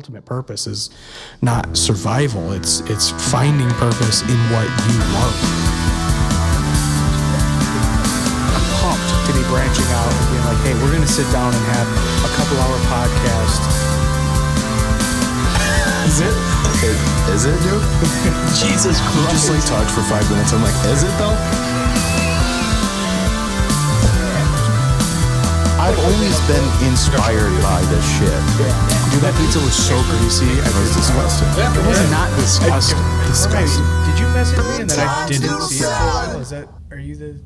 ultimate purpose is not survival. It's finding purpose in what you love. I'm pumped to be branching out and being like, hey, we're going to sit down and have a couple-hour podcast. Is it? Is it, dude? Jesus Christ. We just like talked for 5 minutes. I'm like, is it though? I've always been inspired by this shit. Dude, that pizza was so greasy. It was disgusting. It was not disgusting. Disgusting. Did you message me and then I didn't see it? Is that? Are you the?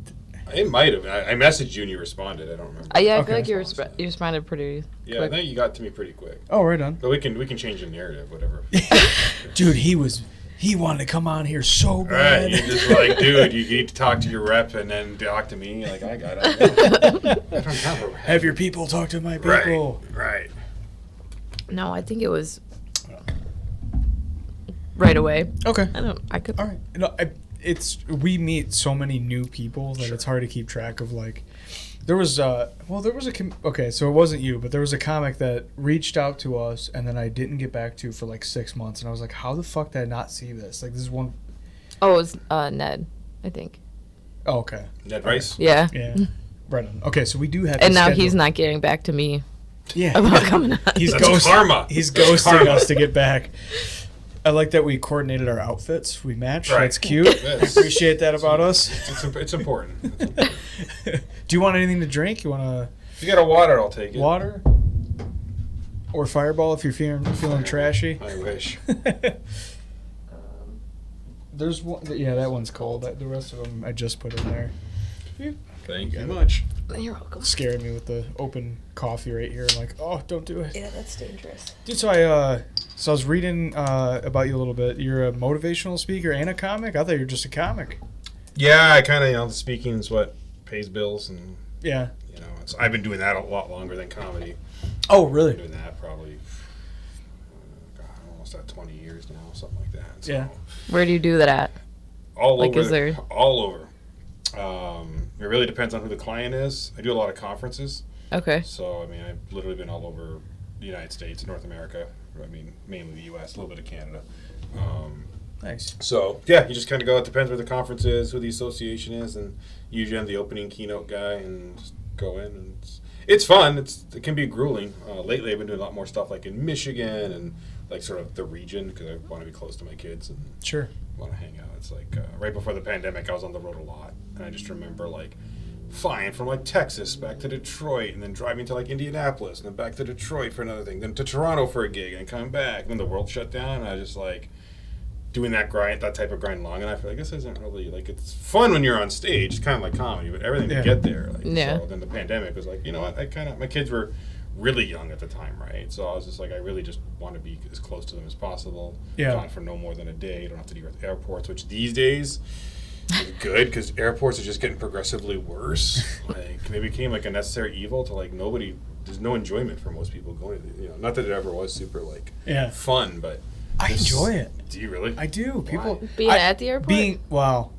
It might have. I messaged you and you responded. I don't remember. Yeah, I Okay. feel like you responded pretty Yeah, quick. I think you got to me pretty quick. Oh, right on. But we can change the narrative, whatever. Dude, he wanted to come on here so Right, bad. you're just like, dude, you need to talk to your rep and then talk to me. Like, I got it. I don't have a rep. Have your people talk to my people. Right. No, I think it was right away. Okay. I could. All right. No, we meet so many new people that it's hard to keep track of. Like, there was okay, so it wasn't you, but there was a comic that reached out to us, and then I didn't get back to for like 6 months, and I was like, how the fuck did I not see this? Like, this is one. Oh, it was Ned, I think. Oh, okay. Ned Rice? Yeah. Yeah. Right on. Okay, so we do have. And to now schedule- he's not getting back to me Yeah. about coming on. He's That's karma. He's That's ghosting karma. us to get back. I like that we coordinated our outfits. We matched. Right. That's cute. Yes. I appreciate that about us. It's important. It's important. Do you want anything to drink? You want If you got a water, I'll take it. water? Or Fireball if you're feeling trashy? I wish. There's one. Yeah, that one's cold. The rest of them I just put in there. Thank you much. You're welcome. Scaring me with the open coffee right here. I'm like, oh, don't do it. Yeah, that's dangerous. Dude, so I was reading about you a little bit. You're a motivational speaker and a comic? I thought you were just a comic. Yeah, I kind of, the speaking is what pays bills, and Yeah. I've been doing that a lot longer than comedy. Oh, really? I've been doing that probably, almost at 20 years now, something like that. So Yeah. Where do you do that at? all Like, over. is there- All over. It really depends on who the client is. I do a lot of conferences, Okay. so I've literally been all over the United States, North America. Mainly the U.S., a little bit of Canada. Nice. So yeah, you just kind of go. It depends where the conference is, who the association is, and usually I'm the opening keynote guy, and just go in, and it's fun. It can be grueling. Lately, I've been doing a lot more stuff like in Michigan and like sort of the region because I want to be close to my kids and Sure. want to hang out. It's like right before the pandemic, I was on the road a lot, and I just remember like flying from like Texas back to Detroit, and then driving to like Indianapolis, and then back to Detroit for another thing, then to Toronto for a gig, and coming back. And then the world shut down, and I just like doing that type of grind long enough. I guess isn't really like it's fun when you're on stage. It's kind of like comedy, but everything to get there. Like, Yeah. So then the pandemic was like, you know what? My kids were really young at the time, right? So I was just like, I really just want to be as close to them as possible. Yeah. Gone for no more than a day. You don't have to deal with airports, which these days is good because airports are just getting progressively worse. Like they became like a necessary evil to like nobody. There's no enjoyment for most people going to. Not that it ever was super like fun, but I enjoy it. Do you really? I do. People Being at the airport?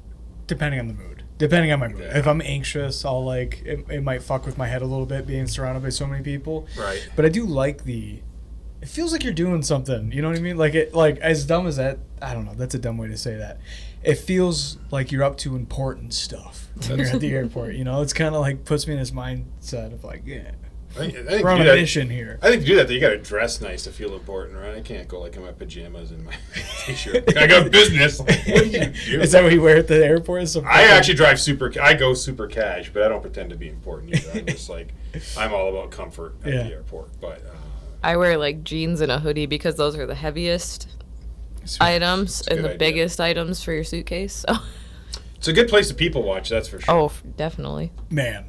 Depending on the mood. Depending on my mood. Yeah. If I'm anxious, I'll like it might fuck with my head a little bit being surrounded by so many people. Right. But I do like it feels like you're doing something. You know what I mean? Like as dumb as that. I don't know. That's a dumb way to say that. It feels like you're up to important stuff when you're at the airport. You know, it's kind of like puts me in this mindset of like, yeah, I think we're on a mission here. I think to do that, you got to dress nice to feel important, right? I can't go like in my pajamas and my t-shirt. I got business. Like, what do you do? Is that what you wear at the airport? I actually drive I go super cash, but I don't pretend to be important either. I'm just like, I'm all about comfort at the airport. But I wear like jeans and a hoodie because those are the heaviest items That's a and good the idea. biggest items for your suitcase. So. It's a good place to people watch, that's for sure. Oh, definitely. Man,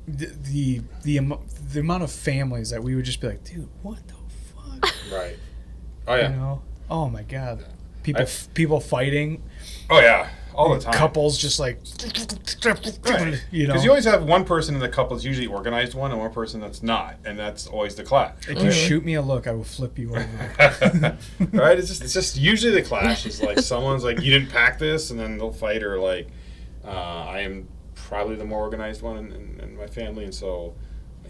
the amount of families that we would just be like, dude, what the fuck? Right. Oh, yeah. You know? Oh, my God. People fighting. Oh, yeah. All the time. Couples just like, Right. you know? Because you always have one person in the couple that's usually organized one and one person that's not. And that's always the clash. If you shoot me a look, I will flip you over. Right? It's just usually the clash is like someone's like, you didn't pack this, and then they'll fight, or like, I am probably the more organized one in my family, and so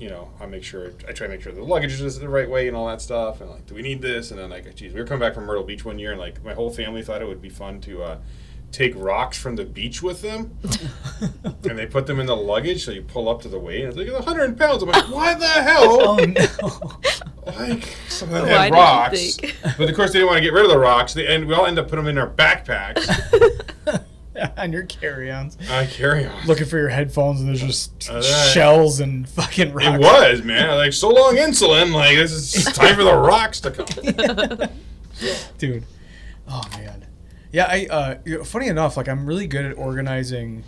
I try to make sure the luggage is the right way and all that stuff. And like, do we need this? And then like, geez, we were coming back from Myrtle Beach one year, and like my whole family thought it would be fun to take rocks from the beach with them, and they put them in the luggage. So you pull up to the weight, and it's like 100 pounds. I'm like, what the hell? Oh no! Like, some of them Why had did you rocks, think? but of course they didn't want to get rid of the rocks. We all end up putting them in our backpacks. On your carry-ons. I carry on. Looking for your headphones, and there's just That- shells and fucking rocks. It was, man. Like, so long insulin. Like, this is time for the rocks to come. Dude. Oh man. Yeah, funny enough, like I'm really good at organizing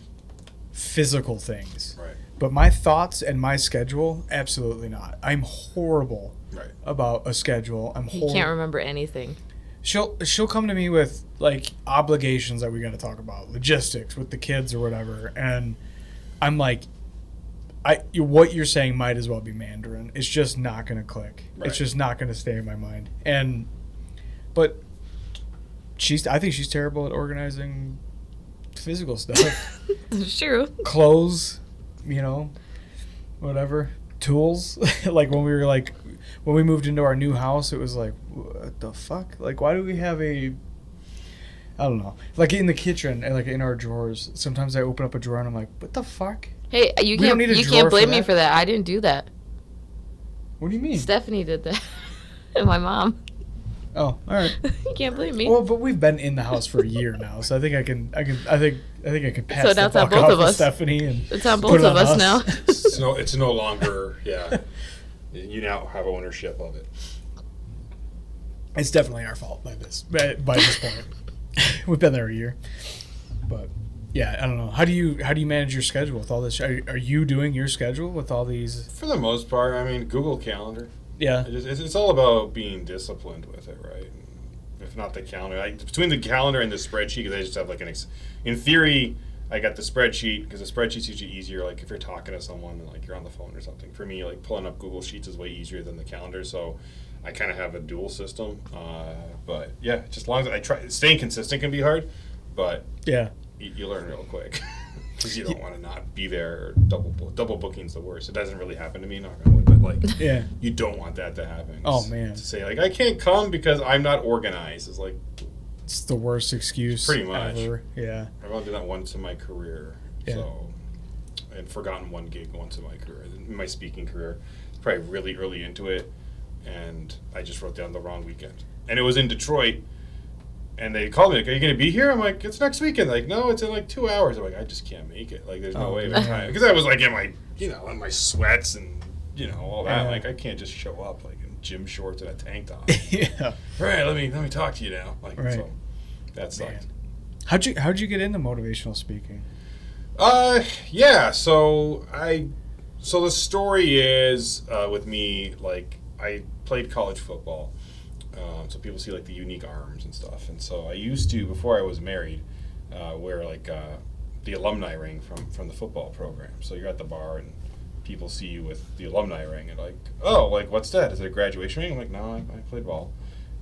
physical things. Right. But my thoughts and my schedule, absolutely not. I'm horrible Right. about a schedule. I'm He horrible. can't remember anything. She'll come to me with like obligations that we got to talk about, logistics with the kids or whatever, and I'm like, what you're saying might as well be Mandarin. It's just not gonna click. Right. It's just not gonna stay in my mind. But I think she's terrible at organizing physical stuff, It's true. clothes, whatever, tools. Like when we moved into our new house, it was like, what the fuck? Like, why do we have I don't know. Like in the kitchen and like in our drawers, sometimes I open up a drawer and I'm like, what the fuck? Hey, you We don't can't need a you drawer can't for blame me that. for that. I didn't do that. What do you mean? Stephanie did that. And my mom. Oh, all right. You can't blame me. Well, but we've been in the house for a year now, so I think I can pass So the now it's on buck both off of to us. Stephanie and It's on put both it of on us now. It's no longer, yeah. You now have ownership of it. it's definitely our fault by this point. We've been there a year, but yeah, I don't know. How do you manage your schedule with all this? Are you doing your schedule with all these? For the most part, I mean, Google Calendar. Yeah. It's all about being disciplined with it, right? If not the calendar, between the calendar and the spreadsheet, because I just have like in theory, I got the spreadsheet because the spreadsheet's usually easier. Like if you're talking to someone and like you're on the phone or something. For me, like pulling up Google Sheets is way easier than the calendar. So I kind of have a dual system. But yeah, just as long as I try, staying consistent can be hard, but Yeah. you learn real quick. Because you don't want to not be there, or double booking's the worst. It doesn't really happen to me, knock on wood, but like, Yeah. you don't want that to happen. Oh, man. To say like I can't come because I'm not organized is like, It's the worst excuse Pretty much. ever. Yeah. I've only done that once in my career, Yeah. so I'd forgotten one gig once in my career, in my speaking career, probably really early into it, and I just wrote down the wrong weekend, and it was in Detroit. And they called me, like, are you going to be here? I'm like, it's next weekend. Like, no, it's in like 2 hours. I'm like, I just can't make it. Like, there's no Oh, way of man. time. Because I was like in my, in my sweats and, all that. Yeah. Like, I can't just show up like in gym shorts and a tank top. Yeah. Right, let me talk to you now. Like, Right. so that sucked. Man. How'd you get into motivational speaking? Yeah, so the story is with me, like, I played college football. So people see like the unique arms and stuff, and so I used to, before I was married, wear like the alumni ring from the football program. So you're at the bar and people see you with the alumni ring and like, oh, like what's that? Is it a graduation ring? I'm like, no, I played ball.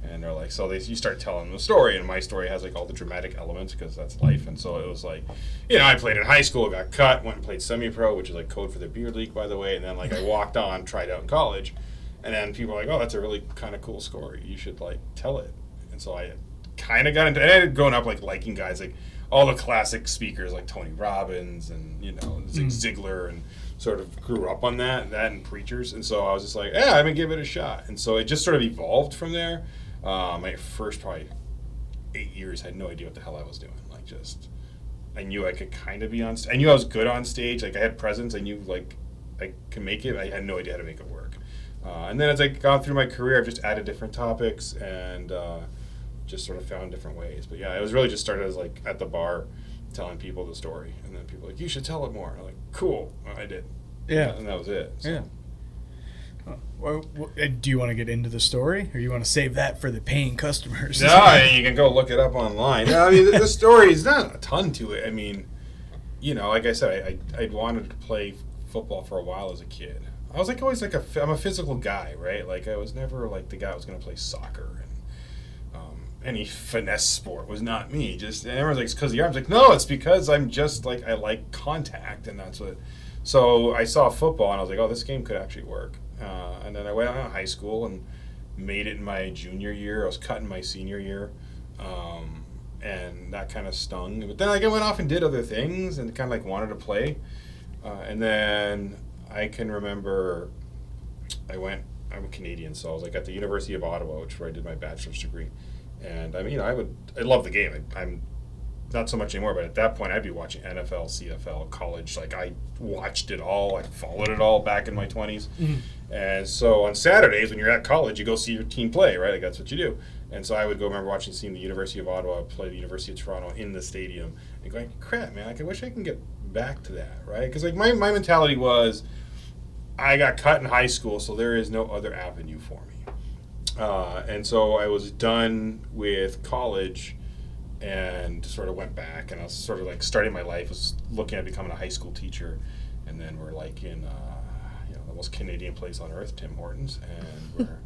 And they're like, so you start telling them the story, and my story has like all the dramatic elements because that's life. And so it was like, I played in high school, got cut, went and played semi-pro, which is like code for the beer league, by the way. And then like I walked on, tried out in college. And then people were like, oh, that's a really kind of cool story. You should, like, tell it. And so I kind of got into it. I had grown up, like, liking guys, like, all the classic speakers, like Tony Robbins and, Zig Ziglar, and sort of grew up on that and preachers. And so I was just like, yeah, I'm going to give it a shot. And so it just sort of evolved from there. My first probably 8 years, I had no idea what the hell I was doing. Like, just, I knew I could kind of be on stage. I knew I was good on stage. Like, I had presence. I knew, like, I could make it. I had no idea how to make it work. And then as I gone through my career, I've just added different topics and just sort of found different ways. But yeah, it was really just started as like at the bar telling people the story. And then people were like, you should tell it more. I'm like, cool. Well, I did. Yeah. And that was it. So. Yeah. Well, do you want to get into the story, or you want to save that for the paying customers? No, you can go look it up online. No, I mean, the story is not a ton to it. I mean, like I said, I wanted to play football for a while as a kid. I was like always like I'm a physical guy, right? Like I was never like the guy who was going to play soccer and any finesse sport was not me. And everyone's like, it's because of the arms. Like, no, it's because I'm just like I like contact, and that's what. So I saw football and I was like, oh, this game could actually work. And then I went out of high school and made it in my junior year. I was cutting my senior year. And that kind of stung. But then like, I went off and did other things and kind of like wanted to play. And then I can remember I'm a Canadian, so I was like at the University of Ottawa, which is where I did my bachelor's degree. And I mean, I love the game. I'm not so much anymore, but at that point I'd be watching NFL, CFL, college. Like I watched it all. I followed it all back in my 20s. And so on Saturdays when you're at college, you go see your team play, right? Like that's what you do. And so I would go remember seeing the University of Ottawa play the University of Toronto in the stadium and going, crap, man, like I wish I can get back to that, right? Because like my mentality was I got cut in high school, so there is no other avenue for me. And so I was done with college and sort of went back, and I was sort of like starting my life, was looking at becoming a high school teacher, and then we're like in the most Canadian place on earth, Tim Hortons, and we're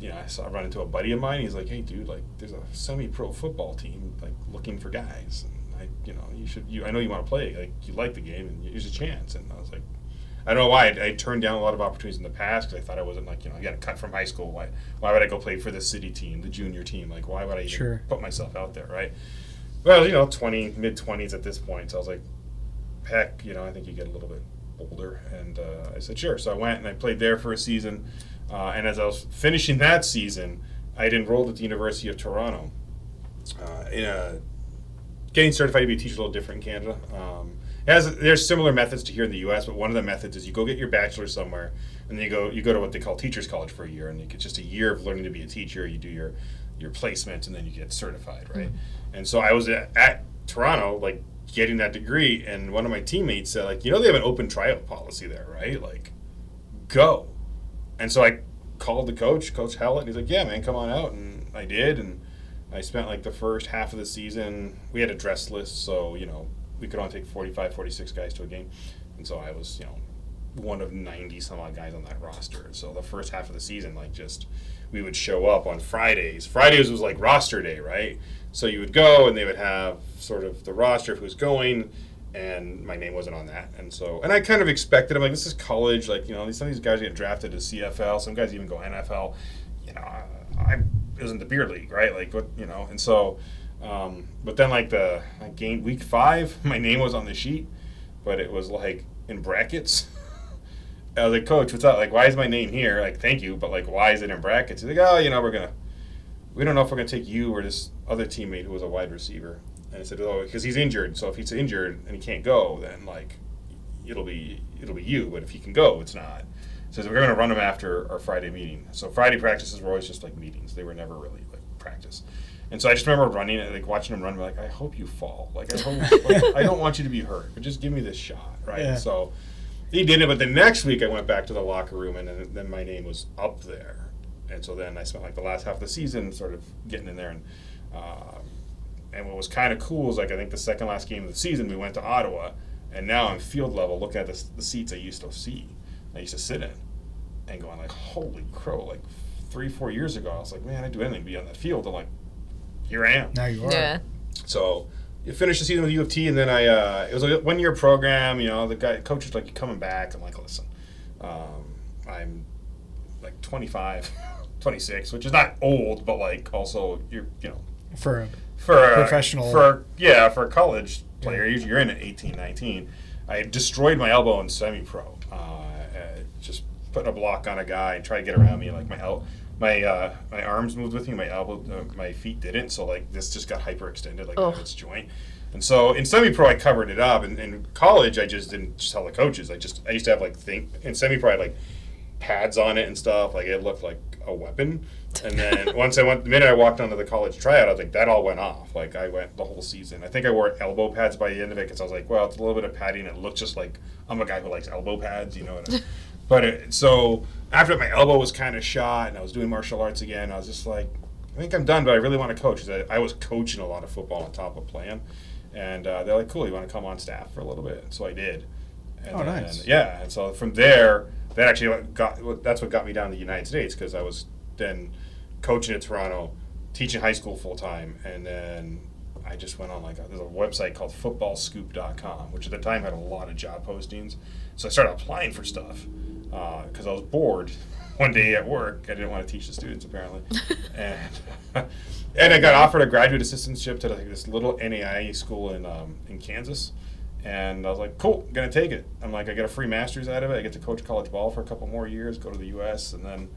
I run into a buddy of mine. He's like, hey dude, like there's a semi-pro football team like looking for guys, and I know you want to play, like you like the game, and here's a chance. And I was like, I don't know why I turned down a lot of opportunities in the past because I thought I wasn't like, I got a cut from high school. Why would I go play for the city team, the junior team? Like, why would I even put myself out there, right? Well, mid-20s at this point. So I was like, heck, I think you get a little bit older. And I said, sure. So I went and I played there for a season. And as I was finishing that season, I'd enrolled at the University of Toronto. Getting certified to be a teacher is a little different in Canada. There's similar methods to here in the U.S., but one of the methods is you go get your bachelor's somewhere, and then you go to what they call teachers college for a year, and you get just a year of learning to be a teacher. You do your placement, and then you get certified, right? And so I was at Toronto, like getting that degree, and one of my teammates said, like, they have an open tryout policy there, right? Like, go. And so I called the coach, Coach Hallett, and he's like, yeah, man, come on out, and I did, and I spent like the first half of the season. We had a dress list, so we could only take 45, 46 guys to a game. And so I was, one of 90 some odd guys on that roster. So the first half of the season, we would show up on Fridays. Fridays was like roster day, right? So you would go and they would have sort of the roster of who's going, and my name wasn't on that. And I kind of expected, I'm like, this is college. Like, some of these guys get drafted to CFL. Some guys even go NFL. I was in the beer league, right? Like, what, and so... but then I gained week 5, my name was on the sheet, but it was like in brackets. I was like, coach, what's up? Like, why is my name here? Like, thank you, but like, why is it in brackets? He's like, oh, we don't know if we're going to take you or this other teammate who was a wide receiver. And I said, oh, because he's injured. So if he's injured and he can't go, then like, it'll be you. But if he can go, it's not. So we're going to run him after our Friday meeting. So Friday practices were always just like meetings. They were never really like practice. And so I just remember running and like watching him run. Like, I hope you fall. Like, I don't want you to be hurt, but just give me this shot, right? Yeah. So he did it. But the next week I went back to the locker room, and then my name was up there. And so then I spent like the last half of the season sort of getting in there. And what was kind of cool is like I think the second last game of the season we went to Ottawa, and now I'm field level looking at the seats I used to sit in, and going like, holy crow! Like 3-4 years ago, I was like, man, I'd do anything to be on that field. I'm like, here I am. Now you are. Yeah. So you finished the season with U of T, and then it was a 1-year program. The coach was like, you coming back? I'm like, listen, I'm like 25, 26, which is not old, but like also for a professional, for a college player, usually you're in at 18, 19. I destroyed my elbow in semi-pro, just putting a block on a guy and trying to get around me, like my arms moved with me, my feet didn't, so like this just got hyperextended, like its joint. And so in semi-pro I covered it up, and in college I just didn't tell the coaches. I used to have in semi-pro I had like pads on it and stuff, like it looked like a weapon. And then the minute I walked onto the college tryout, I was like, that all went off. Like I went the whole season. I think I wore elbow pads by the end of it because I was like, well, it's a little bit of padding. It looks just like I'm a guy who likes elbow pads, so after my elbow was kind of shot and I was doing martial arts again, I was just like, I think I'm done, but I really want to coach. I was coaching a lot of football on top of playing. And they're like, cool, you want to come on staff for a little bit? And so I did. And nice. Yeah, and so from there, that's what got me down to the United States, because I was then coaching at Toronto, teaching high school full time, and then I just went on there's a website called footballscoop.com, which at the time had a lot of job postings. So I started applying for stuff because I was bored one day at work. I didn't want to teach the students apparently, and I got offered a graduate assistantship to this little NAIA school in Kansas. And I was like, cool, I'm going to take it. I'm like, I get a free master's out of it. I get to coach college ball for a couple more years, go to the U.S. And then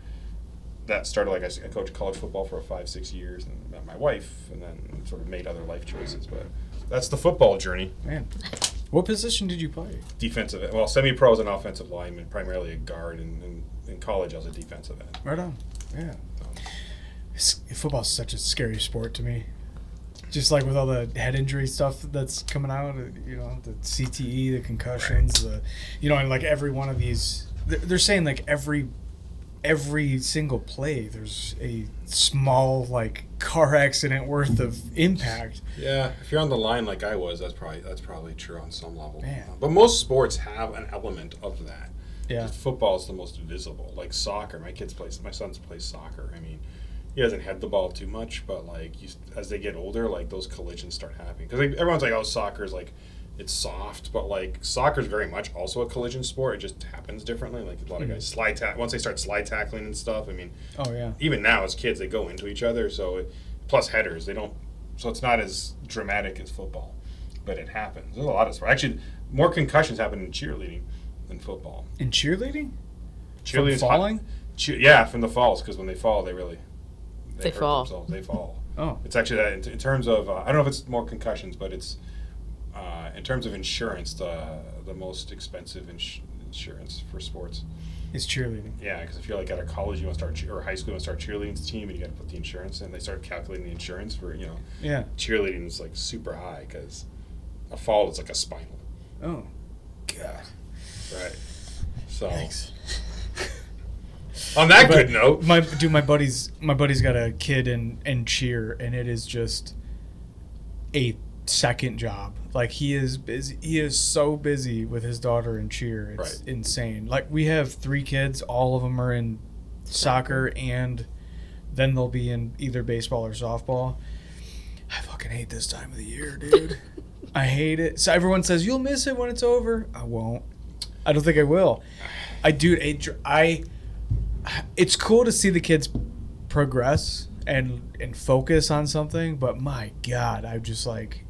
that started, I coached college football for 5-6 years and met my wife and then sort of made other life choices. But that's the football journey. Man, what position did you play? Defensive, well, semi-pro as an offensive lineman, primarily a guard. And in college, I was a defensive end. Right on, yeah. Football's such a scary sport to me. Just like with all the head injury stuff that's coming out, the CTE, the concussions, and like every one of these, they're saying like every single play, there's a small like car accident worth of impact. Yeah, if you're on the line like I was, that's probably true on some level. Man. But most sports have an element of that. Yeah. Just football is the most visible. Like soccer, my son plays soccer. I mean, he doesn't head the ball too much, but as they get older, those collisions start happening. Because everyone's like, oh, soccer's it's soft, but soccer's very much also a collision sport. It just happens differently. Like a lot of guys once they start slide tackling and stuff. I mean, oh yeah. Even now as kids, they go into each other. So plus headers, they don't. So it's not as dramatic as football, but it happens. There's a lot of sport. Actually, more concussions happen in cheerleading than football. In cheerleading? Cheerleading From falling? Yeah, from the falls, because when they fall, they hurt fall. themselves. They fall. Oh. It's actually that in terms of I don't know if it's more concussions, but it's in terms of insurance, the most expensive insurance for sports. Is cheerleading. Yeah, because if you're at a college, you want to start or high school, you want to start cheerleading team, and you got to put the insurance in. They start calculating the insurance for Yeah. cheerleading is super high because a fall is like a spinal. Oh. God. Right. So. Thanks. On that good note, my buddy's got a kid in cheer, and it is just a second job. Like he is busy. He is so busy with his daughter in cheer. It's insane. Like we have 3 kids. All of them are in soccer, and then they'll be in either baseball or softball. I fucking hate this time of the year, dude. I hate it. So everyone says you'll miss it when it's over. I won't. I don't think I will. It's cool to see the kids progress and focus on something, but my God, I'm just like,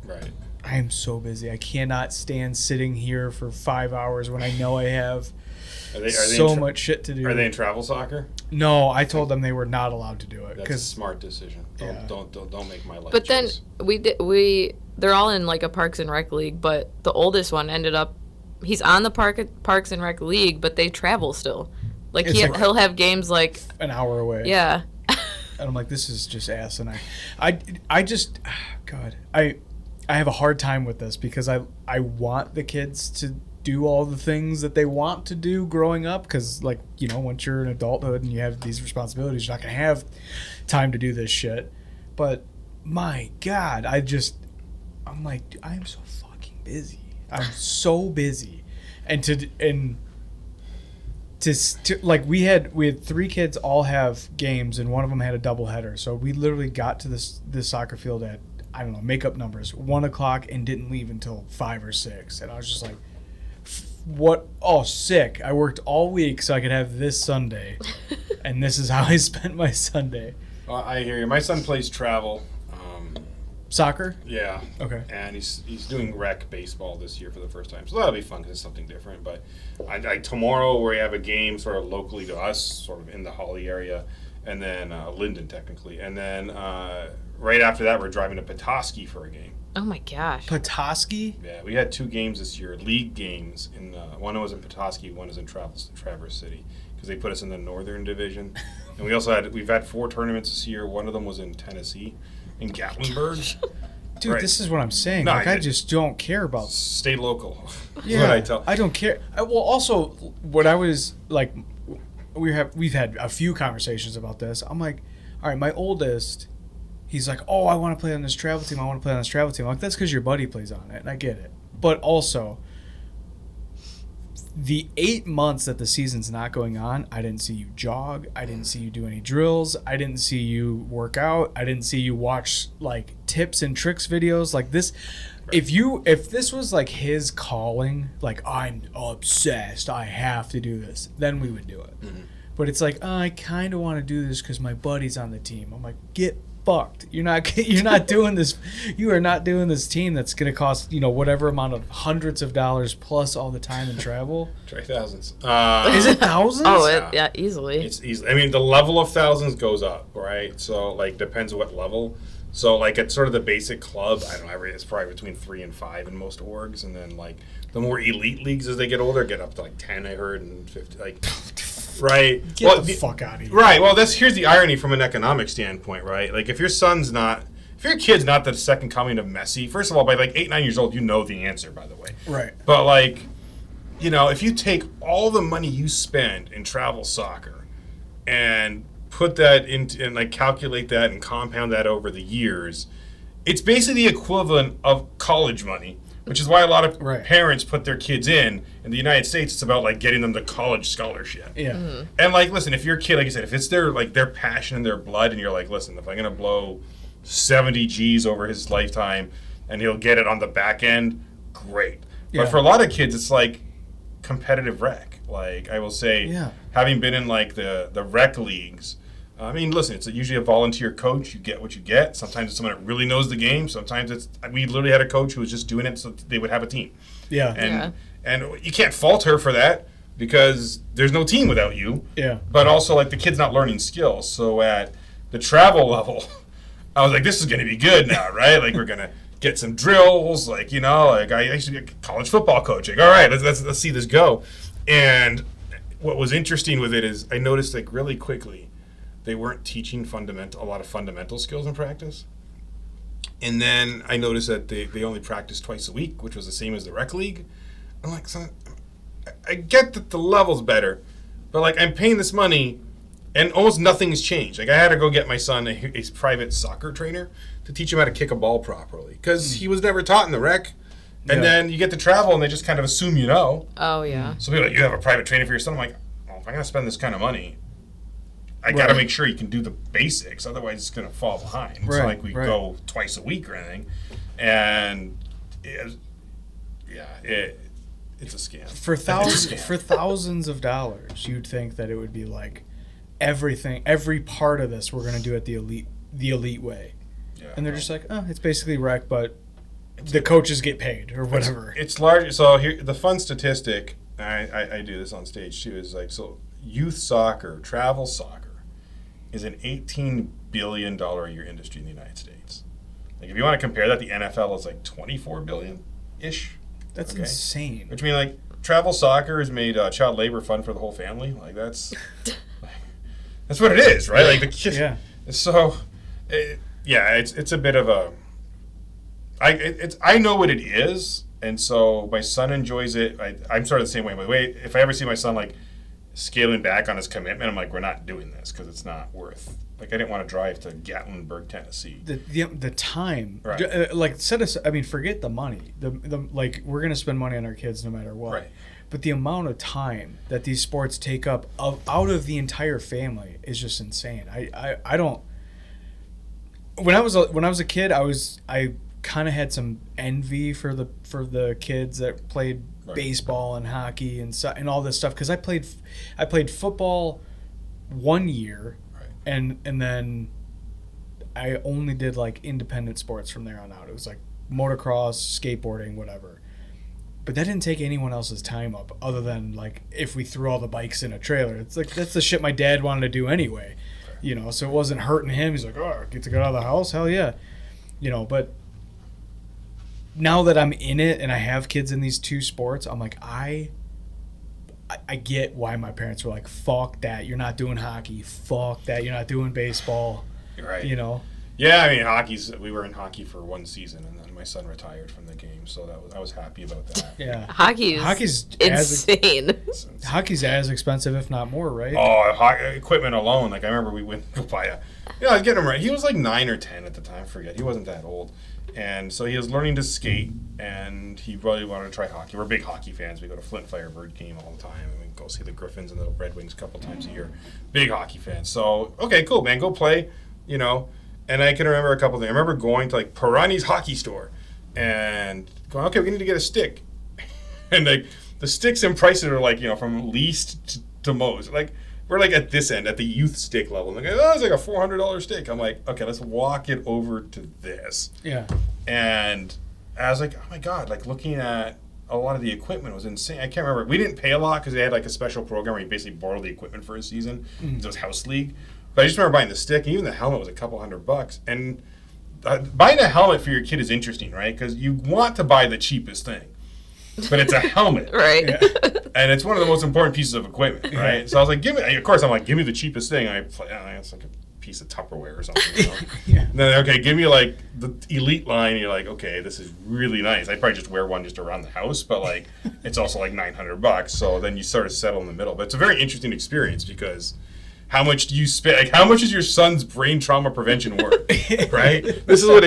I am so busy. I cannot stand sitting here for 5 hours when I know I have so much shit to do. Are they in travel soccer? No, I told them they were not allowed to do it. That's a smart decision. Don't make my life. But then choice. they're all in a Parks and Rec league, but the oldest one ended up, he's on the Parks and Rec league, but they travel still. He'll have games an hour away. Yeah. And I'm like, this is just asinine. I just, God, I have a hard time with this because I want the kids to do all the things that they want to do growing up because, once you're in adulthood and you have these responsibilities, you're not going to have time to do this shit. But, my God, I'm like, I am so fucking busy. I'm so busy. We had 3 kids all have games, and one of them had a doubleheader. So we literally got to this soccer field at, I don't know, make up numbers, 1 o'clock and didn't leave until 5 or 6. And I was just like, what? Oh, sick. I worked all week so I could have this Sunday. And this is how I spent my Sunday. I hear you. My son plays travel. Soccer? Yeah. Okay. And he's doing rec baseball this year for the first time. So that'll be fun because it's something different. But tomorrow we have a game sort of locally to us, sort of in the Holly area, and then Linden technically. And then right after that we're driving to Petoskey for a game. Oh my gosh. Petoskey? Yeah, we had 2 games this year, league games. One was in Petoskey, one is in Traverse City because they put us in the Northern Division. And we've had 4 tournaments this year. One of them was in Tennessee. In Gatlinburg. Dude, This is what I'm saying. No, I just don't care about... Stay local. Yeah, what I tell. I don't care. Also, what I was like... We've had a few conversations about this. I'm like, all right, my oldest, he's like, oh, I want to play on this travel team. I'm like, that's because your buddy plays on it, and I get it. But also, the 8 months that the season's not going on, I didn't see you jog. I didn't see you do any drills. I didn't see you work out. I didn't see you watch like tips and tricks videos like this. If this was like his calling, like I'm obsessed, I have to do this, then we would do it. But it's like, I kind of want to do this because my buddy's on the team. I'm like, get fucked. You're not doing this. You are not doing this team that's going to cost, whatever amount of hundreds of dollars plus all the time and travel. Try thousands. Is it thousands? Yeah, easily. It's easy. I mean, the level of thousands goes up, right? So, like, depends what level. So, like, at sort of the basic club, I don't know, it's probably between 3 and 5 in most orgs. And then, like, the more elite leagues as they get older get up to, like, 10, I heard, and 50, like... Right. Get the fuck out of here. Right. Well, here's the irony from an economic standpoint, right? Like, if your kid's not the second coming of Messi, first of all, by like 8, 9 years old, you know the answer, by the way. Right. But like, if you take all the money you spend in travel soccer and put that into and like calculate that and compound that over the years, it's basically the equivalent of college money. Which is why a lot of parents put their kids in the United States. It's about like getting them the college scholarship. Yeah. Mm-hmm. And like, listen, if your kid, like you said, if it's their passion and their blood, and you're like, listen, if I'm gonna blow 70 G's over his lifetime, and he'll get it on the back end, great. Yeah. But for a lot of kids, it's like competitive rec. Like I will say, having been in like the rec leagues. I mean, listen, it's usually a volunteer coach. You get what you get. Sometimes it's someone that really knows the game. Sometimes we literally had a coach who was just doing it so they would have a team. Yeah. And you can't fault her for that because there's no team without you. Yeah. But also, like, the kid's not learning skills. So at the travel level, I was like, this is going to be good now, right? Like, we're going to get some drills. Like, like I used to be a college football coach. Like, all right, let's see this go. And what was interesting with it is I noticed, like, really quickly, they weren't teaching a lot of fundamental skills in practice. And then I noticed that they only practiced twice a week, which was the same as the rec league. I'm like, son, I get that the level's better, but like I'm paying this money and almost nothing's changed. Like I had to go get my son a private soccer trainer to teach him how to kick a ball properly because he was never taught in the rec. And then you get to travel and they just kind of assume you know. Oh, yeah. So people are like, you have a private trainer for your son? I'm like, if I'm going to spend this kind of money, I got to make sure you can do the basics. Otherwise, it's going to fall behind. It's not like we go twice a week or anything. And, it's a scam. For thousands of dollars, you'd think that it would be like every part of this we're going to do it the elite way. Yeah, and they're just like, it's basically rec, but the coaches get paid or whatever. It's large. So here, the fun statistic, I do this on stage too, is like, so youth soccer, travel soccer, is an $18 billion a year industry in the United States. Like, if you want to compare that, the NFL is like $24 billion-ish. That's insane. Which means, like, travel soccer has made child labor fun for the whole family. Like, that's what it is, right? Like, the kids. Yeah. So, it's a bit of a. I know what it is, and so my son enjoys it. I'm sort of the same way. By the way, if I ever see my son like scaling back on his commitment, I'm like, we're not doing this because it's not worth. Like, I didn't want to drive to Gatlinburg, Tennessee. The time, right? Like, forget the money. The like, we're gonna spend money on our kids no matter what. Right. But the amount of time that these sports take up out of the entire family is just insane. I don't. When I was a kid, I kind of had some envy for the kids that played baseball and hockey and all this stuff because I played football 1 year, and then I only did like independent sports from there on out. It was like motocross, skateboarding, whatever. But that didn't take anyone else's time up other than like if we threw all the bikes in a trailer. It's like that's the shit my dad wanted to do anyway, so it wasn't hurting him. He's like, oh, get to get out of the house, hell yeah, but now that I'm in it and I have kids in these two sports, I'm like, I get why my parents were like, fuck that, you're not doing hockey. Fuck that, you're not doing baseball. Right. Yeah, I mean, we were in hockey for one season, and then my son retired from the game, so I was happy about that. Yeah. Hockey's insane. Hockey's as expensive, if not more, right? Oh, equipment alone. Like, I remember we went to buy Yeah, I was getting him right. He was like 9 or 10 at the time. I forget. He wasn't that old. And so he was learning to skate, and he really wanted to try hockey. We're big hockey fans. We go to Flint Firebird game all the time, and we go see the Griffins and the Red Wings a couple times a year. Big hockey fans. So, okay, cool, man. Go play, you know. And I can remember a couple things. I remember going to, like, Pirani's hockey store and going, okay, we need to get a stick. And, like, the sticks and prices are, like, you know, from least to most. Like, we're, like, at this end, at the youth stick level. And they're like, oh, it's like a $400 stick. I'm like, okay, let's walk it over to this. Yeah. And I was like, oh, my God, like, looking at a lot of the equipment was insane. I can't remember. We didn't pay a lot because they had, like, a special program where you basically borrow the equipment for a season. It was House League. But I just remember buying the stick, and even the helmet was a couple $100. And buying a helmet for your kid is interesting, right? Because you want to buy the cheapest thing. But it's a helmet. Right. Yeah. And it's one of the most important pieces of equipment, right? So I was like, give me the cheapest thing. And it's like a piece of Tupperware or something, you know? Yeah. And then, okay, give me like the elite line. And you're like, okay, this is really nice. I'd probably just wear one just around the house, but like, it's also like $900. So then you sort of settle in the middle. But it's a very interesting experience because how much do you spend? Like, how much is your son's brain trauma prevention work? Right? This is what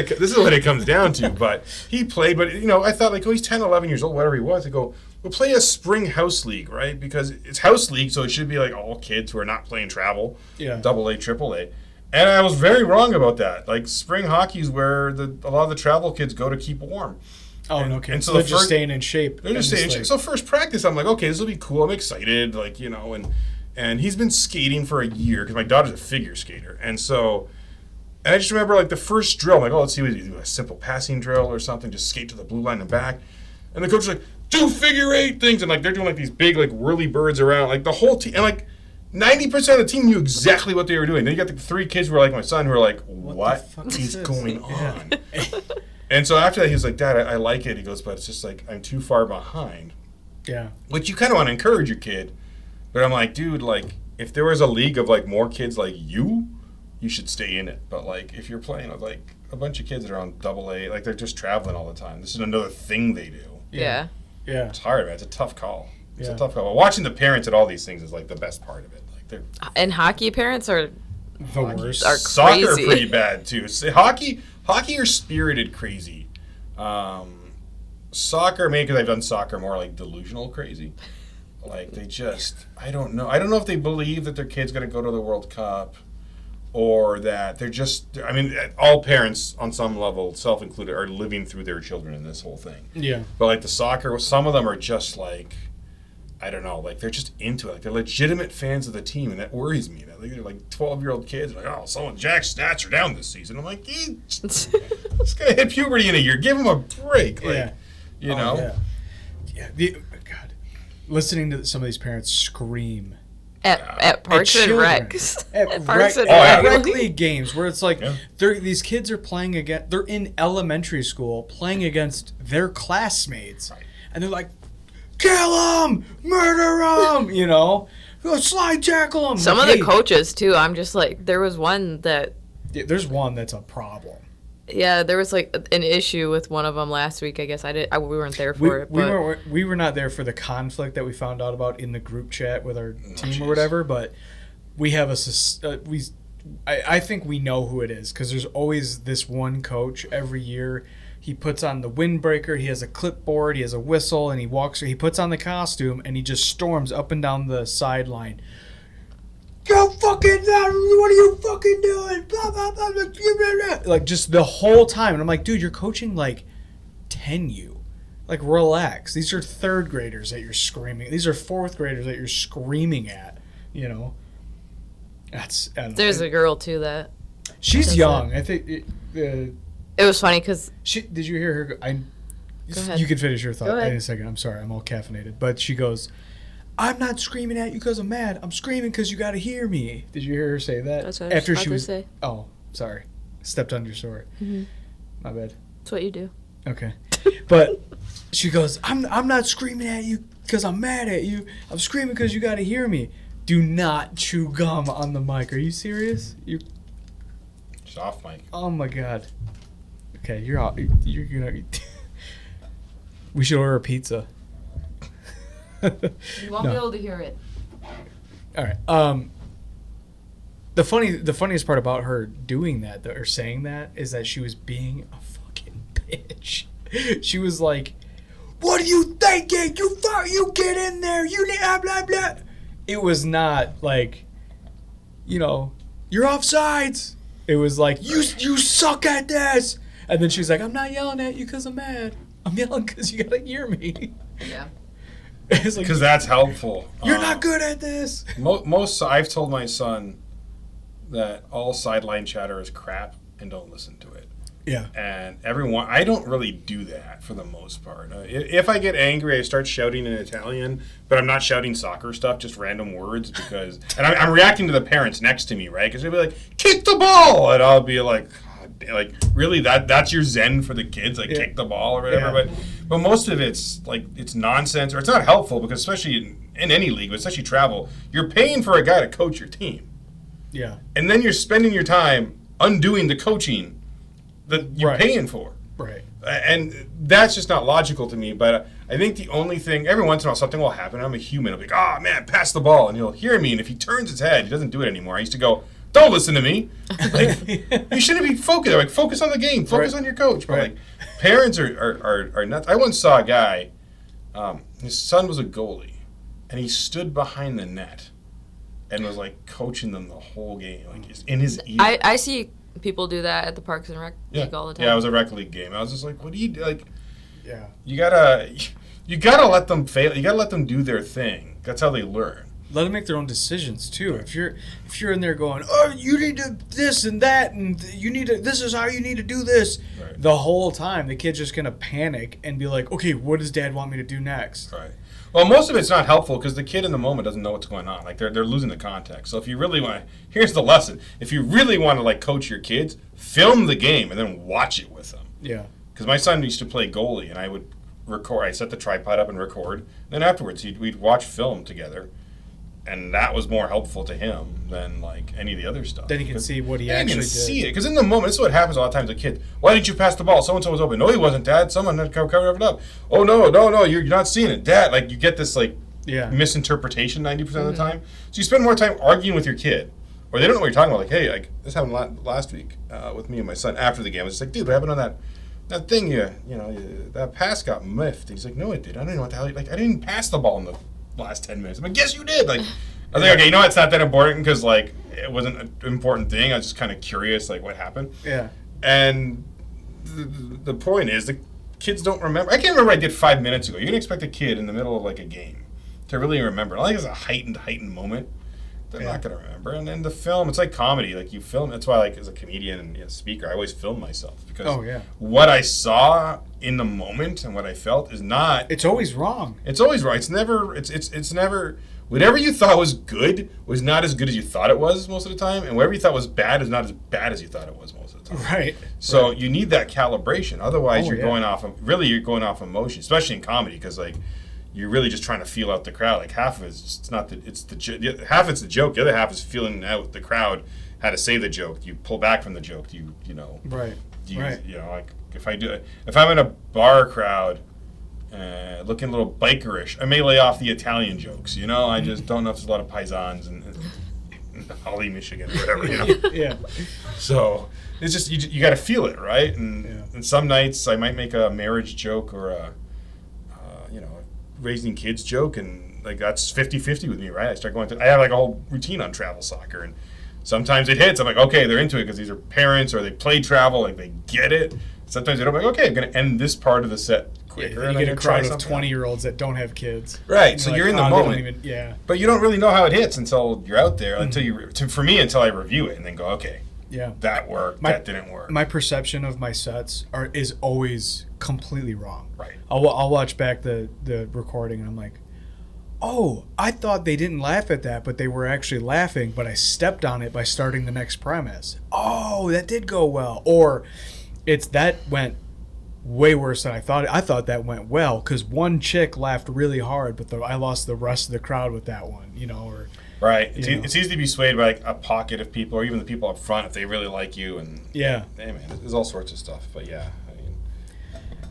it comes down to. But he played. But you know, I thought like, oh, he's 10, 11 years old, whatever he was. I go, we'll play a spring house league, right? Because it's house league, so it should be like all kids who are not playing travel, Yeah. AA, AAA. And I was very wrong about that. Like spring hockey is where a lot of the travel kids go to keep warm. Oh, no kidding. and so So they're the just first- staying in shape. They're just saying, like, so first practice, I'm like, okay, this will be cool. I'm excited, like, you know, and he's been skating for a year because my daughter's a figure skater. And I just remember, like, the first drill, I'm like, oh, let's see, we do a simple passing drill or something, just skate to the blue line and back. And the coach is like, do figure 8 things. And, like, they're doing, like, these big, like, whirly birds around, like, the whole team. And, like, 90% of the team knew exactly what they were doing. Then you got the 3 kids who were like my son who were like, what fuck is is this? going Yeah. on? And so after that, he was like, Dad, I like it. He goes, but it's just, like, I'm too far behind. Yeah. Which you kind of want to encourage your kid. But I'm like, dude, like, if there was a league of, like, more kids like you should stay in it. But, like, if you're playing with, like, a bunch of kids that are on AA, like, they're just traveling all the time. This is another thing they do. Yeah. Yeah. It's hard, man. It's a tough call. It's Yeah. a tough call. But watching the parents at all these things is, like, the best part of it. Like, they're And hockey parents are The worst. Are soccer crazy. pretty bad, too. Hockey are spirited crazy. Soccer, maybe because I've done soccer, more like delusional crazy. Like, they just, I don't know. I don't know if they believe that their kid's going to go to the World Cup or that they're just, I mean, all parents on some level, self-included, are living through their children in this whole thing. Yeah. But, like, the soccer, some of them are just, like, I don't know, like, they're just into it. Like, they're legitimate fans of the team, and that worries me. I think they're, like, 12-year-old kids. Like, oh, Jack's stats are down this season. I'm like, this guy hit puberty in a year. Give him a break. Like, Yeah. you Oh, know? Yeah. God. Listening to some of these parents scream at Parks and children. Recs. At Parks and rec Rec. league games where it's like Yeah. these kids are playing against, they're in elementary school playing against their classmates, and they're like, kill him, murder him, you know, go slide tackle him. Some Like, of the hey, coaches too. I'm just like, there was one that, there's one that's a problem. yeah, there was like an issue with one of them last week. I guess we weren't there for it. But We were not there for the conflict that we found out about in the group chat with our team or whatever, but we have I think we know who it is because there's always this one coach every year. He puts on the windbreaker, he has a clipboard, he has a whistle, and he puts on the costume and he just storms up and down the sideline. Go fucking, what are you fucking doing? Blah, blah, blah, blah, blah, blah. Like, just the whole time. And I'm like, dude, you're coaching, like, 10U. Like, relax. These are 3rd graders that you're screaming. These are 4th graders that you're screaming at, you know? I don't know. there's a girl too that She's young. I think... it was funny because did you hear her? Go ahead. You can finish your thought Go ahead. in a second. I'm sorry. I'm all caffeinated. But she goes, I'm not screaming at you because I'm mad. I'm screaming because you got to hear me. Did you hear her say that? That's what I was about to say. Oh, sorry. Stepped on your sword. Mhm. My bad. that's what you do. Okay. But she goes, I'm not screaming at you because I'm mad at you. I'm screaming because you got to hear me. Do not chew gum on the mic. Are you serious? Just off mic. Oh my god. Okay, you're out. You're gonna. We should order a pizza. You won't No. be able to hear it. All right. The funniest part about her doing that, or saying that, is that she was being a fucking bitch. She was like, "What are you thinking? You get in there. You need blah blah blah." It was not like, you're offsides. It was like, you suck at this. And then she's like, "I'm not yelling at you because I'm mad. I'm yelling because you gotta hear me." Yeah. It's like, Because that's helpful. you're not good at this. I've told my son that all sideline chatter is crap and don't listen to it. Yeah. And I don't really do that for the most part. If I get angry, I start shouting in Italian, but I'm not shouting soccer stuff, just random words because, and I'm reacting to the parents next to me, right? Because they'll be like, "Kick the ball," and I'll be like, really, that's your zen for the kids, like kick the ball or whatever. Yeah. But most of it's like it's nonsense, or it's not helpful because especially in any league, but especially travel, you're paying for a guy to coach your team. Yeah. And then you're spending your time undoing the coaching that you're paying for. Right. And that's just not logical to me. But I think the only thing, every once in a while something will happen. I'm a human. I'll be like, "Oh, man, pass the ball." And he'll hear me. And if he turns his head, he doesn't do it anymore. I used to go, "Don't listen to me." Like, you shouldn't be focused. Like, focus on the game. Focus on your coach. But like, parents are nuts. I once saw a guy, his son was a goalie. And he stood behind the net. And was like coaching them the whole game, like in his ear. I see people do that at the Parks and Rec League all the time. Yeah, it was a rec league game. I was just like, "What do you do?" Like, Yeah. you gotta let them fail. You gotta let them do their thing. That's how they learn. Let them make their own decisions too. If you're in there going, "Oh, you need to this and that, and you need to this is how you need to do this," the whole time the kid's just gonna panic and be like, "Okay, what does Dad want me to do next?" Right. Well, most of it's not helpful because the kid in the moment doesn't know what's going on. Like they're losing the context. So if you really want to, here's the lesson: if you really want to like coach your kids, film the game and then watch it with them. Yeah. Because my son used to play goalie, and I would record. I set the tripod up and record. Then afterwards, we'd watch film together, and that was more helpful to him than like any of the other stuff. Then he can see what he Then actually you did. can see it because in the moment, this is what happens a lot of times with kids. "Why didn't you pass the ball? So and so was open." "No, he wasn't, Dad. Someone had covered it up." "Oh no, you're not seeing it, Dad." Like you get this like misinterpretation 90% of the time. So you spend more time arguing with your kid, or they don't know what you're talking about. Like, "Hey, like this happened last week with me and my son after the game." I was just like, "Dude, what happened on that thing? That pass got miffed." He's like, "No, it did. I don't even know what the hell. Like, I didn't pass the ball in the last 10 minutes." I'm like, "Yes, you did." Like, I was like, "Okay, it's not that important because like it wasn't an important thing. I was just kind of curious, like what happened." Yeah. And the point is, the kids don't remember. I can't remember what I did 5 minutes ago. You can expect a kid in the middle of like a game to really remember. Not like it's a heightened moment. They're not going to remember. And then the film, it's like comedy. Like you film. That's why, like as a comedian and a speaker, I always film myself because what I saw in the moment and what I felt is not. It's always wrong. It's always right. It's never. It's never. Whatever you thought was good was not as good as you thought it was most of the time, and whatever you thought was bad is not as bad as you thought it was most of the time. Right. So you need that calibration. Otherwise, you're going off emotion, especially in comedy, because like you're really just trying to feel out the crowd. Like half of it's not the half it's the joke. The other half is feeling out the crowd, how to say the joke. You pull back from the joke. Right. Like if I'm in a bar crowd. Looking a little bikerish. I may lay off the Italian jokes, I just don't know if there's a lot of paisans in Holly, Michigan, or whatever, Yeah. So it's just you got to feel it, right? And some nights I might make a marriage joke or a raising kids joke, and like that's 50-50 with me, right? I have like a whole routine on travel soccer, and sometimes it hits. I'm like, okay, they're into it because these are parents or they play travel, like they get it. Sometimes they don't. I'm like, okay, I'm gonna end this part of the set quicker. You get a crowd of 20-year-olds that don't have kids. Right, so you're in the moment. But you don't really know how it hits until you're out there, until I review it and then go, okay, that worked, that didn't work. My perception of my sets is always completely wrong. Right. I'll watch back the recording and I'm like, oh, I thought they didn't laugh at that, but they were actually laughing, but I stepped on it by starting the next premise. Oh, that did go well. Or that went way worse than I thought. I thought that went well because one chick laughed really hard, but I lost the rest of the crowd with that one, or right. It's easy to be swayed by like a pocket of people, or even the people up front if they really like you. And hey man, there's all sorts of stuff. But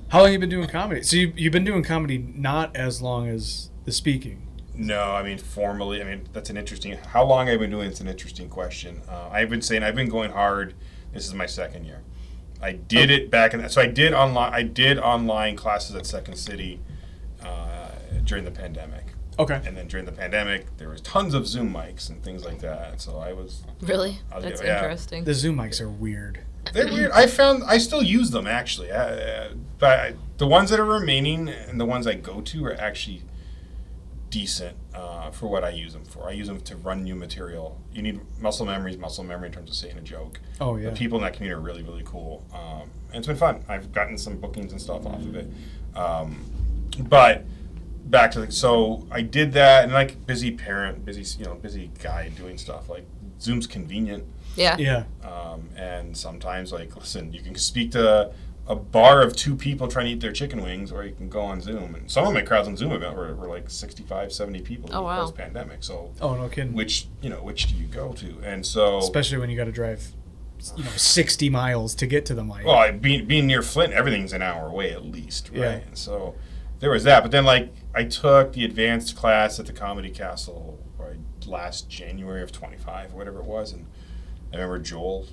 how long have you been doing comedy? So you've been doing comedy not as long as the speaking. No, I mean formally. I mean that's an interesting. How long I've been doing it's an interesting question. I've been saying I've been going hard. This is my second year. I did it back in. So I did online. I did online classes at Second City during the pandemic. Okay. And then during the pandemic, there was tons of Zoom mics and things like that. So I was Really? I was That's yeah. interesting. The Zoom mics are weird. They're weird. I found I still use them actually, but the ones that are remaining and the ones I go to are actually decent for what I use them for. I use them to run new material. You need muscle memory in terms of saying a joke. Oh yeah. The people in that community are really, really cool. And it's been fun. I've gotten some bookings and stuff off of it. But back to so I did that, and like busy guy doing stuff. Like Zoom's convenient. Yeah. Yeah. And sometimes, like, listen, you can speak to a bar of 2 people trying to eat their chicken wings, or you can go on Zoom. And some of my crowds on Zoom event were like 65, 70 people Oh, wow. post-pandemic. So, Oh, no kidding. which do you go to? And so, Especially when you got to drive, 60 miles to get to the mic. well, being near Flint, everything's an hour away at least, right? Yeah. And so there was that. But then, like, I took the advanced class at the Comedy Castle last January of 25 or whatever it was, and I remember Joel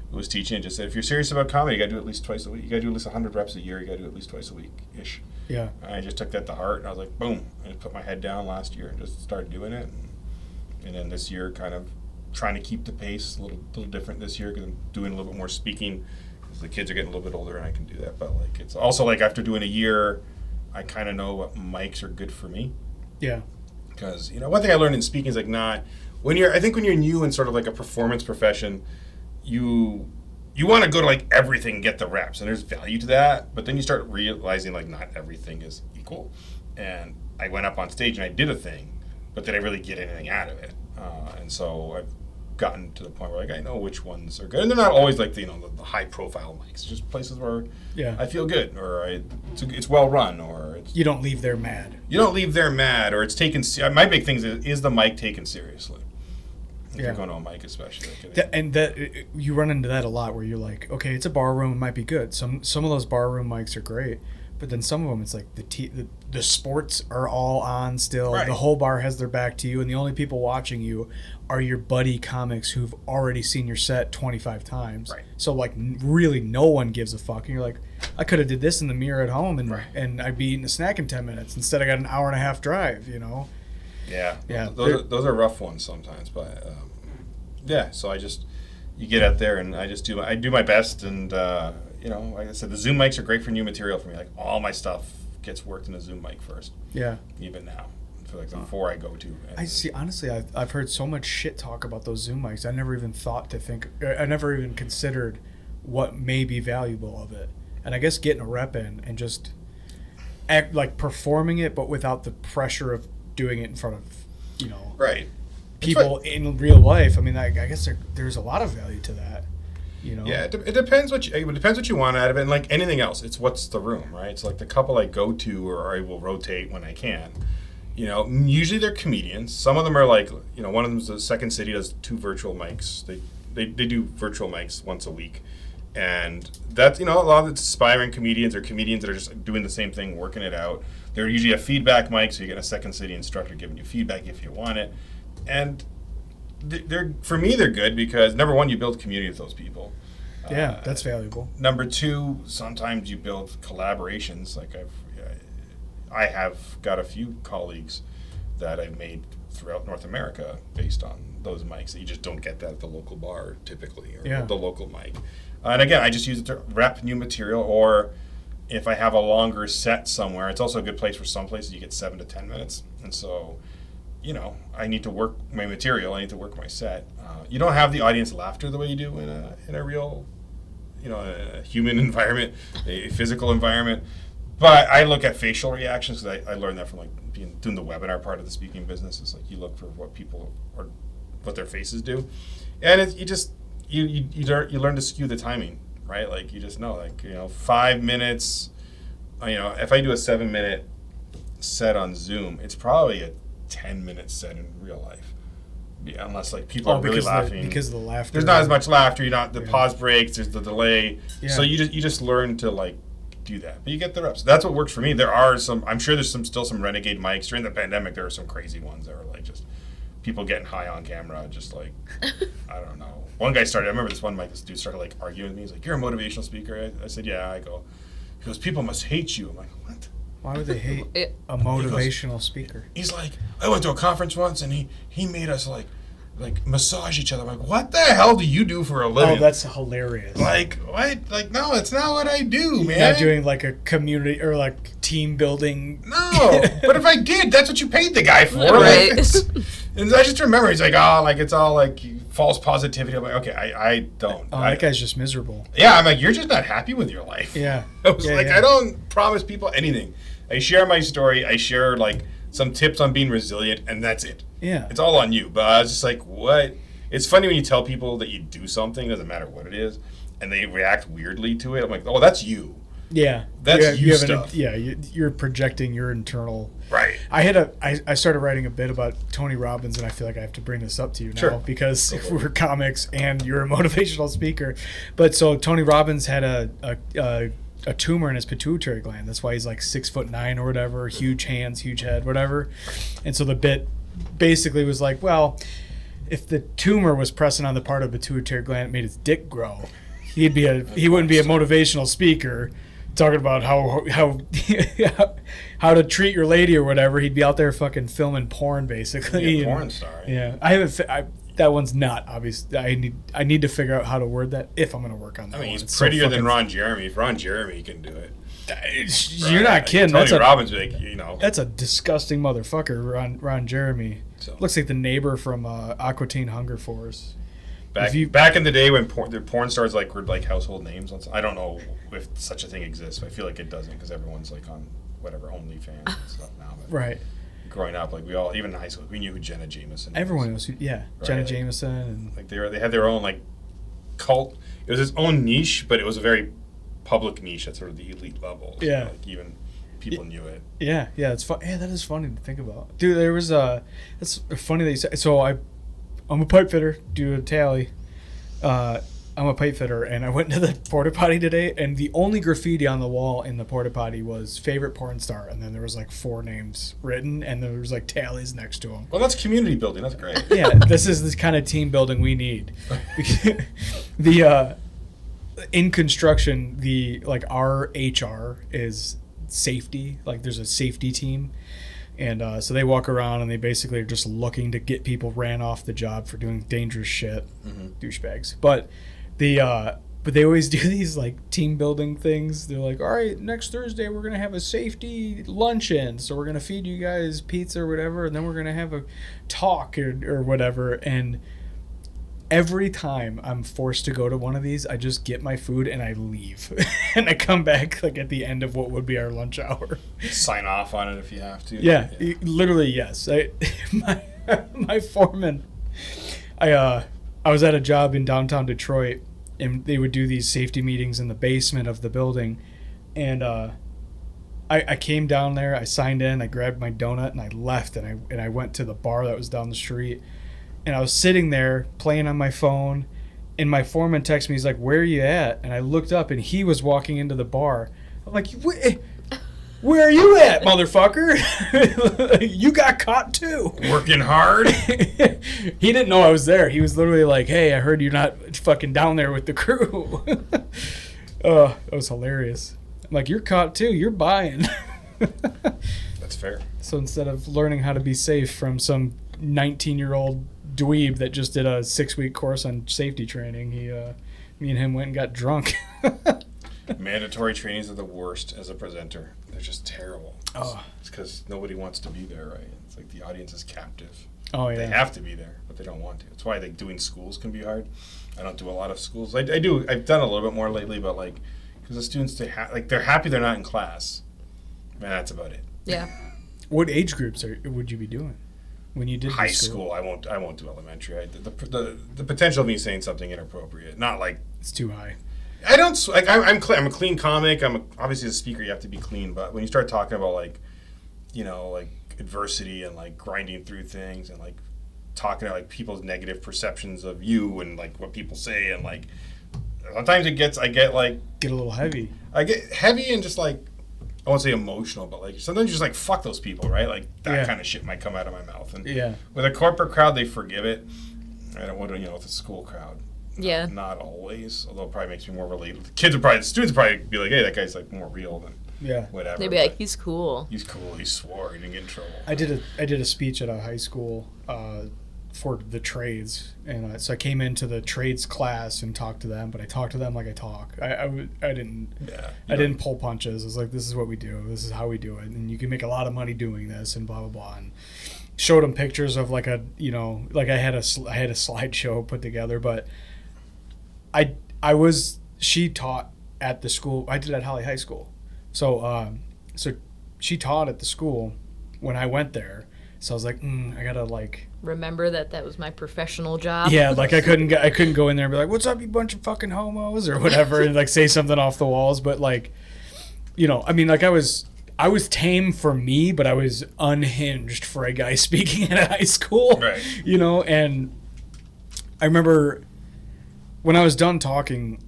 who was teaching and just said, if you're serious about comedy, you got to do it at least twice a week. You got to do at least 100 reps a year. You got to do it at least twice a week-ish. Yeah. And I just took that to heart, and I was like, boom. I just put my head down last year and just started doing it. And then this year, kind of trying to keep the pace a little different this year because I'm doing a little bit more speaking because the kids are getting a little bit older and I can do that. But like it's also like after doing a year, I kind of know what mics are good for me. Yeah. Because one thing I learned in speaking is like when you're new in sort of like a performance profession, you want to go to like everything and get the reps, and there's value to that, but then you start realizing like not everything is equal. And I went up on stage and I did a thing, but did I really get anything out of it? And so I've gotten to the point where like I know which ones are good, and they're not always like the high profile mics. It's just places where I feel good, or it's well run, or You don't leave there mad. You don't leave there mad, or it's taken. My big thing is the mic taken seriously. If you're going to a mic, especially. You run into that a lot, where you're like, okay, it's a bar room, it might be good. Some of those bar room mics are great, but then some of them, it's like the sports are all on still. Right. The whole bar has their back to you, and the only people watching you are your buddy comics who've already seen your set 25 times. Right. So like really no one gives a fuck, and you're like, I could have did this in the mirror at home, and I'd be eating a snack in 10 minutes. Instead, I got an hour and a half drive. Yeah. Yeah. Those are rough ones sometimes, but so you get out there and I do my best, and like I said, the Zoom mics are great for new material for me. Like all my stuff gets worked in a Zoom mic first. Yeah. Even now, for like the 4 I go to. I see. Honestly, I've heard so much shit talk about those Zoom mics. I never even I never even considered what may be valuable of it. And I guess getting a rep in and just act like performing it, but without the pressure of doing it in front of, right. people in real life. I mean, I guess there's a lot of value to that. Yeah, it depends what you want out of it, and like anything else, it's what's the room, right? So like the couple I go to, or I will rotate when I can. Usually they're comedians. Some of them are like, one of them's the Second City does 2 virtual mics. They do virtual mics once a week, and that's a lot of it's aspiring comedians or comedians that are just doing the same thing, working it out. They're usually a feedback mic, so you get a Second City instructor giving you feedback if you want it, and for me they're good because number one, you build community with those people. Yeah, that's valuable. Number 2, sometimes you build collaborations. Like I have got a few colleagues that I've made throughout North America based on those mics that you just don't get that at the local bar typically, or the local mic. And again, I just use it to rep new material, or if I have a longer set somewhere, it's also a good place. For some places you get 7 to 10 minutes, and so I need to work my material. I need to work my set. You don't have the audience laughter the way you do in a real, a human environment, a physical environment. But I look at facial reactions because I learned that from doing the webinar part of the speaking business. It's like you look for what people are, what their faces do, and you learn to skew the timing, right? Like you just know, 5 minutes. If I do a 7-minute set on Zoom, it's probably a 10-minute set in real life. Yeah, unless people are really laughing. Because of the laughter. There's not as much laughter. The pause breaks. There's the delay. Yeah. So you just learn to do that, but you get the reps. That's what works for me. There are some. I'm sure there's still some renegade mics during the pandemic. There are some crazy ones that were like just people getting high on camera, just like I don't know. One guy started. I remember this one mic. This dude started like arguing with me. He's like, "You're a motivational speaker." I said, "Yeah." He goes, "People must hate you." I'm like, "What?" Why would they hate a motivational speaker? He's like, "I went to a conference once, and he made us like massage each other." I'm like, "What the hell do you do for a living?" Oh, that's hilarious. Like, what? Like, no, it's not what I do, man. You're not doing like a community or like team building. No, but if I did, that's what you paid the guy for. Right. Like, and I just remember he's like, "Oh, like it's all like false positivity." I'm like, "Okay, I don't." Oh, that guy's just miserable. Yeah, I'm like, "You're just not happy with your life." Yeah. I was Yeah, like, yeah. I don't promise people anything. I share my story. I share like some tips on being resilient, and that's it. Yeah. It's all on you. But I was just like, what? It's funny when you tell people that you do something, doesn't matter what it is, and they react weirdly to it. I'm like, oh, that's you. Yeah. That's you stuff. You're projecting your internal. Right. I started writing a bit about Tony Robbins, and I feel like I have to bring this up to you now Sure. because we're comics and you're a motivational speaker. But so Tony Robbins had a tumor in his pituitary gland. That's why he's like 6'9" or whatever, huge hands, huge head, whatever. And so the bit basically was like, well, if the tumor was pressing on the part of the pituitary gland that made his dick grow, he wouldn't be a motivational speaker talking about how to treat your lady or whatever. He'd be out there fucking filming porn basically. Be a porn star. Yeah, that one's not obvious. I need to figure out how to word that if I'm going to work on that. I mean, one. he's It's prettier so than fucking- Ron Jeremy. If Ron Jeremy can do it. You're not kidding. Tony Robbins, like, you know. That's a disgusting motherfucker, Ron Jeremy. So. Looks like the neighbor from Aqua Teen Hunger Force. Back in the day when the porn stars like were like household names. I don't know if such a thing exists. But I feel like it doesn't because everyone's like on whatever OnlyFans and stuff now. But Right. growing up, like we all, even in high school, we knew who Jenna Jameson was. Everyone knows who, yeah. Right. Jenna Jameson. And Like they had their own like cult. It was its own niche, but it was a very public niche at sort of the elite level. So, Yeah. like even people knew it. yeah, it's fun. Yeah, that is funny to think about. Dude, there was it's funny that you said, so I'm a pipe fitter, do a tally. I'm a pipe fitter, and I went to the porta potty today, and the only graffiti on the wall in the porta potty was favorite porn star, and then there was like 4 names written, and there was like tallies next to them. Well, that's community building. That's great. Yeah, this is the kind of team building we need. In construction, our HR is safety. Like there's a safety team, and so they walk around and they basically are just looking to get people ran off the job for doing dangerous shit, douchebags. But they always do these like team building things. They're like, all right, next Thursday we're gonna have a safety luncheon, so we're gonna feed you guys pizza or whatever, and then we're gonna have a talk or whatever. And every time I'm forced to go to one of these, I just get my food and I leave, and I come back like at the end of what would be our lunch hour. Sign off on it if you have to. Yeah. Literally yes. My foreman. I was at a job in downtown Detroit, and they would do these safety meetings in the basement of the building, and I came down there, I signed in, I grabbed my donut, and I left, and I went to the bar that was down the street, and I was sitting there playing on my phone, and my foreman texted me, he's like, where are you at? And I looked up, and he was walking into the bar. I'm like, where are you at, motherfucker? You got caught too. Working hard. He didn't know I was there. He was literally like, hey, I heard you're not fucking down there with the crew. That was hilarious. I'm like, you're caught too. You're buying. That's fair. So instead of learning how to be safe from some 19-year-old dweeb that just did a 6-week course on safety training, me and him went and got drunk. Mandatory trainings are the worst as a presenter. They're just terrible. Oh. It's because nobody wants to be there, right? It's like the audience is captive. Oh, yeah. They have to be there, but they don't want to. That's why like doing schools can be hard. I don't do a lot of schools. I do. I've done a little bit more lately, but like because the students they're happy they're not in class. Man, that's about it. Yeah. What age groups would you be doing when you did High this school. I won't do elementary. The potential of me saying something inappropriate, not like It's too high. I don't like. I'm a clean comic. Obviously as a speaker you have to be clean, but when you start talking about like, you know, like adversity and like grinding through things and like talking about like people's negative perceptions of you and like what people say and like sometimes I get like, Get a little heavy. I get heavy and just like, I won't say emotional, but like sometimes you're just like, fuck those people, right? Like that kind of shit might come out of my mouth. And with a corporate crowd, they forgive it. I don't want to, with a school crowd. Yeah. Not always, although it probably makes me more relatable. The students would probably be like, hey, that guy's like more real than whatever. They'd be like, he's cool. He's cool. He swore. He didn't get in trouble. I did a speech at a high school for the trades, and so I came into the trades class and talked to them, but I talked to them like I talk. I didn't pull punches. I was like, this is what we do. This is how we do it, and you can make a lot of money doing this, and blah blah blah. And showed them pictures of like a like I had a slideshow put together, but she taught at the school. I did at Holly High School, so she taught at the school when I went there. So I was like, I gotta like remember that was my professional job. Yeah, like I couldn't go in there and be like, "What's up, you bunch of fucking homos," or whatever, and like say something off the walls. But like, I mean, like I was tame for me, but I was unhinged for a guy speaking at a high school. Right. And I remember when I was done talking,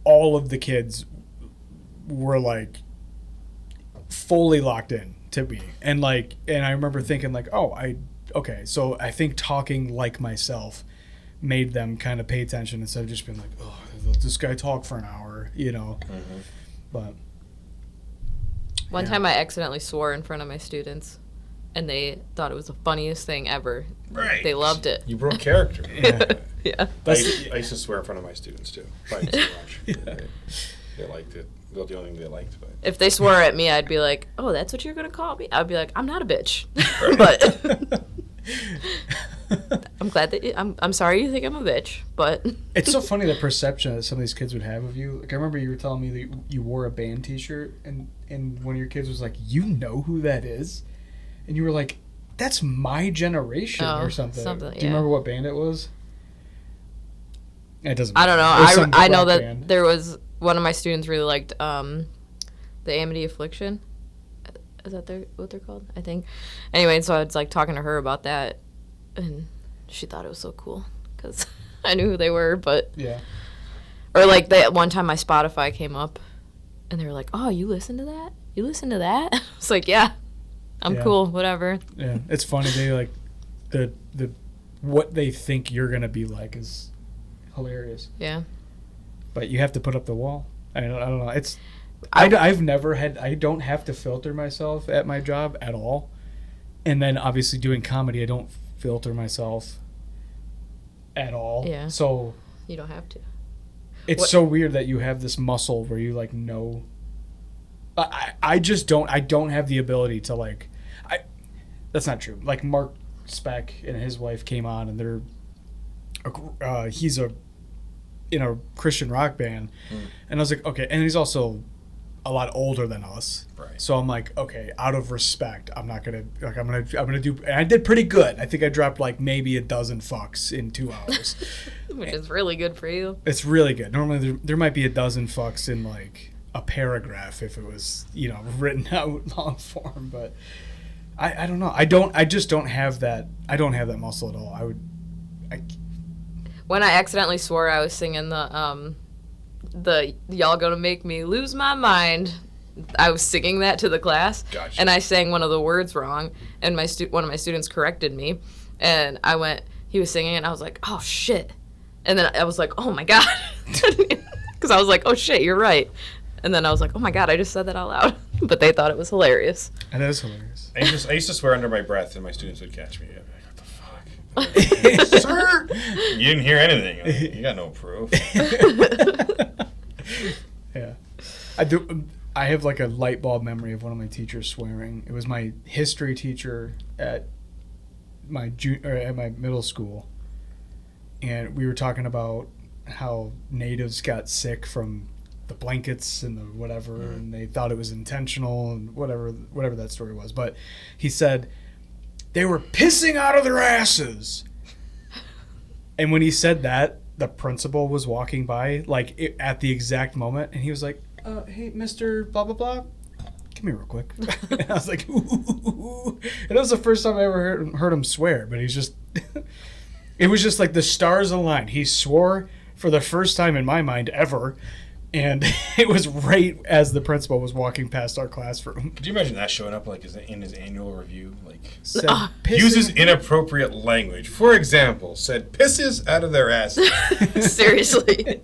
all of the kids were like fully locked in to me, and I remember thinking like, okay, so I think talking like myself made them kind of pay attention instead of just being like, oh, let this guy talk for an hour, But one time I accidentally swore in front of my students, and they thought it was the funniest thing ever. Right. They loved it. You broke character. Yeah. I used to swear in front of my students too. Probably too much. They liked it. Well, the only thing they liked. But if they swore at me, I'd be like, "Oh, that's what you're gonna call me?" I'd be like, "I'm not a bitch," but I'm glad that I'm sorry you think I'm a bitch, but it's so funny the perception that some of these kids would have of you. Like I remember you were telling me that you wore a band T-shirt, and one of your kids was like, "You know who that is?" And you were like, "That's my generation," or something. Do you remember what band it was? It doesn't matter. I don't know. I know that band. there was one of my students really liked the Amity Affliction. Is that what they're called? I think. Anyway, so I was like talking to her about that, and she thought it was so cool because I knew who they were. But or like that one time my Spotify came up, and they were like, "Oh, you listen to that? You listen to that?" It's like, yeah, I'm cool, whatever. Yeah, it's funny. They like the what they think you're gonna be like is hilarious. Yeah. But you have to put up the wall. I don't know. It's I've never had. I don't have to filter myself at my job at all. And then obviously doing comedy, I don't filter myself at all. Yeah. So you don't have to. It's so weird that you have this muscle where you like know. I just don't. I don't have the ability to like. That's not true. Like Mark Speck and his wife came on, and he's in a Christian rock band, and I was like, okay, and he's also a lot older than us, right? So I'm like, okay, out of respect, I'm not gonna like I'm gonna do. And I did pretty good. I think I dropped like maybe a dozen fucks in 2 hours, which is really good for you. It's really good. Normally there might be a dozen fucks in like a paragraph if it was written out long form, but I don't know. I just don't have that. I don't have that muscle at all. When I accidentally swore, I was singing the "Y'all Gonna Make Me Lose My Mind." I was singing that to the class, and I sang one of the words wrong, and one of my students corrected me, and he was singing, and I was like, oh shit, and then I was like, oh my god, because I was like, oh shit, you're right, and then I was like, oh my god, I just said that out loud, but they thought it was hilarious. It is hilarious. I used to swear under my breath, and my students would catch me. I'd be like, what the fuck? Sir, you didn't hear anything. Like, you got no proof. Yeah, I do. I have like a light bulb memory of one of my teachers swearing. It was my history teacher at my middle school, and we were talking about how natives got sick from the blankets and the whatever, and they thought it was intentional and whatever that story was. But he said they were pissing out of their asses, and when he said that, the principal was walking by at the exact moment, and he was like, hey, Mr. blah, blah, blah, come here real quick. And I was like, ooh. And it was the first time I ever heard him swear, but he's just, it was just like the stars aligned. He swore for the first time in my mind ever. And it was right as the principal was walking past our classroom. Could you imagine that showing up like in his annual review? Like, Said, uses inappropriate language. For example, said pisses out of their asses. Seriously.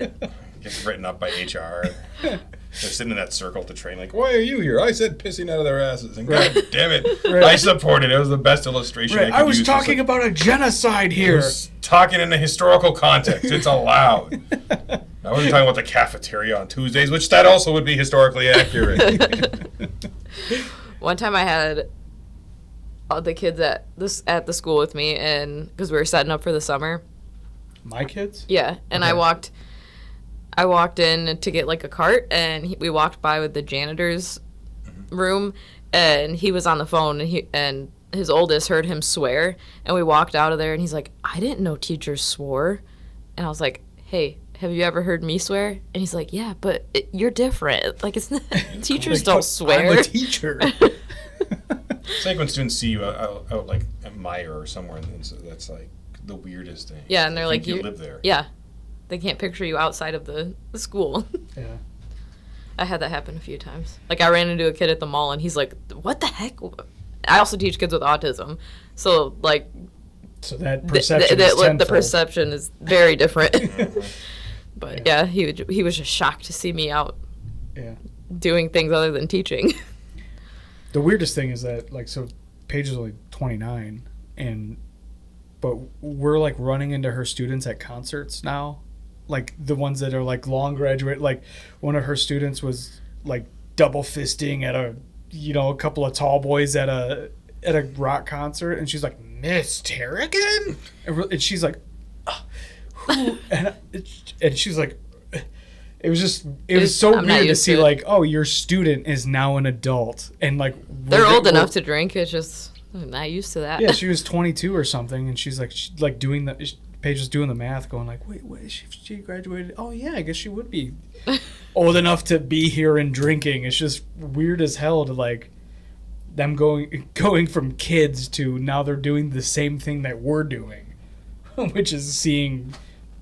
Gets written up by HR. They're sitting in that circle at the train like, why are you here? I said pissing out of their asses. And God damn it, I supported it. It was the best illustration Right. I was talking about a genocide here. Talking in a historical context. It's allowed. I wasn't talking about the cafeteria on Tuesdays, which that also would be historically accurate. One time I had all the kids at the school with me, and because we were setting up for the summer. My kids? Yeah, and okay. I walked in to get like a cart, and we walked by with the janitor's room, and he was on the phone, and his oldest heard him swear, and we walked out of there, and he's like, I didn't know teachers swore. And I was like, hey, have you ever heard me swear? And he's like, yeah, but you're different. Like, it's not, teachers don't swear. I'm a teacher. It's like when students see you out like at Meyer or somewhere, and so that's like the weirdest thing. Yeah, and they're like, you live there. Yeah. They can't picture you outside of the school. Yeah. I had that happen a few times. Like, I ran into a kid at the mall, and he's like, what the heck? I also teach kids with autism. So, like... So that perception is tenfold. The perception is very different. But, yeah, he was just shocked to see me out doing things other than teaching. The weirdest thing is that, like, so Paige is only 29, but we're, like, running into her students at concerts now. Like, the ones that are, like, long graduate. Like, one of her students was, like, double fisting at a couple of tall boys at a rock concert. And she's like, Miss Terrigan? And she's like, who? And she's like, it was so weird to see, like, oh, your student is now an adult. And, like, they're old enough to drink. It's just, I'm not used to that. Yeah, she was 22 or something. And she's like doing the... Paige was doing the math, going like, wait, she graduated? Oh, yeah, I guess she would be old enough to be here and drinking. It's just weird as hell to, like, them going from kids to now they're doing the same thing that we're doing, which is seeing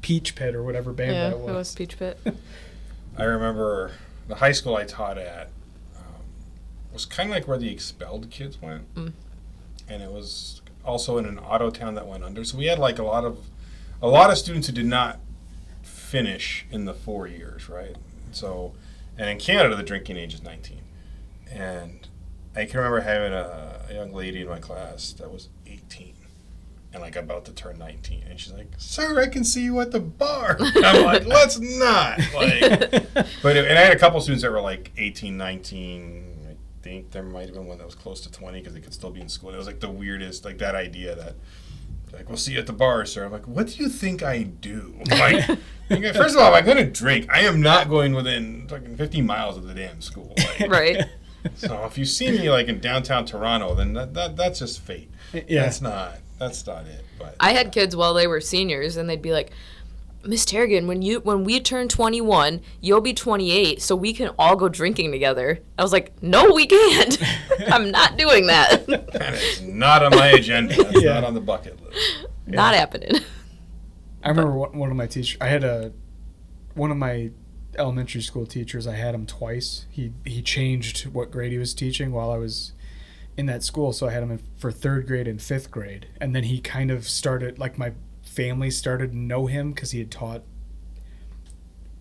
Peach Pit or whatever band that was. Yeah, it was Peach Pit. I remember the high school I taught at was kind of like where the expelled kids went. And it was also in an auto town that went under. So we had, like, a lot of students who did not finish in the 4 years, right? So, and in Canada, the drinking age is 19. And I can remember having a young lady in my class that was 18 and, like, about to turn 19. And she's like, sir, I can see you at the bar. And I'm like, let's not. Like, and I had a couple students that were, like, 18, 19. I think there might have been one that was close to 20 because they could still be in school. It was, like, the weirdest, like, that idea that, like, we'll see you at the bar, sir. I'm like, what do you think I do? Like, first of all, if I'm going to drink, I am not going within fucking 50 miles of the damn school. Like, right. So if you see me, like, in downtown Toronto, then that's just fate. Yeah. That's not it. But I had kids while they were seniors, and they'd be like, Miss Terrigan, when we turn 21, you'll be 28, so we can all go drinking together. I was like, no, we can't. I'm not doing that. That is not on my agenda. That's not on the bucket list. Not happening. I remember one of my teachers. I had one of my elementary school teachers. I had him twice. He changed what grade he was teaching while I was in that school. So I had him for 3rd grade and 5th grade, and then he kind of started, like, my family started to know him because he had taught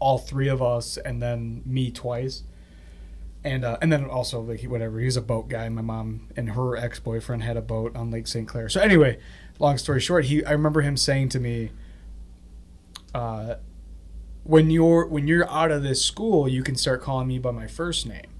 all 3 of us and then me twice. And then also, like, he was a boat guy. My mom and her ex-boyfriend had a boat on Lake St. Clair. So anyway, long story short, I remember him saying to me, when you're out of this school, you can start calling me by my first name.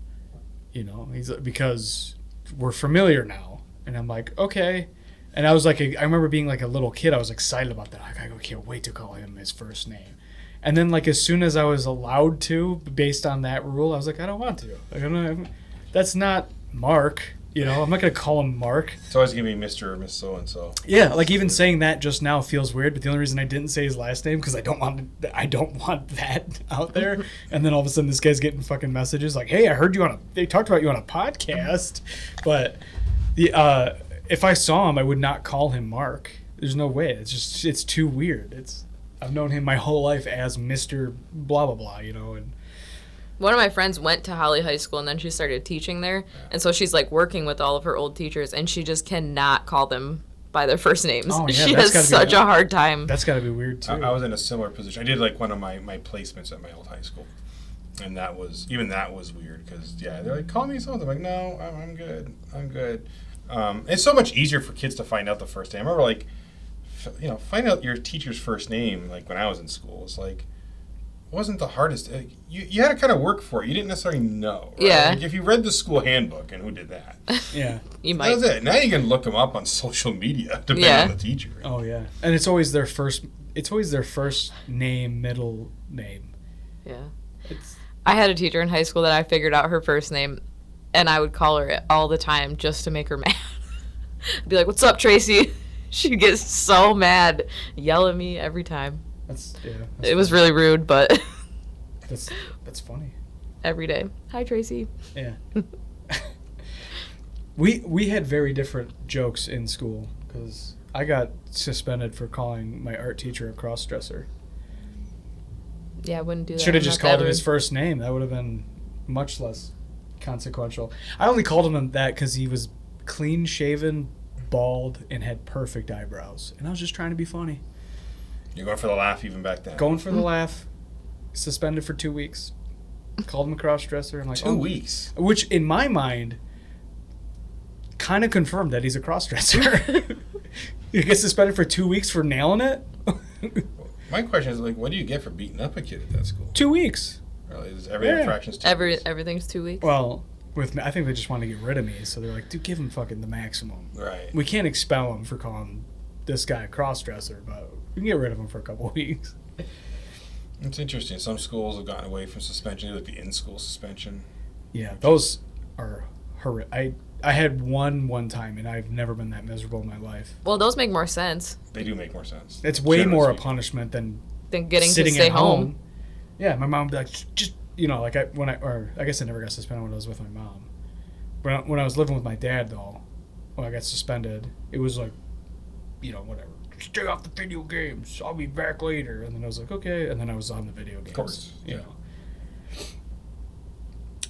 Because we're familiar now. And I'm like, okay. And I was like, I remember being like a little kid. I was excited about that. I can't wait to call him his first name. And then, like, as soon as I was allowed to, based on that rule, I was like, I don't want to. That's not Mark. I'm not going to call him Mark. It's always going to be Mr. or Miss So-and-so. Yeah, like, even saying that just now feels weird, but the only reason I didn't say his last name because I don't want that out there. And then all of a sudden this guy's getting fucking messages like, hey, I heard they talked about you on a podcast. But if I saw him, I would not call him Mark. There's no way. It's too weird. I've known him my whole life as Mr. Blah blah blah, you know. And one of my friends went to Holly High School and then she started teaching there, and so she's like working with all of her old teachers, and she just cannot call them by their first names. Oh, yeah, she that's has gotta be such a hard time. that's got to be weird too. I was in a similar position. I did like one of my placements at my old high school, and that was weird because they're like, call me something. I'm like, no, I'm good. It's so much easier for kids to find out the first name. I remember like, find out your teacher's first name. Like when I was in school, it's like wasn't the hardest. You had to kind of work for it. You didn't necessarily know. Right? Yeah. Like if you read the school handbook, and who did that? Yeah. You might. That was it. Now you can look them up on social media, depending on the teacher. Oh yeah, and it's always their first. It's always their first name, middle name. Yeah. It's I had a teacher in high school that I figured out her first name, and I would call her it all the time just to make her mad. I'd be like, "What's up, Tracy?" She'd get so mad, yell at me every time. that's It was really rude, but that's funny. every day. Hi, Tracy. Yeah. We had very different jokes in school because I got suspended for calling my art teacher a cross-dresser. Yeah, I wouldn't do that. Should have I'm just not called that him his rude. first name. That would have been much less consequential. I only called him that because he was clean-shaven, bald, and had perfect eyebrows. And I was just trying to be funny. You're going for the laugh even back then. Going for the laugh. Suspended for 2 weeks. Called him a cross-dresser. I'm like, 2 weeks. Which, in my mind, kind of confirmed that he's a cross-dresser. You get suspended for 2 weeks for nailing it? My question is like, what do you get for beating up a kid at that school? 2 weeks. Really, is every Yeah. infraction's 2 weeks? Everything's 2 weeks. Well, with me, I think they just want to get rid of me, so they're like, dude, give him fucking the maximum. Right. We can't expel him for calling this guy a cross-dresser, but we can get rid of him for a couple of weeks. It's interesting. Some schools have gotten away from suspension, like the in-school suspension. Yeah, those are horrific. I had one time, and I've never been that miserable in my life. Well, those make more sense They do make more sense. It's way Generally more a speaking. punishment than than getting to sitting stay at home. Yeah, my mom would be like, just like I guess I never got suspended when I was with my mom. But when I was living with my dad, though, when I got suspended, it was like, whatever. Stay off the video games. I'll be back later. And then I was like, okay. And then I was on the video games. Of course. You know.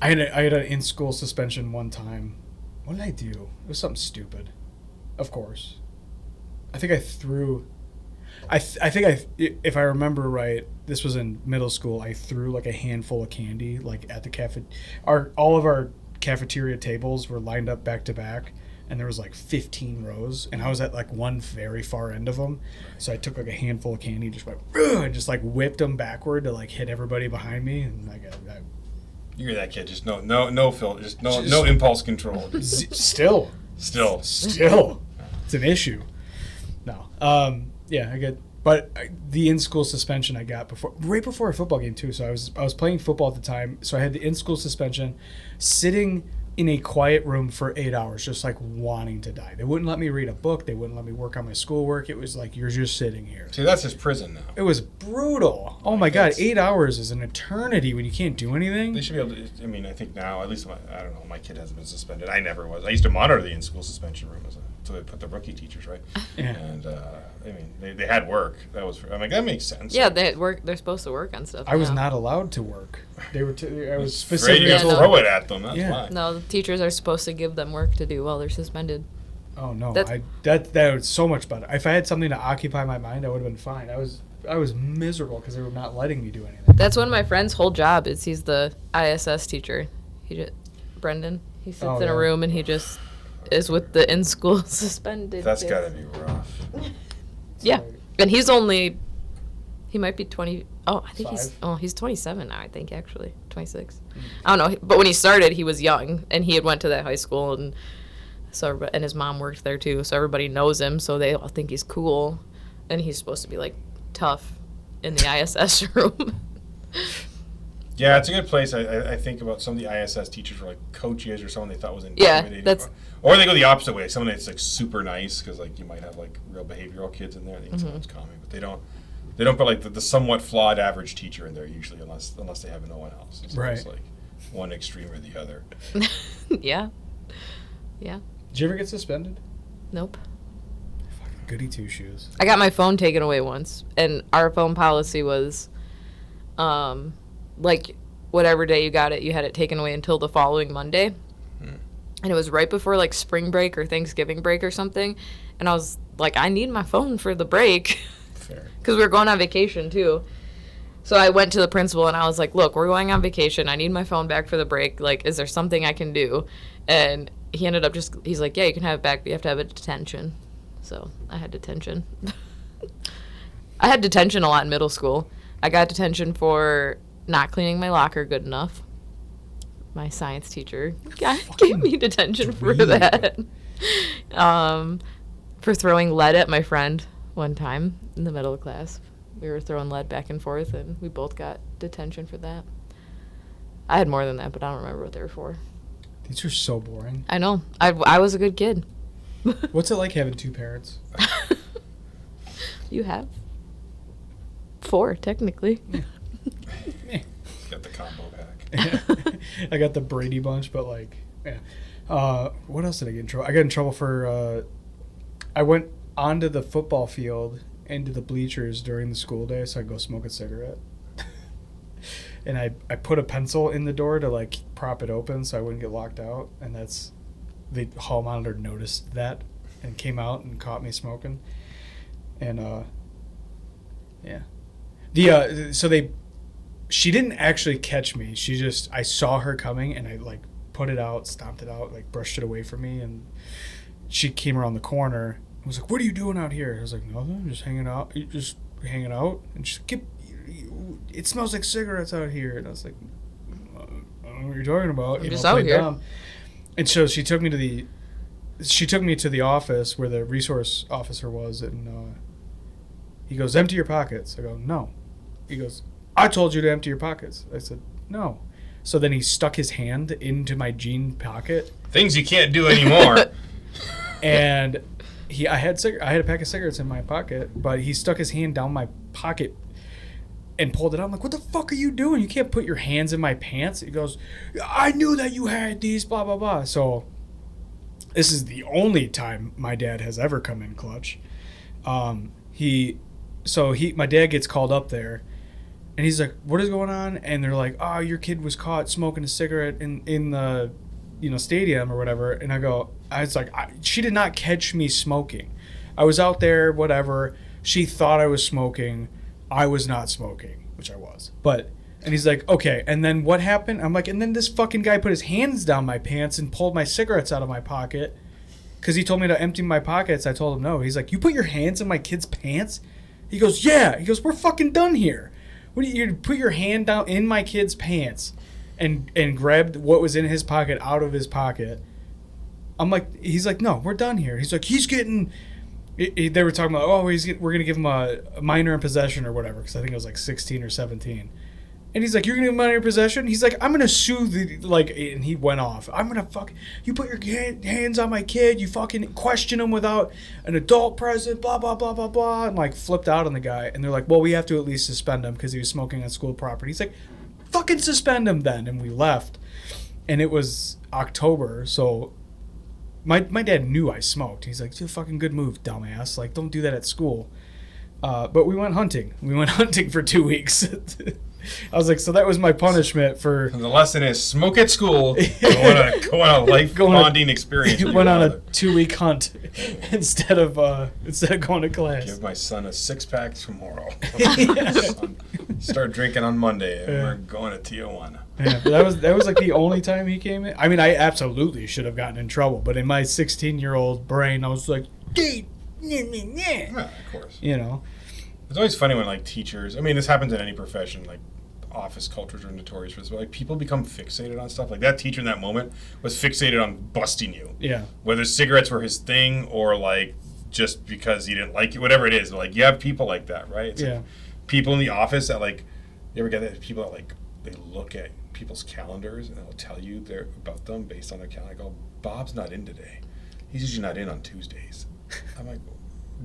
I had an in-school suspension one time. What did I do? It was something stupid. Of course. I think I threw... if I remember right, this was in middle school, I threw like a handful of candy like at the cafe. All of our cafeteria tables were lined up back to back, and there was like 15 rows, and I was at like one very far end of them. So I took like a handful of candy, just went, and just like whipped them backward to like hit everybody behind me, and You're that kid. Just no filter. Just no impulse control. Still, it's an issue. No. Yeah, I get, but the in-school suspension I got right before a football game too. So I was playing football at the time. So I had the in-school suspension, sitting in a quiet room for 8 hours, just like wanting to die. They wouldn't let me read a book. They wouldn't let me work on my schoolwork. It was like, you're just sitting here. See, that's his prison now. It was brutal. Oh my God, 8 hours is an eternity when you can't do anything. They should be able to. I mean, I think now, at least I don't know. My kid hasn't been suspended. I never was. I used to monitor the in-school suspension room until they put the rookie teachers right. Yeah. And I mean, they had work. I'm like, that makes sense. Yeah, they're supposed to work on stuff. I was now. not allowed to work. They were. I was Afraid specifically you told. throw it at them. That's Yeah. why. No, the teachers are supposed to give them work to do while they're suspended. Oh no, That's- that was so much better. If I had something to occupy my mind, I would have been fine. I was miserable because they were not letting me do anything. That's one of my friend's whole job is he's the ISS teacher. Brendan. He sits Oh, in a yeah. room and he just is with the in-school suspended. That's kids. gotta be rough. Yeah, and he might be 20. Oh, I think Five? he's 27 now. I think actually 26. I don't know. But when he started, he was young, and he had went to that high school, and and his mom worked there too. So everybody knows him, so they all think he's cool, and he's supposed to be like tough in the ISS room. Yeah, it's a good place. I think about some of the ISS teachers were like coaches or someone they thought was Yeah, intimidating. that's- Or they go the opposite way. Someone that's like super nice because like you might have like real behavioral kids in there. I think someone's calming, but they don't put like the somewhat flawed average teacher in there usually unless they have no one else. It's Right. always like one extreme or the other. Yeah. Did you ever get suspended? Nope. Fucking Goody two shoes. I got my phone taken away once, and our phone policy was, like, whatever day you got it, you had it taken away until the following Monday. And it was right before, like, spring break or Thanksgiving break or something. And I was like, I need my phone for the break. Fair. Because we were going on vacation, too. So I went to the principal, and I was like, look, we're going on vacation. I need my phone back for the break. Like, is there something I can do? And he ended up he's like, yeah, you can have it back, but you have to have a detention. So I had detention. I had detention a lot in middle school. I got detention for not cleaning my locker good enough. My science teacher gave me detention for that. For throwing lead at my friend one time in the middle of class. We were throwing lead back and forth, and we both got detention for that. I had more than that, but I don't remember what they were for. These are so boring. I know. I was a good kid. What's it like having two parents? You have 4, technically. Got the combo pack. I got the Brady Bunch, but like, yeah. What else did I get in trouble? I got in trouble for, I went onto the football field, into the bleachers during the school day, so I'd go smoke a cigarette. And I put a pencil in the door to like prop it open so I wouldn't get locked out. And the hall monitor noticed that and came out and caught me smoking. And, yeah. She didn't actually catch me. I saw her coming, and I, like, put it out, stomped it out, like, brushed it away from me, and she came around the corner and was like, what are you doing out here? I was like, nothing, I'm just hanging out. And she's like, it smells like cigarettes out here. And I was like, I don't know what you're talking about. I'm just out here. Dumb. And so she took me to the office where the resource officer was, and he goes, empty your pockets. I go, no. He goes, I told you to empty your pockets. I said, no. So then he stuck his hand into my jean pocket. Things you can't do anymore. And I had a pack of cigarettes in my pocket, but he stuck his hand down my pocket and pulled it out. I'm like, what the fuck are you doing? You can't put your hands in my pants. He goes, I knew that you had these, blah, blah, blah. So this is the only time my dad has ever come in clutch. My dad gets called up there, and he's like, what is going on? And they're like, oh, your kid was caught smoking a cigarette in the stadium or whatever. And I was like, she did not catch me smoking. I was out there, whatever. She thought I was smoking. I was not smoking, which I was. And he's like, okay, and then what happened? I'm like, and then this fucking guy put his hands down my pants and pulled my cigarettes out of my pocket because he told me to empty my pockets. I told him no. He's like, you put your hands in my kid's pants? He goes, yeah. He goes, we're fucking done here. What do you put your hand down in my kid's pants and grabbed what was in his pocket out of his pocket? I'm like, he's like, no, we're done here. He's like, he's getting. They were talking about, we're going to give him a minor in possession or whatever, because I think it was like 16 or 17. And he's like, you're going to give him minor in possession? He's like, I'm going to sue and he went off. I'm going to you put your hands on my kid, you fucking question him without an adult present, blah, blah, blah, blah, blah, and like flipped out on the guy. And they're like, well, we have to at least suspend him because he was smoking on school property. He's like, fucking suspend him then. And we left. And it was October, so My dad knew I smoked. He's like, it's a fucking good move, dumbass. Like, don't do that at school. But we went hunting. We went hunting for 2 weeks. I was like, so that was my punishment for... And the lesson is smoke at school. Go on a life bonding experience. Went on a 2-week hunt instead of going to class. Give my son a 6-pack tomorrow. Start drinking on Monday, and we're going to Tijuana. Yeah, that was like the only time he came in. I mean, I absolutely should have gotten in trouble, but in my 16-year-old brain, I was like, Yeah, of course. It's always funny when like teachers. I mean, this happens in any profession. Like office cultures are notorious for this. But like people become fixated on stuff. Like that teacher in that moment was fixated on busting you. Yeah. Whether cigarettes were his thing or like just because he didn't like you, whatever it is. But, like you have people like that, right? It's like people in the office that like you ever get that people that like they look at people's calendars and they'll tell you about them based on their calendar. I go, Bob's not in today. He's usually not in on Tuesdays. I'm like,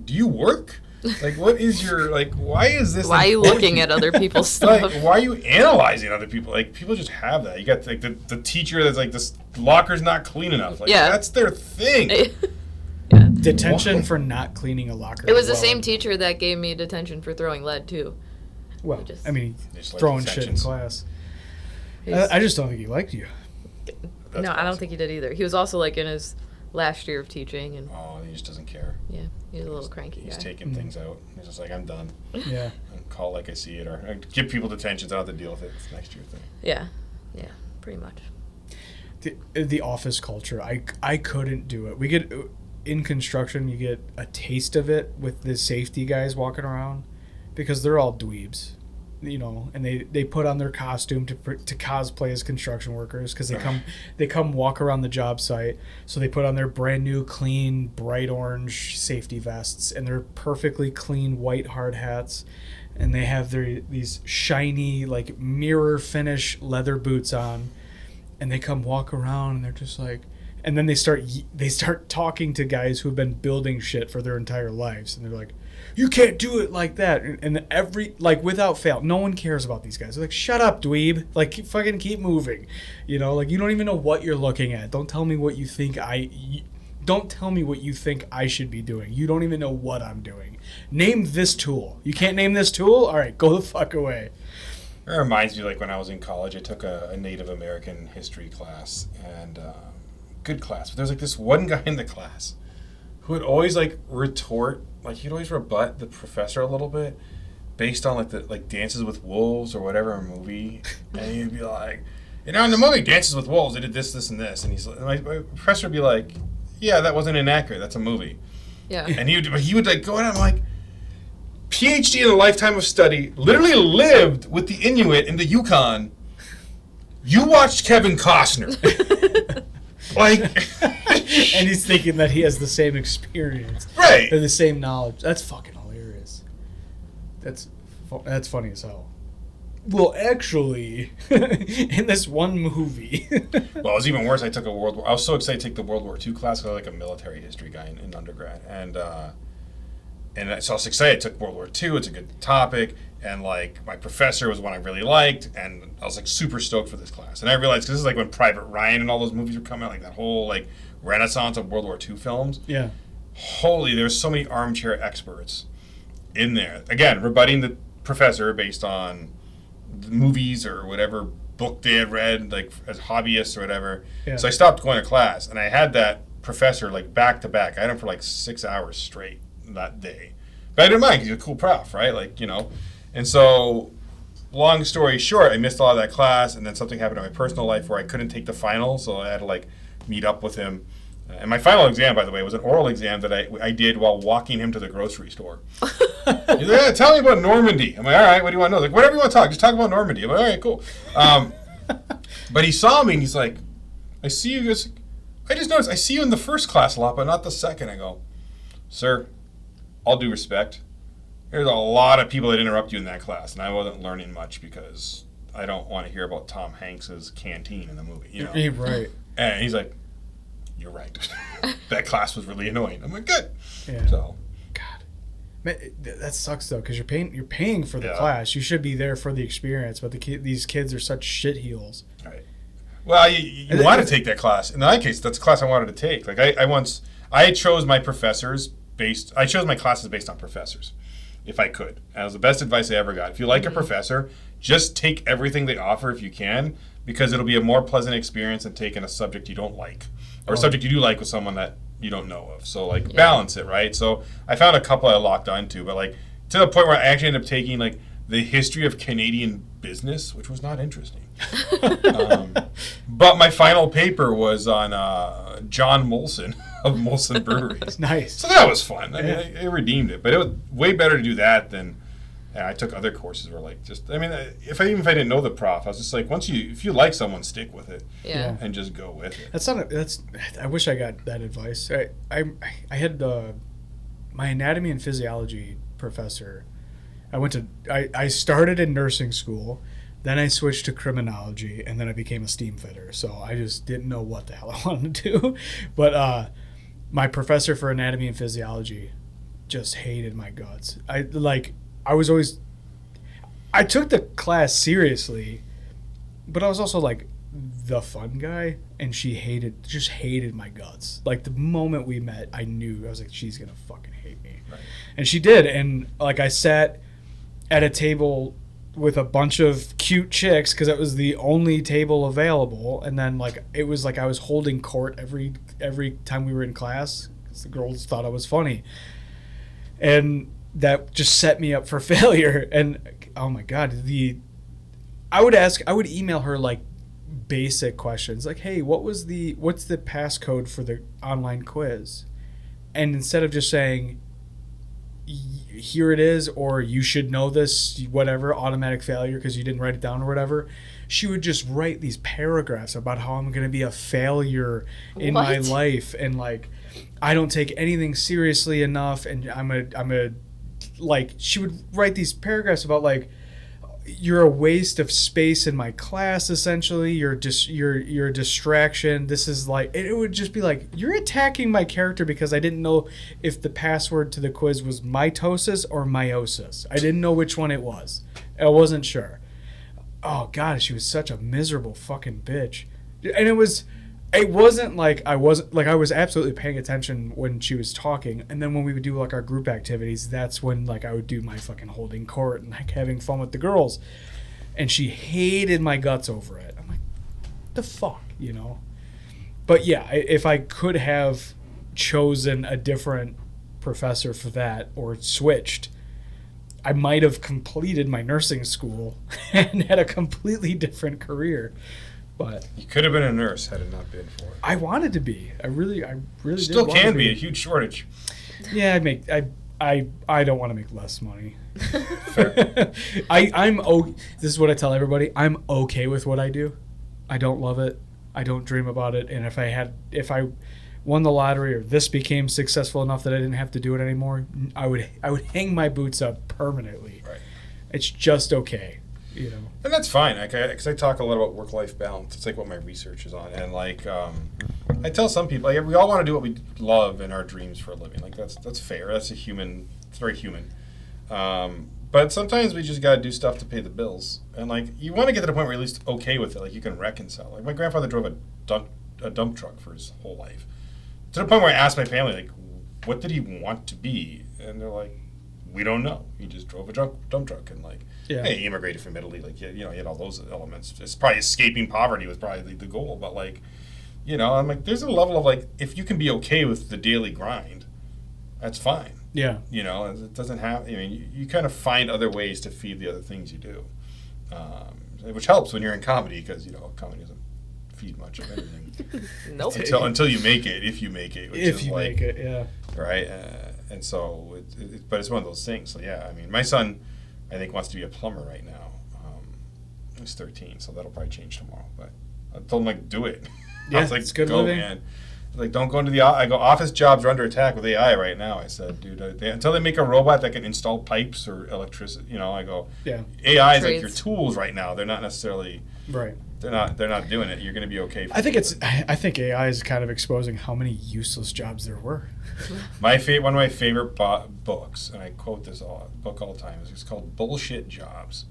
do you work? Like, what is your, like, why is this? Why are you looking at other people's stuff? Like, why are you analyzing other people? Like, people just have that. You got, like, the teacher that's like, this locker's not clean enough. Like, that's their thing. Yeah, detention Whoa. for not cleaning a locker. It was the well. same teacher that gave me detention for throwing lead too. Well, just- I mean, Just like throwing shit in detentions. class. He's- I just don't think he liked you. That's no, I don't awesome. think he did either. He was also like in his last year of teaching, and Oh, he just doesn't care. yeah, he was a little cranky He's guy. taking things out. He's just like, I'm done. Yeah. And call like I see it, or give people detentions. I don't have to deal with it. It's next year thing. Yeah, pretty much. The office culture, I couldn't do it. We get in construction, you get a taste of it with the safety guys walking around because they're all dweebs, you know, and they put on their costume to cosplay as construction workers because they come walk around the job site. So they put on their brand new clean bright orange safety vests and their perfectly clean white hard hats, and they have these shiny like mirror finish leather boots on. And they come walk around, and they're just like, and then they start talking to guys who've been building shit for their entire lives, and they're like, "You can't do it like that." And without fail, no one cares about these guys. They're like, "Shut up, dweeb! Like, fucking keep moving." You know, like you don't even know what you're looking at. Don't tell me what you think Don't tell me what you think I should be doing. You don't even know what I'm doing. Name this tool. You can't name this tool? All right, go the fuck away. It reminds me, like when I was in college, I took a Native American history class, and good class. But there was like this one guy in the class who would always like retort, like he'd always rebut the professor a little bit, based on like Dances with Wolves or whatever movie, and he'd be like, you know, in the movie Dances with Wolves, they did this, this, and this, and my professor would be like, yeah, that wasn't inaccurate. That's a movie. Yeah. And he would like go in. I'm like, PhD in a lifetime of study, literally lived with the Inuit in the Yukon. You watched Kevin Costner. Like, And he's thinking that he has the same experience. right. Or the same knowledge. That's fucking hilarious. That's funny as hell. Well, actually, in this one movie. Well, it was even worse. I was so excited to take the World War II class because I was like a military history guy in undergrad. And so I was excited. I took World War II. It's a good topic. And, like, my professor was one I really liked. And I was, like, super stoked for this class. And I realized, because this is, like, when Private Ryan and all those movies were coming out, like, that whole, like, renaissance of World War II films. Yeah. Holy, there's so many armchair experts in there. Again, rebutting the professor based on the movies or whatever book they had read, like, as hobbyists or whatever. Yeah. So I stopped going to class. And I had that professor, like, back to back. I had him for, like, 6 hours straight that day. But I didn't mind because he's a cool prof, right? Like, you know. And so, long story short, I missed a lot of that class, and then something happened in my personal life where I couldn't take the final, so I had to, like, meet up with him. And my final exam, by the way, was an oral exam that I did while walking him to the grocery store. He's like, yeah, tell me about Normandy. I'm like, all right, what do you want to know? Like, whatever you want to talk, just talk about Normandy. I'm like, all right, cool. But he saw me, and he's like, I see you guys. I just noticed, I see you in the first class a lot, but not the second. I go, sir, all due respect, there's a lot of people that interrupt you in that class, and I wasn't learning much because I don't want to hear about Tom Hanks's canteen in the movie, you know? Right. And he's like, you're right. That class was really annoying. I'm like, good. Yeah. So, God, man, that sucks though, because you're paying for the Yeah. class. You should be there for the experience, but these kids are such shitheels. right. Well, you want to take that class. In my case, that's a class I wanted to take. Like I chose my professors I chose my classes based on professors, if I could. And it was the best advice I ever got. If you like a professor, just take everything they offer if you can, because it'll be a more pleasant experience than taking a subject you don't like, or a subject you do like with someone that you don't know of. So, like, balance it, right? So I found a couple I locked onto, but, like, to the point where I actually ended up taking, like, the history of Canadian business, which was not interesting. But my final paper was on John Molson of Molson Breweries. Nice. So that was fun. I mean, it redeemed it. But it was way better to do that than I took other courses where, like, just, I mean, if I didn't know the prof, I was just like, if you like someone, stick with it. Yeah. And just go with it. I wish I got that advice. I had my anatomy and physiology professor. I started in nursing school, then I switched to criminology, and then I became a steam fitter. So I just didn't know what the hell I wanted to do. But my professor for anatomy and physiology just hated my guts. I took the class seriously, but I was also like the fun guy, and she just hated my guts. Like the moment we met, I knew, I was like, she's gonna fucking hate me. Right. And she did. And like I sat at a table with a bunch of cute chicks because it was the only table available, and then like it was like I was holding court every time we were in class because the girls thought I was funny, and that just set me up for failure. And oh my god, I would email her like basic questions like, hey, what's the passcode for the online quiz? And instead of just saying here it is, or you should know this, whatever, automatic failure because you didn't write it down or whatever, she would just write these paragraphs about how I'm going to be a failure in my life, and like I don't take anything seriously enough, and I'm a like, she would write these paragraphs about like, you're a waste of space in my class, essentially. You're a distraction. This is like, it would just be like, you're attacking my character because I didn't know if the password to the quiz was mitosis or meiosis. I didn't know which one it was. I wasn't sure. Oh god, she was such a miserable fucking bitch. And it wasn't like I was absolutely paying attention when she was talking, and then when we would do like our group activities, that's when like I would do my fucking holding court and like having fun with the girls, and she hated my guts over it. I'm like, the fuck, you know? But yeah, if I could have chosen a different professor for that or switched, I might have completed my nursing school and had a completely different career. But you could have been a nurse had it not been for it. I wanted to be. I really still did can be a huge shortage. Yeah, I don't want to make less money. Fair. This is what I tell everybody. I'm okay with what I do. I don't love it. I don't dream about it. And if I won the lottery or this became successful enough that I didn't have to do it anymore, I would hang my boots up permanently. Right. It's just okay. You know, and that's fine. Because I talk a lot about work-life balance. It's like what my research is on, and like I tell some people, like, we all want to do what we love in our dreams for a living. Like that's fair. That's it's very human. But sometimes we just got to do stuff to pay the bills, and like you want to get to the point where you're at least okay with it. Like you can reconcile. Like my grandfather drove a dump truck for his whole life, to the point where I asked my family, like, what did he want to be, and they're like, we don't know. He just drove a dump truck, and like. Yeah. Hey, he immigrated from Italy, like, you know, he had all those elements. It's probably escaping poverty was probably the goal, but like, you know, I'm like, there's a level of like, if you can be okay with the daily grind, that's fine. Yeah. You know, it doesn't have. I mean, you kind of find other ways to feed the other things you do, which helps when you're in comedy because you know comedy doesn't feed much of anything. Nope. Until you make it, if you make it, which if is you like, make it, yeah. Right, and so, but it's one of those things. So yeah, I mean, my son, I think, wants to be a plumber right now. He's 13, so that'll probably change tomorrow. But I told him, like, do it. Yeah, I was like, it's good go, living. man. Like, don't go into the. I go, office jobs are under attack with AI right now. I said, dude, until they make a robot that can install pipes or electricity, you know, I go, yeah. AI is like your tools right now. They're not necessarily right. They're not doing it. You're going to be okay. I think AI is kind of exposing how many useless jobs there were. One of my favorite books, and I quote this book all the time. It's called "Bullshit Jobs,"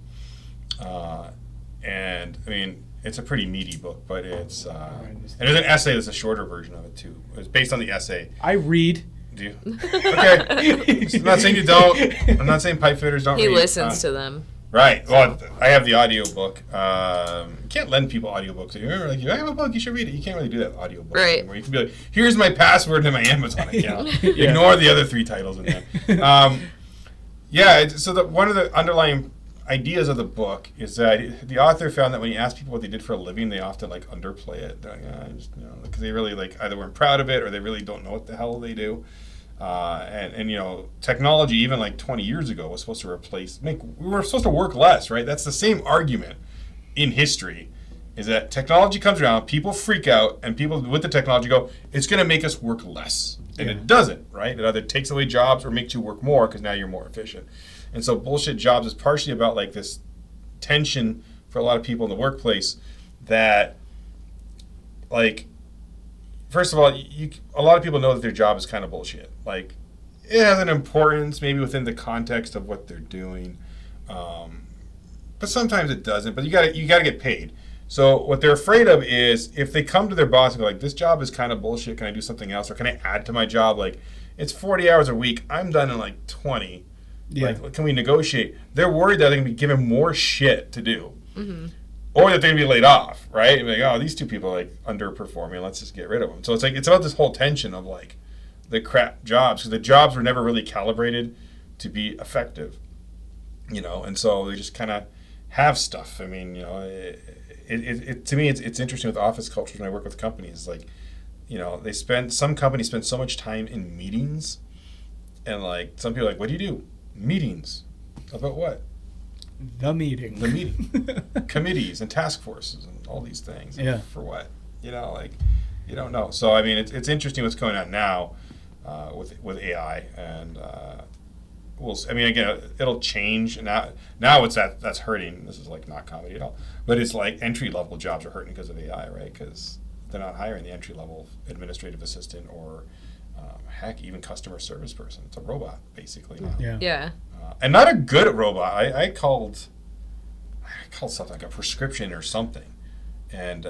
and I mean it's a pretty meaty book, but it's and there's an essay that's a shorter version of it too. It's based on the essay. I read. Do you? Okay. I'm not saying you don't. I'm not saying pipe fitters don't. He read. listens to them. Right. Well, I have the audiobook. You can't lend people audiobooks. You remember, like, I have a book, you should read it. You can't really do that with audiobooks anymore. You can be like, here's my password to my Amazon account. Yeah. Ignore the other 3 titles in there. So one of the underlying ideas of the book is that the author found that when you ask people what they did for a living, they often like underplay it. They're like, because they really like either weren't proud of it or they really don't know what the hell they do. And you know, technology even like 20 years ago was supposed to we were supposed to work less, right? That's the same argument in history, is that technology comes around, people freak out, and people with the technology go, it's going to make us work less. And it doesn't, right? It either takes away jobs or makes you work more because now you're more efficient. And so bullshit jobs is partially about like this tension for a lot of people in the workplace that, like, first of all, a lot of people know that their job is kind of bullshit. Like, it has an importance maybe within the context of what they're doing, but sometimes it doesn't. But you got to get paid. So what they're afraid of is if they come to their boss and go like, this job is kind of bullshit. Can I do something else? Or can I add to my job? Like, it's 40 hours a week. I'm done in like 20. Yeah. Like, can we negotiate? They're worried that they're going to be given more shit to do. Or that they're going to be laid off, right? Like, oh, these two people are like underperforming. Let's just get rid of them. So it's like, it's about this whole tension of like the crap jobs. Because the jobs were never really calibrated to be effective, you know? And so they just kind of have stuff. I mean, you know, it to me, it's interesting with office cultures when I work with companies. Like, you know, some companies spend so much time in meetings, and like some people are like, what do you do? Meetings. About what? The meeting. The meeting. Committees and task forces and all these things. Yeah. For what? You know, like, you don't know. So I mean, it's interesting what's going on now with AI, and I mean, again, it'll change. And now it's that's hurting. This is like not comedy at all, but it's like entry level jobs are hurting because of AI, right? Because they're not hiring the entry level administrative assistant or heck, even customer service person. It's a robot basically now. Yeah. And not a good robot. I called something like a prescription or something, and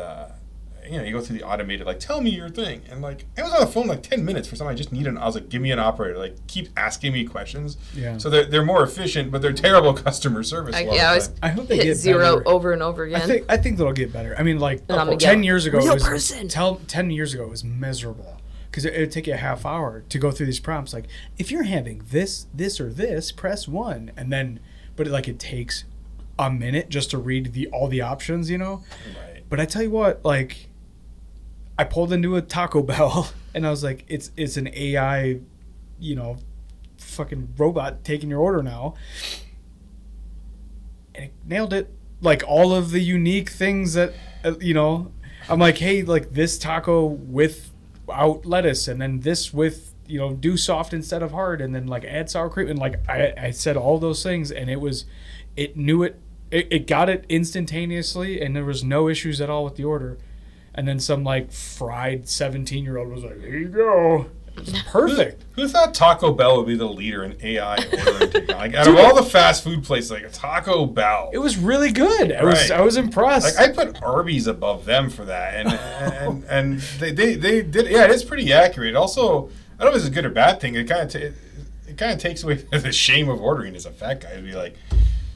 you know, you go through the automated like, tell me your thing, and like I was on the phone like 10 minutes for something I just needed. I was like, give me an operator. Like, keep asking me questions. Yeah. So they're more efficient, but they're terrible customer service. I always I hope they hit get 0 better. over and over again. I think they'll get better. I mean, like And I'm gonna 10 get years ago, real it was person. 10 years ago it was miserable because it would take you a half hour to go through these prompts. Like, if you're having this, or this, press 1, and then, but it takes a minute just to read all the options, you know. Right. But I tell you what, like, I pulled into a Taco Bell and I was like, it's an AI, you know, fucking robot taking your order now. And it nailed it. Like, all of the unique things that, you know, I'm like, hey, like this taco without lettuce, and then this with, you know, do soft instead of hard, and then like add sour cream. And like I said all those things, and it knew it got it instantaneously, and there was no issues at all with the order. And then some like fried 17-year-old was like, here you go. It was perfect. Who thought Taco Bell would be the leader in AI ordering technology? Like, out of all the fast food places, like Taco Bell. It was really good. Right. I was impressed. Like, I put Arby's above them for that, and they did. Yeah, it is pretty accurate. Also, I don't know if it's a good or bad thing. It kind of takes away the shame of ordering as a fat guy. It'd be like,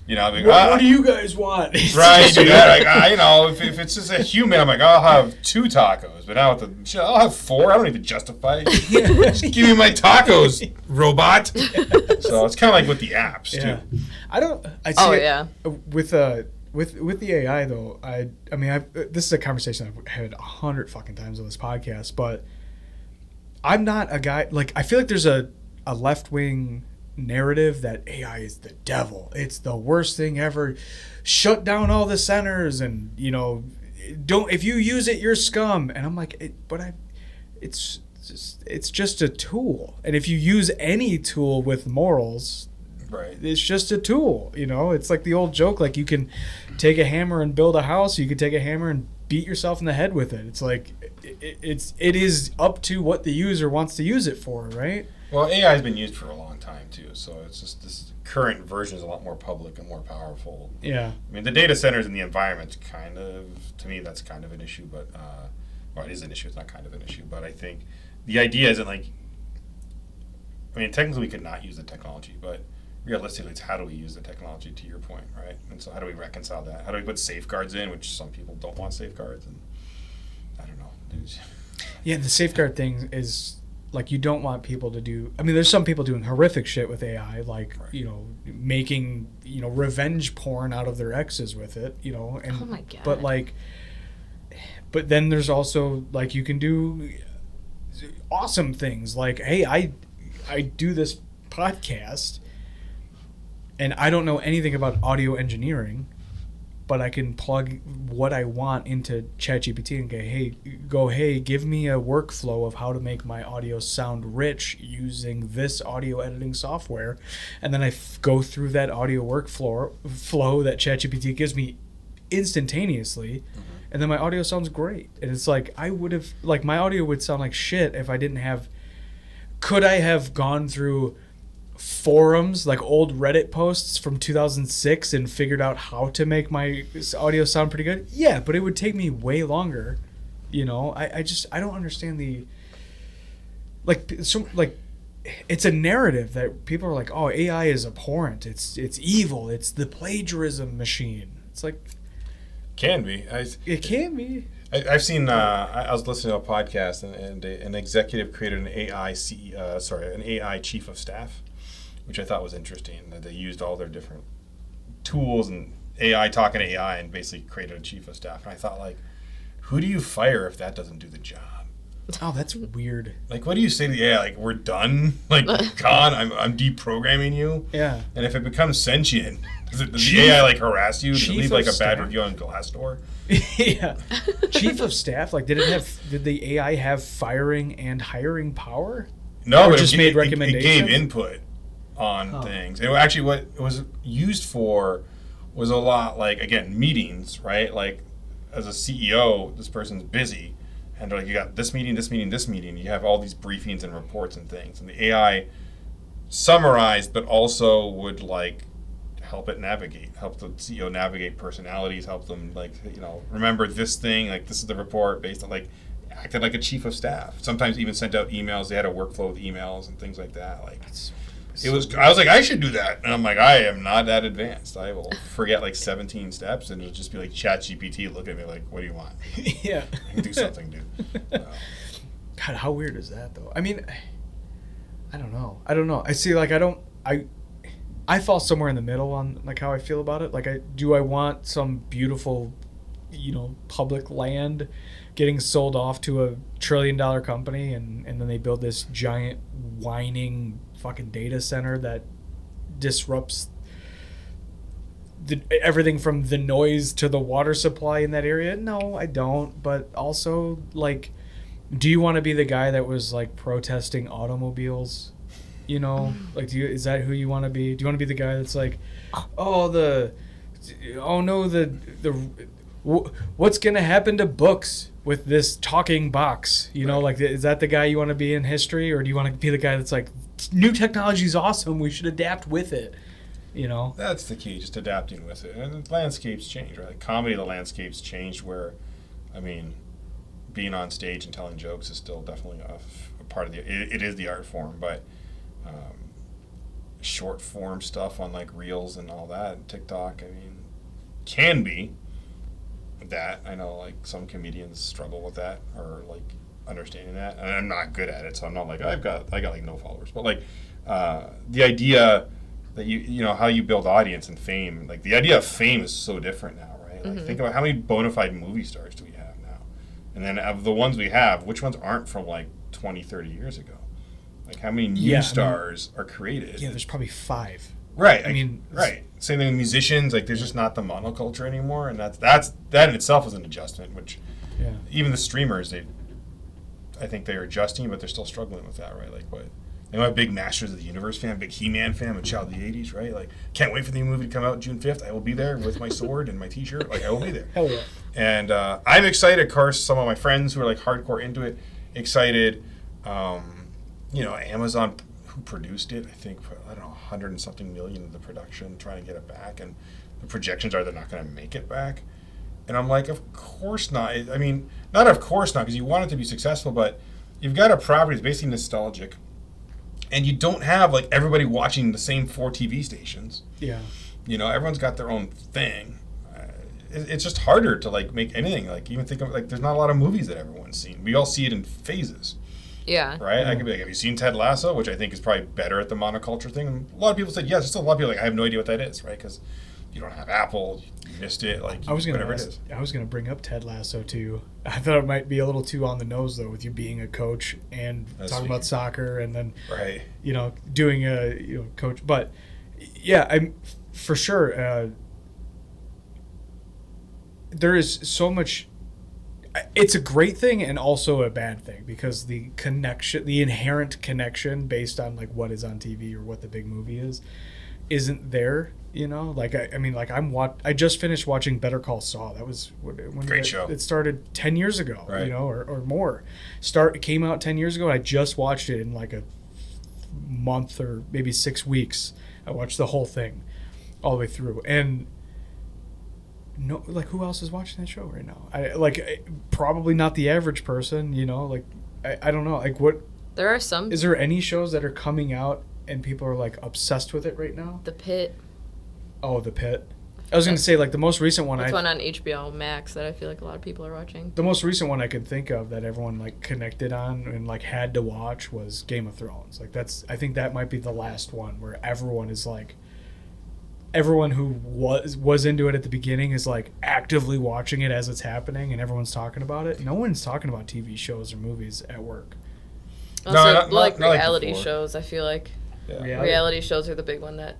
you know, like, what do you guys want? Right, like, you know, if it's just a human, I'm like, I'll have 2 tacos, but now with the I'll have 4. I don't even justify it. Just give me my tacos, robot. So it's kind of like with the apps too. I see with the AI though. I mean, this is a conversation I've had 100 fucking times on this podcast, but I'm not a guy like, I feel like there's a left-wing narrative that AI is the devil. It's the worst thing ever. Shut down all the centers, and you know, if you use it, you're scum. And I'm like, it's just a tool. And if you use any tool with morals, right, it's just a tool. You know, it's like the old joke, like you can take a hammer and build a house. You can take a hammer and beat yourself in the head with it. It's like it is up to what the user wants to use it for, right? Well, AI has been used for a long time too, so it's just this current version is a lot more public and more powerful. Yeah. I mean, the data centers and the environment kind of, to me, that's kind of an issue, but well, it is an issue. It's not kind of an issue, but I think the idea isn't like, I mean, technically we could not use the technology, but realistically, it's how do we use the technology, to your point, right? And so how do we reconcile that? How do we put safeguards in, which some people don't want safeguards, and I don't know. Yeah, the safeguard thing is, like, you don't want people to do, I mean, there's some people doing horrific shit with AI, like, right, you know, making, you know, revenge porn out of their exes with it, you know, and, oh my God. But then there's also, like, you can do awesome things, like, hey, I do this podcast, and I don't know anything about audio engineering, but I can plug what I want into ChatGPT and go, hey, give me a workflow of how to make my audio sound rich using this audio editing software. And then I go through that audio workflow that ChatGPT gives me instantaneously. Mm-hmm. And then my audio sounds great. And it's like, my audio would sound like shit if I didn't have, could I have gone through forums, like old Reddit posts from 2006 and figured out how to make my audio sound pretty good? Yeah, but it would take me way longer. You know, I don't understand the, like, so, like, it's a narrative that people are like, oh, AI is abhorrent. It's evil. It's the plagiarism machine. It's like, can be. It can be. I've seen. I was listening to a podcast, and an executive created an an AI chief of staff, which I thought was interesting. That they used all their different tools and AI talking to AI, and basically created a chief of staff. And I thought, like, who do you fire if that doesn't do the job? Oh, that's weird. Like, what do you say to the AI? Like, we're done. Like, gone. I'm deprogramming you. Yeah. And if it becomes sentient, does the AI like harass you? Does it leave like a bad review on Glassdoor? Yeah. Chief of staff, like, did the AI have firing and hiring power? No, or but just made recommendations. It gave input on things. It actually, what it was used for was a lot, like, again, meetings, right? Like, as a CEO, this person's busy, and they're like, you got this meeting, this meeting, this meeting. You have all these briefings and reports and things, and the AI summarized, but also would, like, help the CEO navigate personalities, help them, like, you know, remember this thing, like, this is the report based on, like, acted like a chief of staff. Sometimes even sent out emails. They had a workflow with emails and things like that. Like, I was like, I should do that, and I'm like, I am not that advanced. I will forget like 17 steps, and it'll just be like ChatGPT look at me like, what do you want? Yeah, I can do something, dude. God, how weird is that though? I mean, I don't know. I see, like, I fall somewhere in the middle on, like, how I feel about it. Like, I want some beautiful, you know, public land getting sold off to a $1 trillion company, and then they build this giant whining fucking data center that disrupts everything from the noise to the water supply in that area. No, I don't. But also, like, do you want to be the guy that was, like, protesting automobiles? You know, like, is that who you want to be? Do you want to be the guy that's like, what's gonna happen to books with this talking box? You know, like, is that the guy you want to be in history, or do you want to be the guy that's like, new technology is awesome, we should adapt with it? You know, that's the key, just adapting with it. And the landscapes change, right? Like, comedy, the landscapes changed. Where, I mean, being on stage and telling jokes is still definitely a part of it is the art form, but short form stuff on, like, Reels and all that, TikTok, I mean, can be that. I know, like, some comedians struggle with that, or, like, understanding that, and I'm not good at it, so I'm not like, I got like no followers, but, like, the idea that you know how you build audience and fame, like, the idea of fame is so different now, right? Like, think about how many bona fide movie stars do we have now, and then of the ones we have, which ones aren't from, like, 20-30 years ago? Like, how many new stars are created? Yeah, there's probably 5. Right. I mean, right. Same thing with musicians. Like, there's just not the monoculture anymore, and that in itself is an adjustment. Which, even the streamers, I think they're adjusting, but they're still struggling with that, right? Like, what? I'm a big Masters of the Universe fan, big He-Man fan, a child of the '80s, right? Like, can't wait for the new movie to come out June 5th. I will be there with my sword and my T-shirt. Like, I will be there. Hell yeah. And I'm excited. Of course, some of my friends who are, like, hardcore into it, excited. You know, Amazon, who produced it, I think, I don't know, 100 and something million of the production, trying to get it back, and the projections are they're not going to make it back. And I'm like, of course not. I mean, not of course not, because you want it to be successful, but you've got a property that's basically nostalgic, and you don't have, like, everybody watching the same 4 TV stations. Yeah. You know, everyone's got their own thing. It's just harder to, like, make anything. Like, even think of, like, there's not a lot of movies that everyone's seen. We all see it in phases. Yeah. Right? Yeah. I could be like, have you seen Ted Lasso? Which I think is probably better at the monoculture thing. And a lot of people said yes. There's still a lot of people like, I have no idea what that is, right? Because you don't have Apple, you missed it, like, whatever it is. I was gonna bring up Ted Lasso too. I thought it might be a little too on the nose though, with you being a coach and talking about soccer, and then you know, doing a coach. But yeah, I'm for sure. There is so much. It's a great thing and also a bad thing, because the inherent connection based on, like, what is on TV or what the big movie is, isn't there. You know, like, I mean, like, I just finished watching Better Call Saul. That was when great show. It started 10 years ago, right. You know, or more. It came out 10 years ago, and I just watched it in, like, a month or maybe 6 weeks. I watched the whole thing all the way through, and no, like, who else is watching that show right now? Probably not the average person, you know. Like, I don't know. Like, what? There are some. Is there any shows that are coming out and people are like obsessed with it right now? The Pit. Oh, The Pit. I was going to say, like, the most recent one. That's one on HBO Max that I feel like a lot of people are watching. The most recent one I could think of that everyone like connected on and like had to watch was Game of Thrones. Like, I think that might be the last one where everyone is like, everyone who was into it at the beginning is like actively watching it as it's happening, and everyone's talking about it. No one's talking about TV shows or movies at work. Also, not like reality before. shows, I feel like. Yeah. Reality shows are the big one that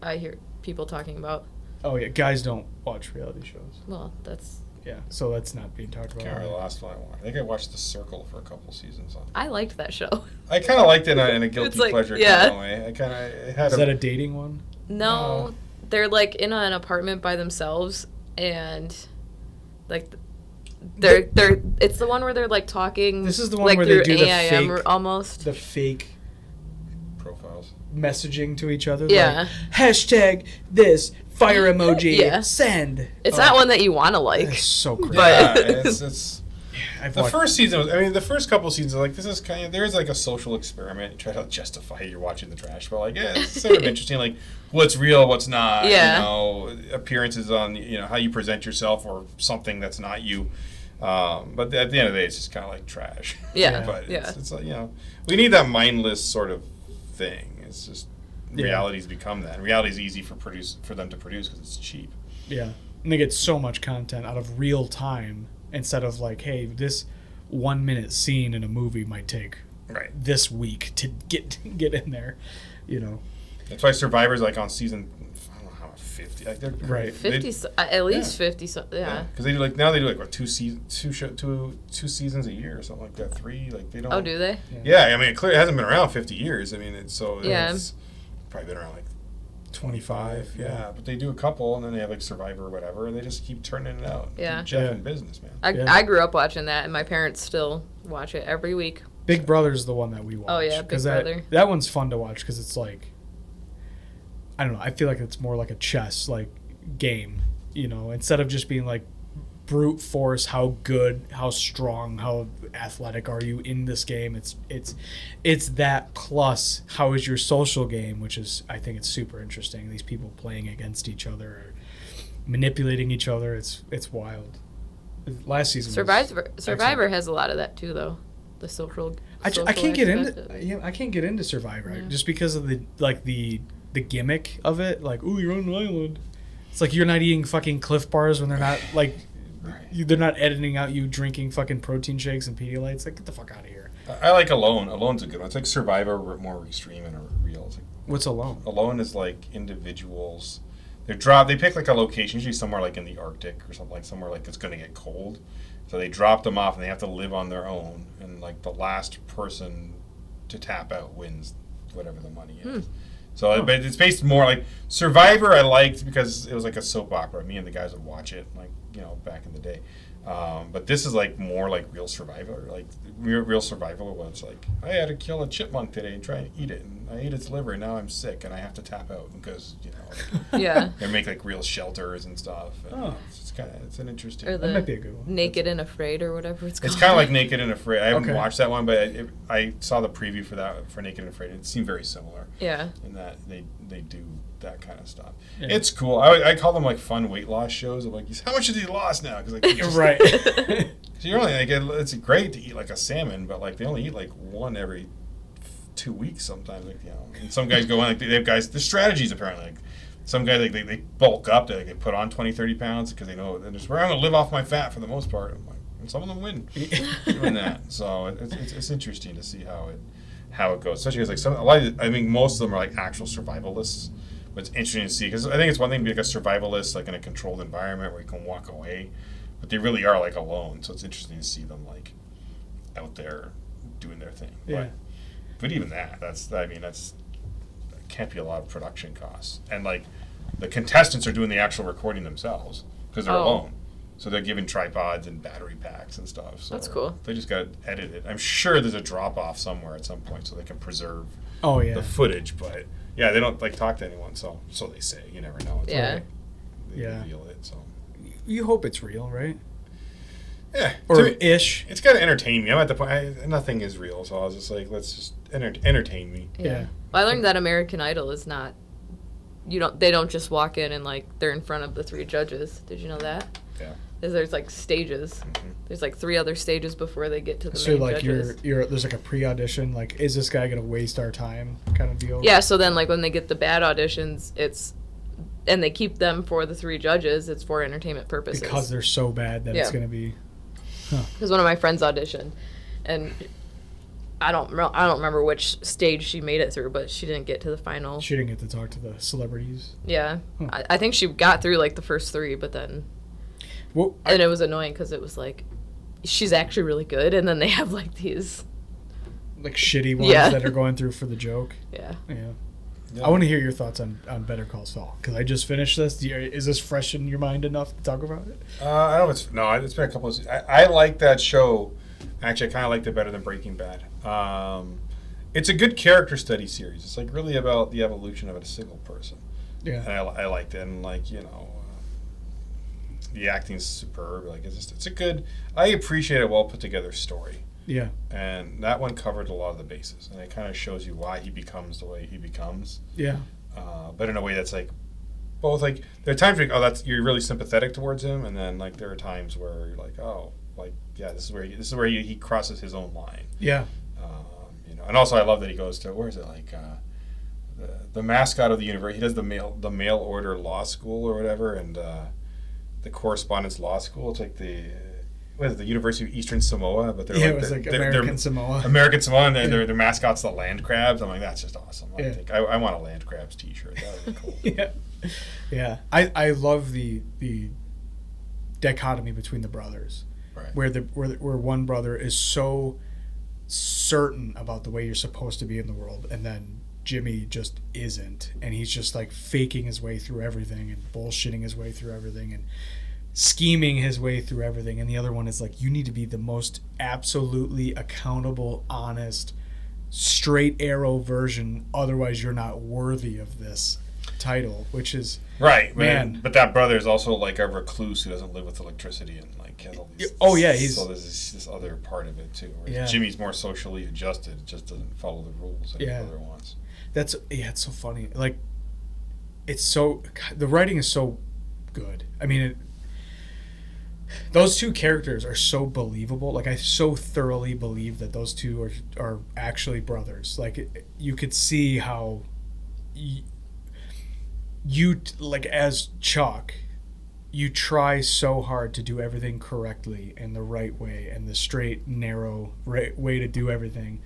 I hear people talking about. Oh yeah, guys don't watch reality shows. Well, that's... Yeah, so that's not being talked I can't about. remember the last one I watched. I think I watched The Circle for a couple seasons. I liked that show. I kind of liked it in a guilty It's like, pleasure yeah. kind of way. I kind of had Is that a dating one? No, they're like in an apartment by themselves, and like they're it's the one where they're like talking. This is the one like where they through do the AIM fake, almost. the fake profiles. messaging to each other. Yeah. Like, hashtag this, fire emoji, Yeah. send. It's not one that you want to like. It's so crazy. But- Yeah, it's I've the watched- first season was, I mean, the first couple seasons, like, this is kind of, there's like a social experiment. You try to justify you're watching the trash, but like, yeah, it's sort of interesting, like, what's real, what's not, Yeah. you know, appearances on, you know, how you present yourself or something that's not you. But at the end of the day, it's just kind of like trash. Yeah. But Yeah. it's like, you know, we need that mindless sort of thing. It's just, Yeah. reality's become that. And reality's easy for them to produce because it's cheap. Yeah. And they get so much content out of real time instead of like, hey, this 1 minute scene in a movie might take Right. this week to get in there, you know. That's why Survivor's like on season, I don't know how, 50. Like they're Right. 50, at least 50, so, yeah. Because they do like, now they do like what, two seasons a year or something like that. 3, like they don't. Oh, do they? Yeah, I mean, it clearly hasn't been around 50 years. I mean, it's Yeah. it's probably been around like 25. Yeah, but they do a couple, and then they have like Survivor or whatever, and they just keep turning it out. Yeah. Keep Jeff Yeah. in business, man. I grew up watching that, and my parents still watch it every week. Big Brother's the one that we watch. Oh, yeah, Big 'cause Brother. That one's fun to watch because it's like, I don't know, I feel like it's more like a chess like game, you know, instead of just being like brute force, how good, how strong, how athletic are you in this game. It's that plus how is your social game, which is, I think it's super interesting. These people playing against each other, or manipulating each other. It's wild. Last season was Survivor has a lot of that too, though. The social. I social can't get aspect into of it. I can't get into Survivor Yeah. just because of the gimmick of it. Like, ooh, you're on an island. It's like you're not eating fucking Cliff Bars when they're not like, they're not editing out you drinking fucking protein shakes and Pedialytes. Like, get the fuck out of here. I like Alone. Alone's a good one. It's like Survivor, but more extreme and real. It's like, What's Alone? Alone is like individuals. They pick like a location, usually somewhere like in the Arctic or something, like somewhere like it's going to get cold. So they drop them off and they have to live on their own. And like the last person to tap out wins whatever the money is. So but it's based more like Survivor. I liked because it was like a soap opera. Me and the guys would watch it, like, you know, back in the day. But this is like more like real survival, like real survival. Where it's like, I had to kill a chipmunk today and try and eat it, and I ate its liver, and now I'm sick and I have to tap out because, you know, like, Yeah. they make like real shelters and stuff. And Oh. it's an interesting. Or That might be a good one. Naked and Afraid or whatever it's called. It's kind of like Naked and Afraid. I haven't Okay. watched that one, but I saw the preview for Naked and Afraid. It seemed very similar Yeah. in that they do that kind of stuff. Yeah. It's cool. I call them like fun weight loss shows. Of like, how much has he lost now? Because like, Right. so you're only like, it's great to eat like a salmon, but like they only eat like one every 2 weeks sometimes. Like, you know, and some guys go in like they have guys. The strategies apparently like. Some guys, like, they bulk up, they put on 20, 30 pounds because they know, and just, I'm going to live off my fat for the most part. I'm like, and some of them win doing that. So it's interesting to see how it goes. Especially because, like, I think most of them are, like, actual survivalists. But it's interesting to see, because I think it's one thing to be, like, a survivalist, like, in a controlled environment where you can walk away. But they really are, like, alone. So it's interesting to see them, like, out there doing their thing. Yeah. But even that's can't be a lot of production costs, and like the contestants are doing the actual recording themselves because they're Oh. alone. So they're giving tripods and battery packs and stuff. So That's cool. They just got to edit it. I'm sure there's a drop off somewhere at some point so they can preserve yeah. the footage. But yeah, they don't like talk to anyone. So they say. You never know. It's Yeah. They reveal it. So You hope it's real, right? yeah, Or ish. It's got to entertain me. I'm at the point. Nothing is real, so I was just like, let's just entertain me. Yeah. Well, I learned that American Idol is not. They don't just walk in and like they're in front of the 3 judges. Did you know that? Yeah. There's like stages. Mm-hmm. There's like 3 other stages before they get to the So main like judges. you're there's like a pre-audition, like is this guy gonna waste our time kind of deal? Yeah, so then like when they get the bad auditions, and they keep them for the 3 judges, it's for entertainment purposes. Because they're so bad that it's Yeah. gonna be. Because one of my friends auditioned, and I don't remember which stage she made it through, but she didn't get to the final. She didn't get to talk to the celebrities. Yeah, Huh. I think she got through like the first 3, but then Well, and it was annoying because it was like she's actually really good, and then they have like these. like shitty ones Yeah. that are going through for the joke. Yeah. Yeah. Yeah. I want to hear your thoughts on Better Call Saul because I just finished this. Is this fresh in your mind enough to talk about it? I don't know. It's been a couple of. I like that show. Actually, I kind of liked it better than Breaking Bad. It's a good character study series. It's like really about the evolution of a single person. Yeah. And I liked it, and like the acting's superb. Like it's a good. I appreciate a well put together story. Yeah. And that one covered a lot of the bases, and it kind of shows you why he becomes the way he becomes. Yeah. But in a way that's like both like there are times where you're really sympathetic towards him, and then like there are times where you're like this is where he crosses his own line. Yeah. And also I love that he goes to where is it like the mascot of the university. He does the mail order law school or whatever, and the correspondence law school. It's like the University of Eastern Samoa, but they're It was like American Samoa. American Samoa, and their mascot's the land crabs. I'm like, that's just awesome. I want a land crabs T-shirt. That would be cool. Yeah. Yeah. I love the dichotomy between the brothers, Right. where one brother is so certain about the way you're supposed to be in the world, and then Jimmy just isn't, and he's just like faking his way through everything and bullshitting his way through everything and scheming his way through everything, and the other one is like, you need to be the most absolutely accountable, honest, straight arrow version, otherwise you're not worthy of this title, which is Right, man. But that brother is also like a recluse who doesn't live with electricity and like has all these. Oh, yeah, he's- so there's this other part of it too. Whereas Yeah. Jimmy's more socially adjusted, just doesn't follow the rules that his Yeah. brother wants. it's so funny. Like, it's so the writing is so good. I mean, those 2 characters are so believable. Like, I so thoroughly believe that those 2 are actually brothers. Like, you could see how you like as Chuck, you try so hard to do everything correctly and the right way and the straight, narrow way to do everything.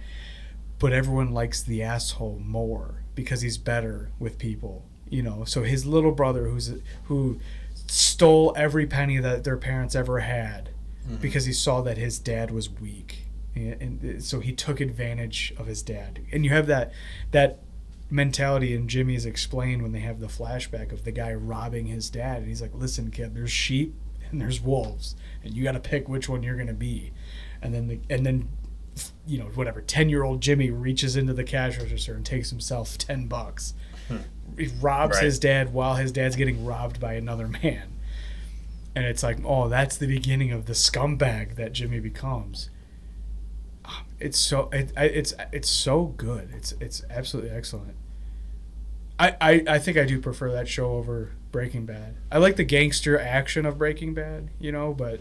But everyone likes the asshole more because he's better with people, So his little brother who stole every penny that their parents ever had because he saw that his dad was weak, and so he took advantage of his dad. And you have that mentality, and Jimmy's explained when they have the flashback of the guy robbing his dad, and he's like, "Listen, kid, there's sheep and there's wolves, and you got to pick which one you're gonna be." And then. 10-year-old Jimmy reaches into the cash register and takes himself $10. He robs his dad while his dad's getting robbed by another man. And it's like, oh, that's the beginning of the scumbag that Jimmy becomes. It's so it's so good. It's absolutely excellent. I think I do prefer that show over Breaking Bad. I like the gangster action of Breaking Bad, but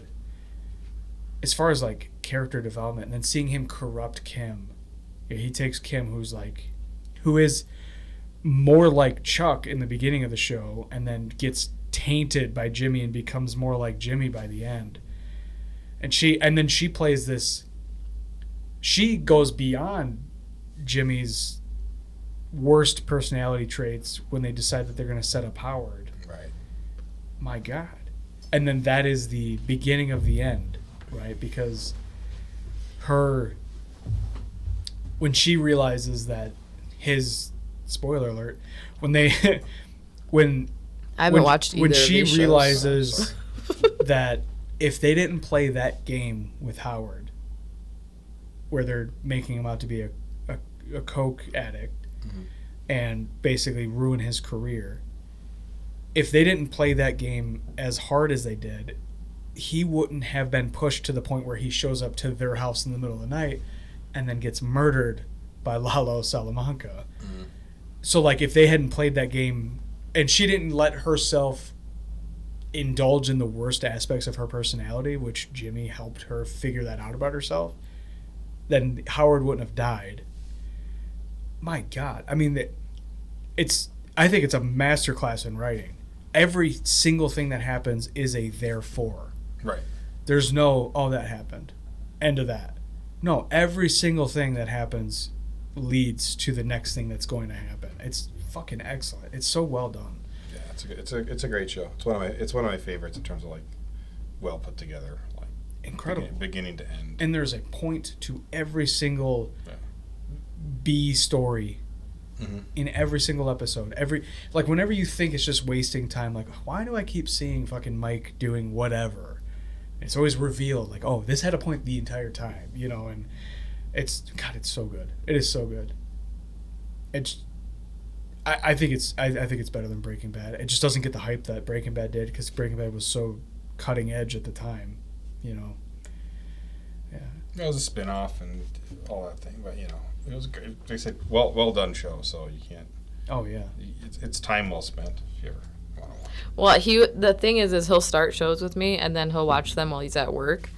as far as like character development, and then seeing him corrupt Kim, he takes Kim, who is more like Chuck in the beginning of the show, and then gets tainted by Jimmy and becomes more like Jimmy by the end. And then she plays this. She goes beyond Jimmy's worst personality traits when they decide that they're going to set up Howard. Right. My God. And then that is the beginning of the end. Right, because when she realizes that spoiler alert, when I haven't watched either when of she these shows. realizes that if they didn't play that game with Howard, where they're making him out to be a coke addict and basically ruin his career, if they didn't play that game as hard as they did, he wouldn't have been pushed to the point where he shows up to their house in the middle of the night and then gets murdered by Lalo Salamanca. So, like, if they hadn't played that game and she didn't let herself indulge in the worst aspects of her personality, which Jimmy helped her figure that out about herself, then Howard wouldn't have died. My God. I mean, I think it's a masterclass in writing. Every single thing that happens is a therefore. Right. There's no, oh, that happened. End of that. No, every single thing that happens leads to the next thing that's going to happen. It's fucking excellent. It's so well done. Yeah, it's a great show. It's one of my favorites in terms of like well put together, like incredible beginning to end. And there's a point to every single B story in every single episode. Like whenever you think it's just wasting time, like why do I keep seeing fucking Mike doing whatever? It's always revealed like, oh, this had a point the entire time, you know, and it's so good. It is so good. I think it's better than Breaking Bad. It just doesn't get the hype that Breaking Bad did because Breaking Bad was so cutting edge at the time, you know. Yeah. It was a spin-off and all that thing, but you know, it was great. They said well done show, so you can't. Oh yeah. It's time well spent if you ever want to watch. Well, the thing is he'll start shows with me and then he'll watch them while he's at work.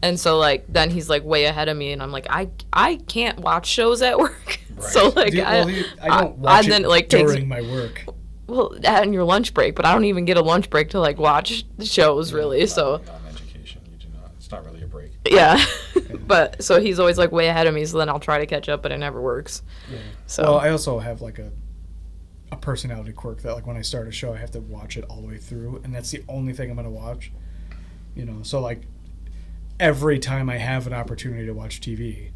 And so, like, then he's, like, way ahead of me, and I'm like, I can't watch shows at work. Right. So, like, I don't watch then, it like, during my work. Well, on your lunch break, but I don't even get a lunch break to, like, watch shows, really, so. Not in education, you do not. It's not really a break. Yeah. But, so he's always, like, way ahead of me, so then I'll try to catch up, but it never works. Yeah. So. Well, I also have, like, a personality quirk that, like, when I start a show, I have to watch it all the way through, and that's the only thing I'm going to watch. You know, so, like, every time I have an opportunity to watch TV,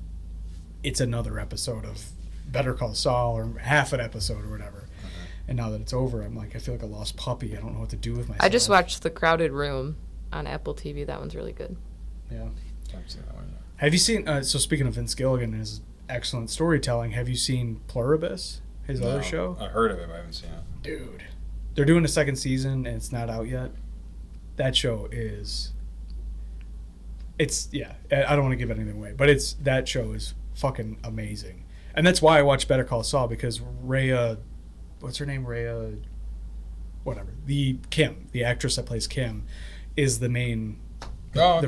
it's another episode of Better Call Saul or half an episode or whatever. And now that it's over, I'm like, I feel like a lost puppy. I don't know what to do with myself. I just watched The Crowded Room on Apple TV. That one's really good. Yeah. I've seen that one, yeah. Have you seen, so speaking of Vince Gilligan and his excellent storytelling, have you seen Pluribus, his other show? I heard of it, but I haven't seen it. Dude. They're doing a second season, and it's not out yet. That show is... I don't want to give anything away, but that show is fucking amazing. And that's why I watched Better Call Saul, because Rhea, what's her name? Rhea, whatever. The actress that plays Kim, is the main, the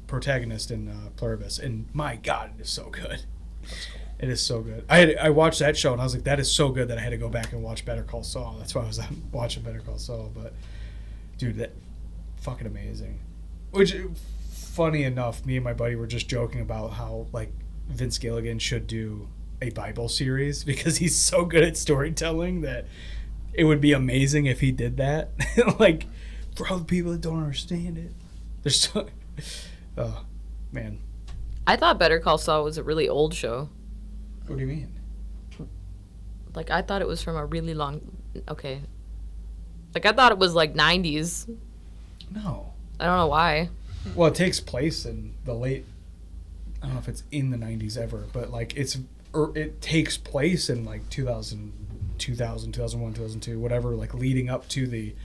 protagonist in Pluribus. And my God, it is so good. That's cool. It is so good. I watched that show, and I was like, that is so good that I had to go back and watch Better Call Saul. That's why I was watching Better Call Saul. But, dude, that fucking amazing. Which... Funny enough, me and my buddy were just joking about how like Vince Gilligan should do a Bible series because he's so good at storytelling that it would be amazing if he did that. Like for all the people that don't understand it, there's so. Oh man. I thought Better Call Saul was a really old show. What do you mean? Like I thought it was from a really long. Okay. Like I thought it was like 90s. No. I don't know why. Well, it takes place in the late, I don't know if it's in the 90s ever, but like it takes place in like 2000, 2001, 2002, whatever, like leading up to the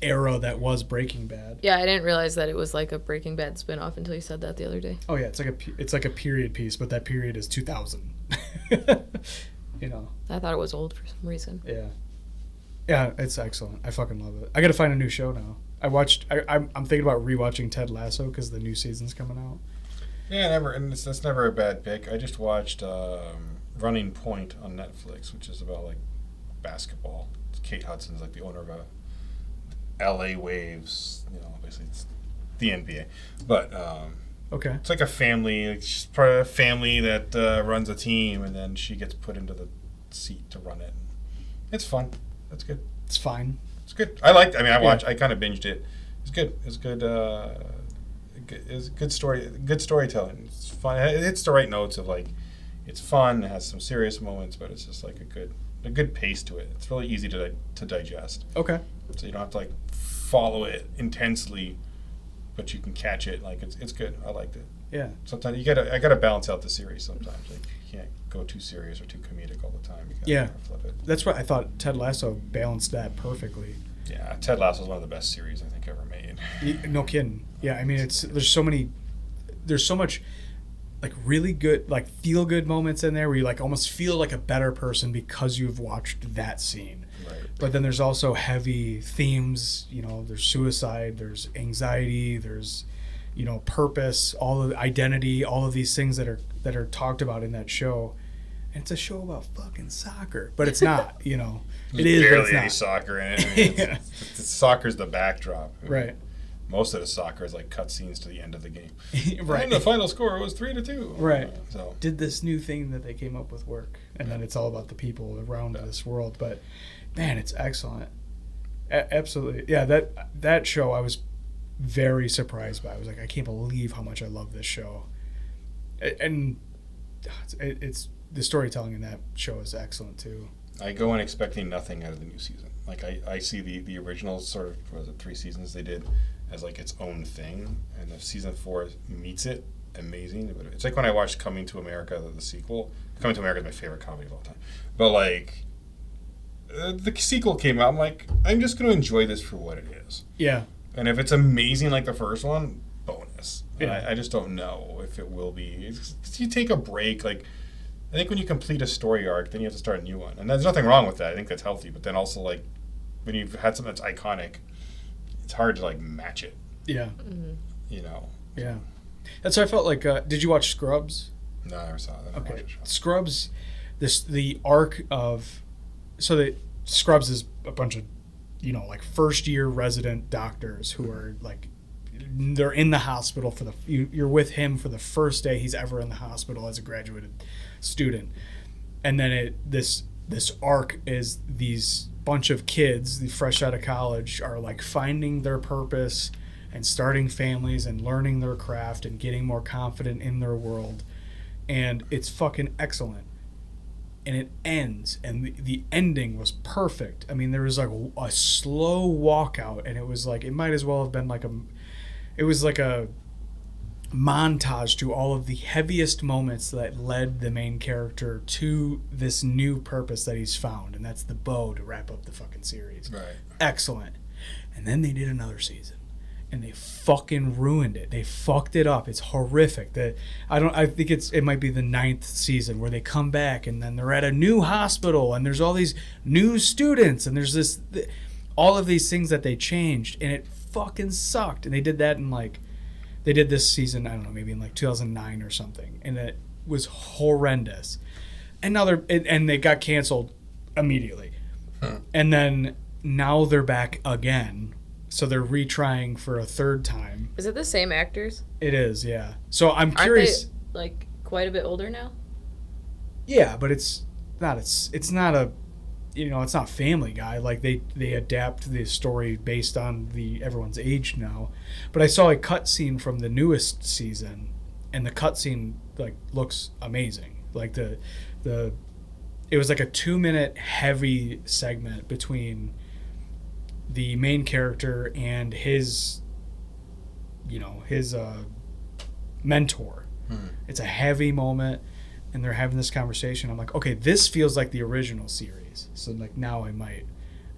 era that was Breaking Bad. Yeah, I didn't realize that it was like a Breaking Bad spinoff until you said that the other day. Oh yeah, it's like a period piece, but that period is 2000. You know. I thought it was old for some reason. Yeah. Yeah, it's excellent. I fucking love it. I got to find a new show now. I'm thinking about rewatching Ted Lasso because the new season's coming out. Yeah, that's never a bad pick. I just watched Running Point on Netflix, which is about like basketball. Kate Hudson's like the owner of LA Waves. You know, basically it's the NBA. But okay, it's like a family. Like she's part of a family that runs a team, and then she gets put into the seat to run it. It's fun. That's good. It's fine. It's good. I liked. I mean, I kind of binged it. It's good. It's good. It's good story. Good storytelling. It's fun. It hits the right notes of like, it's fun. It has some serious moments, but it's just like a good pace to it. It's really easy to digest. Okay. So you don't have to like follow it intensely but you can catch it. Like it's good. I liked it. Yeah. Sometimes I gotta balance out the series. Sometimes like you can't go too serious or too comedic all the time. You gotta Yeah. flip it. That's what I thought. Ted Lasso balanced that perfectly. Yeah, Ted Lasso is one of the best series I think ever made. No kidding. Yeah, I mean, there's so much like really good, like feel good moments in there where you like almost feel like a better person because you've watched that scene. Right. But then there's also heavy themes. You know, there's suicide, there's anxiety, there's purpose, all of identity, all of these things that are talked about in that show. And it's a show about fucking soccer, but it's not. It is. Barely But it's any not. soccer in it. I mean, Yeah. Soccer's the backdrop. I mean, Right. Most of the soccer is like cutscenes to the end of the game. Right. And the final score was 3-2. Right. So Did this new thing that they came up with work, and then it's all about the people around this world. But man, it's excellent. Absolutely, yeah. That show I was very surprised by. I was like, I can't believe how much I love this show, and it's the storytelling in that show is excellent too. I go in expecting nothing out of the new season. Like I see the original sort of, what was it, 3 seasons they did as like its own thing, and if season 4 meets it, amazing. But it's like when I watched Coming to America, the sequel. Coming to America is my favorite comedy of all time. But like the sequel came out, I'm like, I'm just going to enjoy this for what it is. Yeah. And if it's amazing like the first one, bonus. Yeah. I just don't know if it will be. You take a break, like. I think when you complete a story arc, then you have to start a new one. And there's nothing wrong with that. I think that's healthy. But then also, like, when you've had something that's iconic, it's hard to, like, match it. Yeah. Mm-hmm. Yeah. That's what I felt like. Did you watch Scrubs? No, I never saw that. Okay. Scrubs, the arc of... So Scrubs is a bunch of, like, first-year resident doctors who are, like... They're in the hospital for you're with him for the first day he's ever in the hospital as a graduated student, and then this arc is these bunch of kids, the fresh out of college, are like finding their purpose and starting families and learning their craft and getting more confident in their world, and it's fucking excellent. And it ends, and the ending was perfect. I mean, there was like a slow walkout, and it was like it might as well have been like it was like a montage to all of the heaviest moments that led the main character to this new purpose that he's found, and that's the bow to wrap up the fucking series. Right. Excellent. And then they did another season, and they fucking ruined it. They fucked it up. It's horrific. I think it might be the 9th season where they come back, and then they're at a new hospital, and there's all these new students, and there's all of these things that they changed, and it fucking sucked. And they did that they did this season, I don't know, maybe in like 2009 or something, and it was horrendous. And now they got canceled immediately. And then now they're back again, so they're retrying for a third time. Is it the same actors? It is, yeah. So I'm Aren't curious. they, like, quite a bit older now? Yeah, but it's not it's not Family Guy. Like they adapt the story based on everyone's age now. But I saw a cutscene from the newest season, and the cutscene like looks amazing. Like it was like a 2-minute heavy segment between the main character and his mentor. It's a heavy moment, and they're having this conversation. I'm like, okay, this feels like the original series. So like now I might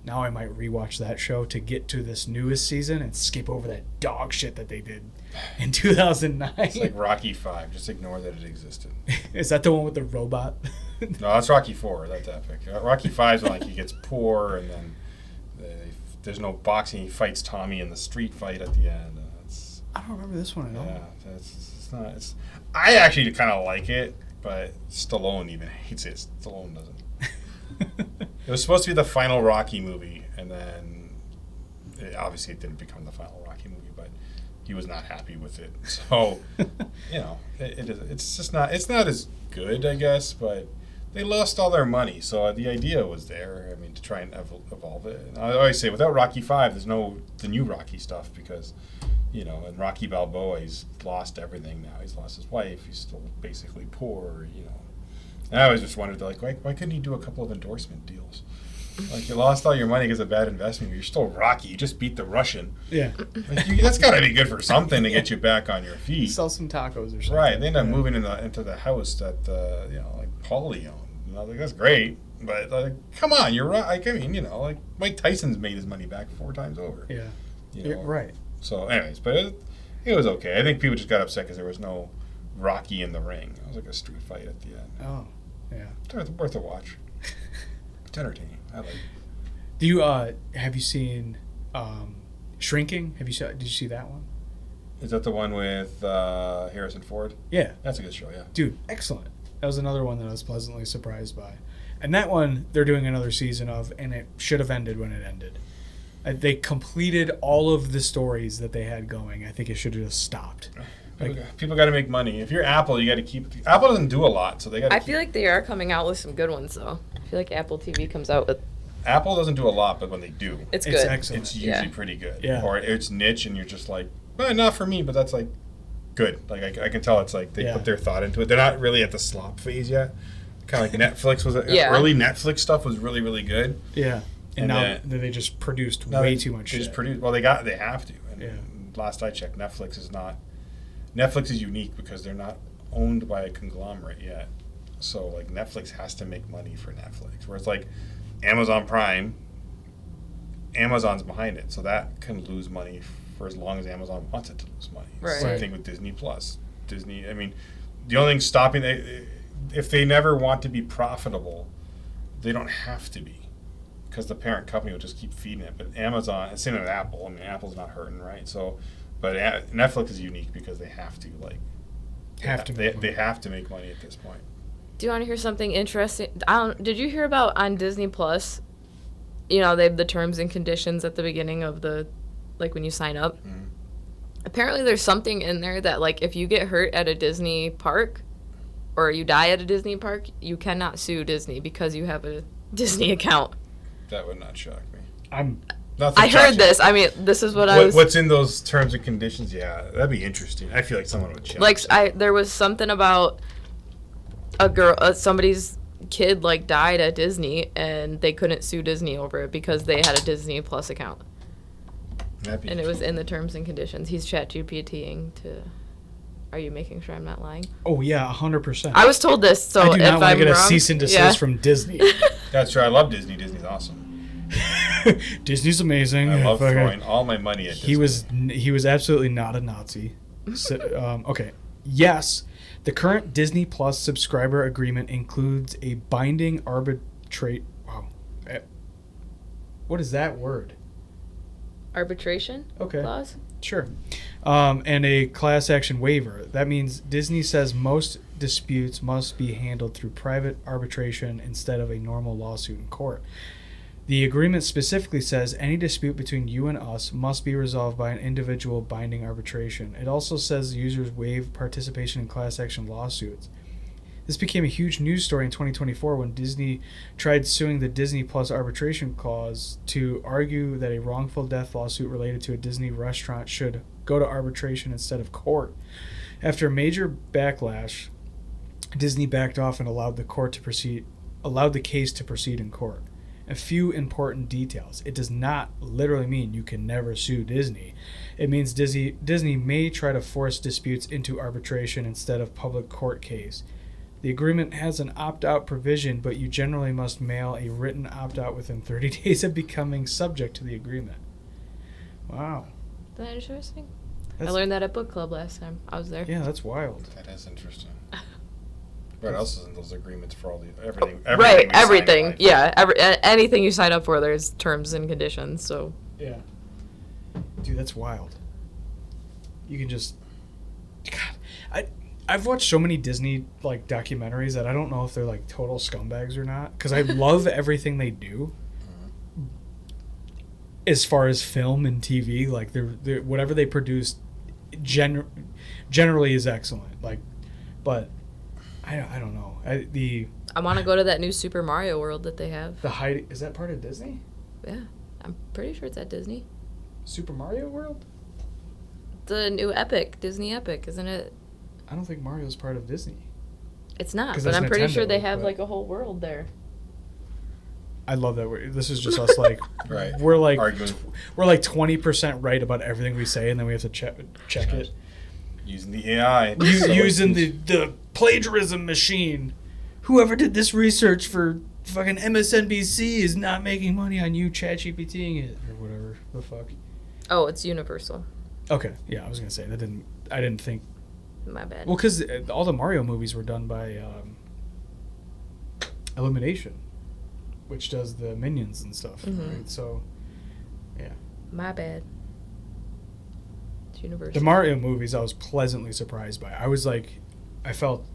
rewatch that show to get to this newest season and skip over that dog shit that they did in 2009. It's like Rocky 5. Just ignore that it existed. Is that the one with the robot? No, that's Rocky 4. That's epic. Rocky 5 is when like he gets poor, and then there's no boxing. He fights Tommy in the street fight at the end. I don't remember this one at all. Yeah, it's not. I actually kind of like it, but Stallone even hates it. Stallone doesn't. It was supposed to be the final Rocky movie, and then obviously it didn't become the final Rocky movie, but he was not happy with it. So, it's just not. It's not as good, I guess, but they lost all their money, so the idea was there. I mean, to try and evolve it. And I always say, without Rocky 5, there's no the new Rocky stuff, because in Rocky Balboa, he's lost everything now. He's lost his wife. He's still basically poor. And I always just wondered, like, why couldn't he do a couple of endorsement deals? Like, you lost all your money because of bad investment. You're still Rocky. You just beat the Russian. Yeah. Like, that's got to be good for something to get you back on your feet. Sell some tacos or something. Right. They end up moving into the house that, like Paulie owned. Like, that's great. But, like, come on. You're right. Like, I mean, like, Mike Tyson's made his money back 4 times over. Yeah. You know? You're right. So, anyways, but it was okay. I think people just got upset because there was no Rocky in the ring. It was like a street fight at the end. Oh, yeah. It's worth a watch. It's entertaining. I like it. Do you have you seen Shrinking? Did you see that one? Is that the one with Harrison Ford? Yeah. That's a good show, yeah. Dude, excellent. That was another one that I was pleasantly surprised by. And that one they're doing another season of, and it should have ended when it ended. They completed all of the stories that they had going. I think it should have just stopped. People got to make money. If you're Apple, you got to keep. Apple doesn't do a lot, so they got. I feel like they are coming out with some good ones, though. I feel like Apple TV comes out with. Apple doesn't do a lot, but when they do, it's good. It's excellent. It's usually pretty good. Yeah. Or it's niche, and you're just like, well, not for me, but that's like good. Like I can tell it's like they put their thought into it. They're not really at the slop phase yet. Kind of like Netflix was. Early Netflix stuff was really, really good. Yeah. And now they just produced way too much shit. They have to. And last I checked, Netflix is unique because they're not owned by a conglomerate yet. So like Netflix has to make money for Netflix. Whereas like Amazon Prime, Amazon's behind it, so that can lose money for as long as Amazon wants it to lose money. Right. Same thing with Disney Plus. Disney, I mean, the only thing stopping if they never want to be profitable, they don't have to be. Because the parent company will just keep feeding it. But Amazon, same with Apple. I mean, Apple's not hurting, right? So, but Netflix is unique because they have to they have to make money at this point. Do you want to hear something interesting? Did you hear about on Disney Plus? They have the terms and conditions at the beginning of when you sign up. Mm-hmm. Apparently, there's something in there that like if you get hurt at a Disney park, or you die at a Disney park, you cannot sue Disney because you have a Disney account. That would not shock me. I heard this. I mean, this is what's in those terms and conditions? Yeah, that'd be interesting. I feel like someone would check. Like, there was something about a girl, somebody's kid, like, died at Disney, and they couldn't sue Disney over it because they had a Disney Plus account. And it was in the terms and conditions. He's ChatGPTing to. Are you making sure I'm not lying? Oh yeah, 100%. I was told this, so I do not if want I'm to get wrong, a cease and desist from Disney. That's true. I love Disney. Disney's awesome. Disney's amazing. I love throwing all my money at Disney. He was absolutely not a Nazi. So, okay. Yes, the current Disney Plus subscriber agreement includes a binding arbitrate. Wow. What is that word? Arbitration clause? Sure. And a class action waiver. That means Disney says most disputes must be handled through private arbitration instead of a normal lawsuit in court. The agreement specifically says any dispute between you and us must be resolved by an individual binding arbitration. It also says users waive participation in class action lawsuits. This became a huge news story in 2024 when Disney tried suing the Disney Plus arbitration clause to argue that a wrongful death lawsuit related to a Disney restaurant should go to arbitration instead of court. After a major backlash, Disney backed off and allowed the case to proceed in court. A few important details. It does not literally mean you can never sue Disney. It means Disney may try to force disputes into arbitration instead of public court case. The agreement has an opt-out provision, but you generally must mail a written opt-out within 30 days of becoming subject to the agreement. Wow. Isn't that interesting? I learned that at book club last time. I was there. Yeah, that's wild. That is interesting. What else is in those agreements for all everything? Right, everything. Yeah, anything you sign up for, there's terms and conditions. So. Yeah. Dude, that's wild. You can just. God, I've watched so many Disney like documentaries that I don't know if they're like total scumbags or not, because I love everything they do. As far as film and TV, like they're whatever they produce, generally is excellent. Like, but I don't know. I want to go to that new Super Mario World that they have. Is that part of Disney? Yeah, I'm pretty sure it's at Disney. Super Mario World? The new Disney Epic, isn't it? I don't think Mario's part of Disney. It's not, but I'm pretty sure they have like a whole world there. I love that. This is just us like Right. we're like Arguing. we're like 20% right about everything we say, and then we have to check it. Using the AI. Using the plagiarism machine. Whoever did this research for fucking MSNBC is not making money on you ChatGPTing it or whatever the fuck. Oh, it's universal. Okay, yeah, I was gonna say I didn't think. My bad. Well, because all the Mario movies were done by Illumination, which does the Minions and stuff, right? So, yeah. My bad. It's universal. The Mario movies, I was pleasantly surprised by. I was like, I felt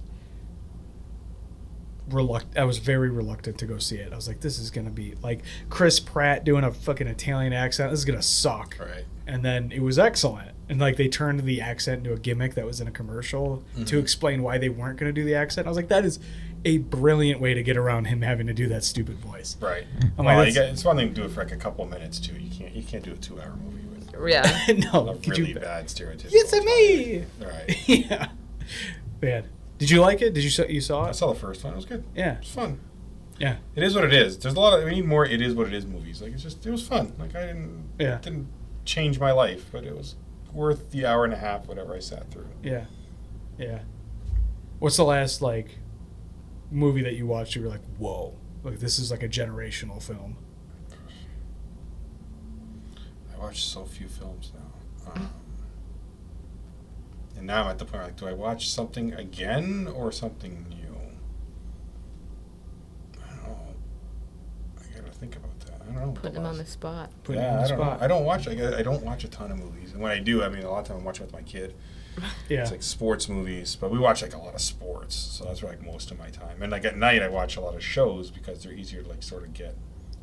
I was very reluctant to go see it. I was like, this is gonna be like Chris Pratt doing a fucking Italian accent. This is gonna suck. Right. And then it was excellent. And like they turned the accent into a gimmick that was in a commercial to explain why they weren't gonna do the accent. I was like, that is a brilliant way to get around him having to do that stupid voice. Right. I'm Well, like, it's one thing to do it for like a couple minutes too. You can't do a 2-hour movie with Yeah. no, a could really you? bad stereotypical. It's a me. Right. Yeah. Man, did you like it? Did you saw I it? saw the first one. It was good. Yeah. It was fun. Yeah. It is what it is. There's a lot of we need more. It is what it is movies. Like it was fun. Like I didn't. Yeah. It didn't change my life, but it was worth the hour and a half, whatever I sat through. Yeah. Yeah. What's the last like movie that you watched? You were like, whoa, like this is like a generational film. I watch so few films now. And now I'm at the point like, do I watch something again or something new? I don't know. I gotta think about that. I don't know. Putting him on the spot. Put it on the I don't know. spot. I don't watch. I don't watch a ton of movies, and when I do, I mean, a lot of time I'm watching with my kid. Yeah. It's like sports movies, but we watch like a lot of sports, so that's where like most of my time. And like at night, I watch a lot of shows because they're easier to like sort of get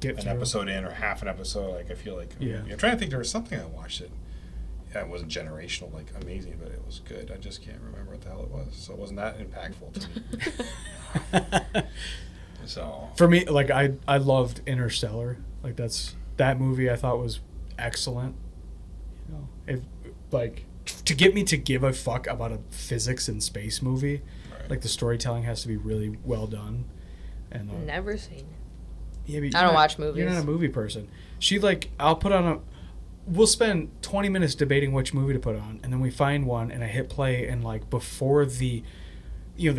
an through. episode in or half an episode. Like I feel like Yeah. I'm trying to think. There was something I watched it. Yeah, it wasn't generational, like amazing, but it was good. I just can't remember what the hell it was, so it wasn't that impactful to me. So For me, like I loved Interstellar. Like that movie I thought was excellent. You know, if like to get me to give a fuck about a physics and space movie, right. like the storytelling has to be really well done. And Never seen it. yeah, but I don't watch movies. You're not a movie person. I'll put on we'll spend 20 minutes debating which movie to put on, and then we find one, and I hit play, and like before they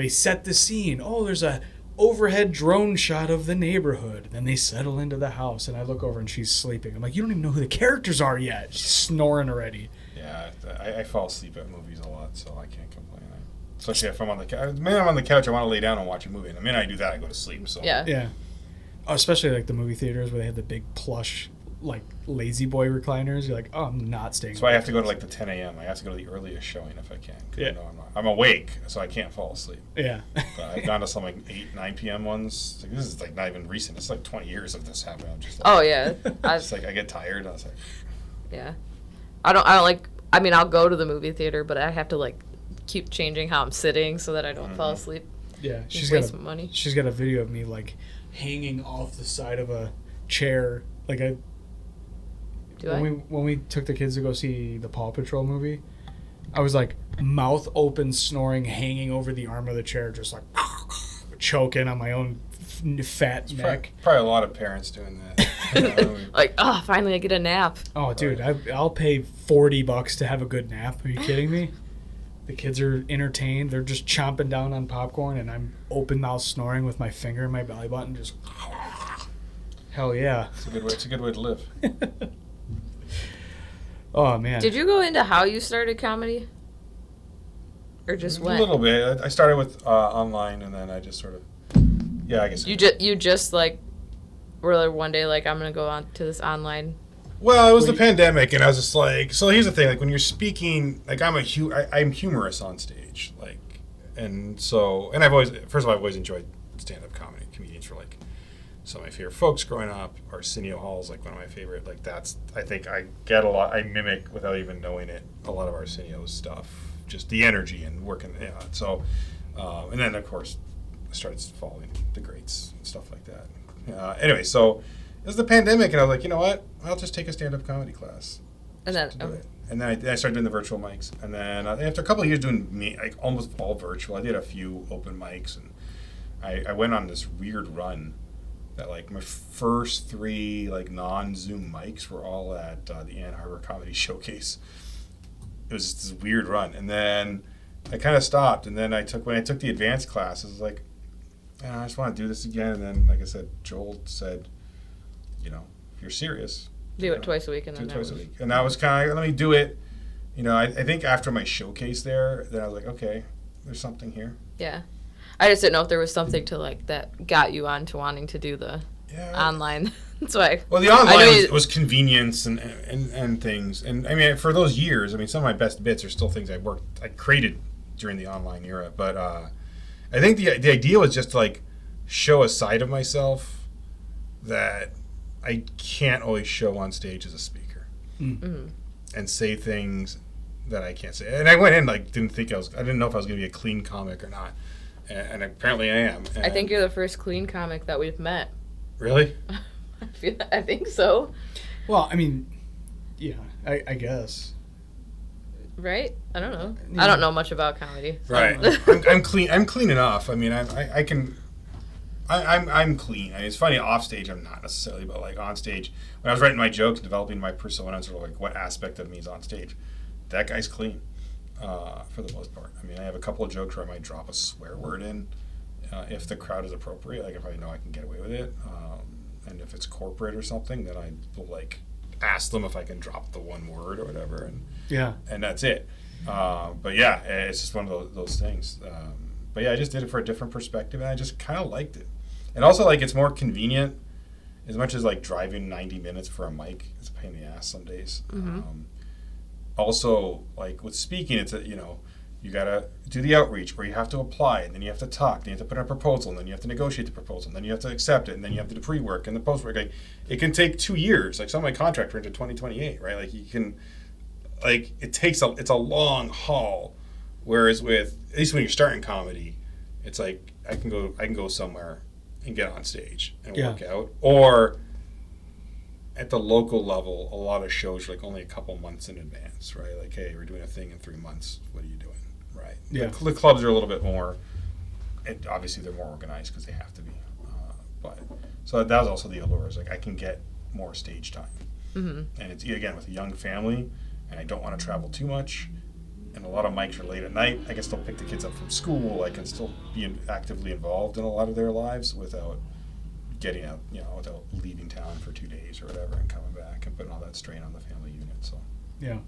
set the scene. Oh, there's a overhead drone shot of the neighborhood. Then they settle into the house, and I look over, and she's sleeping. I'm like, you don't even know who the characters are yet. She's snoring already. yeah, I fall asleep at movies a lot, so I can't complain. Especially if I'm on the couch. The minute I'm on the couch, I want to lay down and watch a movie, and the minute I do that, I go to sleep. So Yeah. Yeah. Oh, especially like the movie theaters where they have the big plush, like lazy boy recliners. You're like, oh, I'm not staying. So I have to go to like the 10 a.m. I have to go to the earliest showing if I can. 'Cause Yeah. I know I'm awake, so I can't fall asleep. Yeah. But I've gone to some like 8, 9 p.m. ones. Like, this is like not even recent. It's like 20 years of this happening. I'm just like, Oh yeah. it's like I get tired. I was like, Yeah. I don't like. I mean, I'll go to the movie theater, but I have to like keep changing how I'm sitting so that I don't fall asleep. Yeah. Just waste my money. She's got a video of me like hanging off the side of a chair. Like when we took the kids to go see the Paw Patrol movie, I was like mouth open, snoring, hanging over the arm of the chair, just like choking on my own fat neck. probably a lot of parents doing that. Like, finally I get a nap. Oh, dude, I'll pay $40 to have a good nap. Are you kidding me? The kids are entertained. They're just chomping down on popcorn, and I'm open mouth snoring with my finger in my belly button. Just hell yeah. It's a good way to live. Oh man. Did you go into how you started comedy? Or just A went? little bit. I started with online, and then I just sort of, I guess. You just like were like one day like, I'm gonna go on to this online. Well, it was the pandemic, and I was just like, so here's the thing, like when you're speaking, like I'm humorous on stage, like, and I've always enjoyed stand-up comedy. Comedians were like some of my favorite folks growing up. Arsenio Hall's like one of my favorite. Like I think I get a lot. I mimic without even knowing it a lot of Arsenio's stuff, just the energy and working. Yeah. So, and then of course I started following the greats and stuff like that. Anyway, so it was the pandemic, and I was like, you know what? I'll just take a stand-up comedy class. And then And then I started doing the virtual mics, and then after a couple of years doing like almost all virtual, I did a few open mics, and I went on this weird run that like my first 3 like non-Zoom mics were all at the Ann Arbor Comedy Showcase. It was this weird run, and then I kind of stopped. And then when I took the advanced classes, like, I just want to do this again. And then, like I said, Joel said, if you're serious, do it twice a week, and do then it twice a week. And that was kind of let me do it. I think after my showcase there, then I was like, okay, there's something here. Yeah. I just didn't know if there was something to like that got you on to wanting to do the online. That's why. Well, the online was convenience and things. And I mean, for those years, I mean, some of my best bits are still things I created during the online era. But I think the idea was just to like show a side of myself that I can't always show on stage as a speaker, and say things that I can't say. And I went in like I didn't know if I was going to be a clean comic or not. And apparently I am. And I think you're the first clean comic that we've met. Really? I think so. Well, I mean, yeah, I guess. Right? I don't know. Yeah. I don't know much about comedy. So Right. I'm clean. I'm clean enough. I mean, I can. I'm clean. I mean, it's funny off stage. I'm not necessarily, but like on stage, when I was writing my jokes, developing my persona, sort of like what aspect of me is on stage, that guy's clean. For the most part. I mean, I have a couple of jokes where I might drop a swear word in if the crowd is appropriate, like if I know I can get away with it. And if it's corporate or something, then I will like ask them if I can drop the one word or whatever, and that's it. But yeah, it's just one of those things. But yeah, I just did it for a different perspective, and I just kind of liked it. And also, like, it's more convenient, as much as like driving 90 minutes for a mic. It's a pain in the ass some days. Also, like with speaking, it's you gotta do the outreach where you have to apply, and then you have to talk, then you have to put in a proposal, and then you have to negotiate the proposal, and then you have to accept it, and then you have to do pre-work and the post-work. Like, it can take 2 years. Like, some of my contracts are into 2028, right? Like, you can, like, it's a long haul. Whereas with, at least when you're starting comedy, it's like I can go somewhere and get on stage and work out, or at the local level, a lot of shows are like only a couple months in advance, right? Like, hey, we're doing a thing in 3 months. What are you doing, right? Yeah. The clubs are a little bit more, and obviously they're more organized because they have to be. But so that was also the allure. Is like I can get more stage time, and it's again with a young family, and I don't want to travel too much. And a lot of mics are late at night. I can still pick the kids up from school. I can still be actively involved in a lot of their lives without getting out, without leaving town for 2 days or whatever and coming back and putting all that strain on the family unit. So Yeah,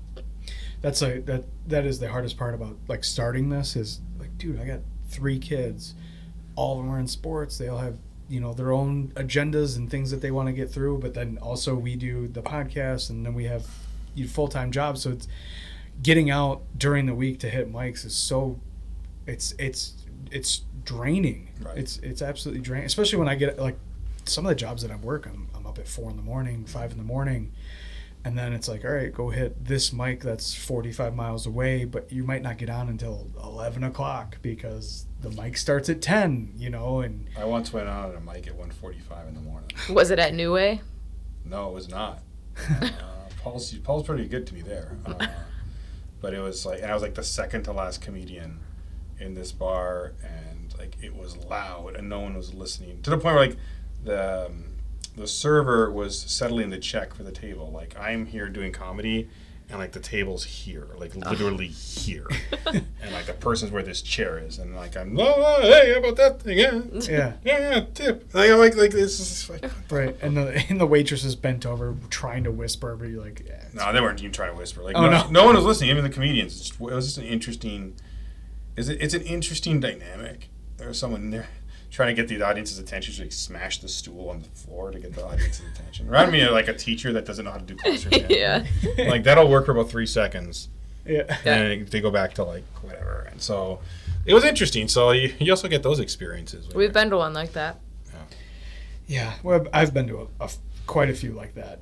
that's that is the hardest part about like starting this is like, dude, I got 3 kids, all of them are in sports. They all have their own agendas and things that they want to get through. But then also we do the podcast, and then we have full-time jobs. So it's getting out during the week to hit mics is so it's draining. Right. It's absolutely draining, especially when I get like some of the jobs that I'm working. I'm up at 4 a.m, 5 a.m, and then it's like, all right, go hit this mic that's 45 miles away, but you might not get on until 11 o'clock because the mic starts at 10. And I once went on a mic at 1:45 in the morning. Was it at New Way? No, it was not. Paul's pretty good to me there. But it was like, and I was like the second to last comedian in this bar, and like it was loud and no one was listening, to the point where like the server was settling the check for the table. Like, I'm here doing comedy, and like the table's here, like literally here, and like the person's where this chair is, and like I'm hey, how about that thing? Yeah, tip. Like I'm like this is like right, and the waitress is bent over trying to whisper, but you're like, no, they weren't even trying to whisper. Like, no one was listening, even the comedians. It was just an interesting. It's an interesting dynamic. There's someone there trying to get the audience's attention, so like smash the stool on the floor to get the audience's attention. Remind me of like a teacher that doesn't know how to do classroom. Yeah. Like, that'll work for about 3 seconds. Yeah. And then they go back to like whatever. And so it was interesting. So you also get those experiences. We've been to one like that. Yeah. Well, I've been to quite a few like that.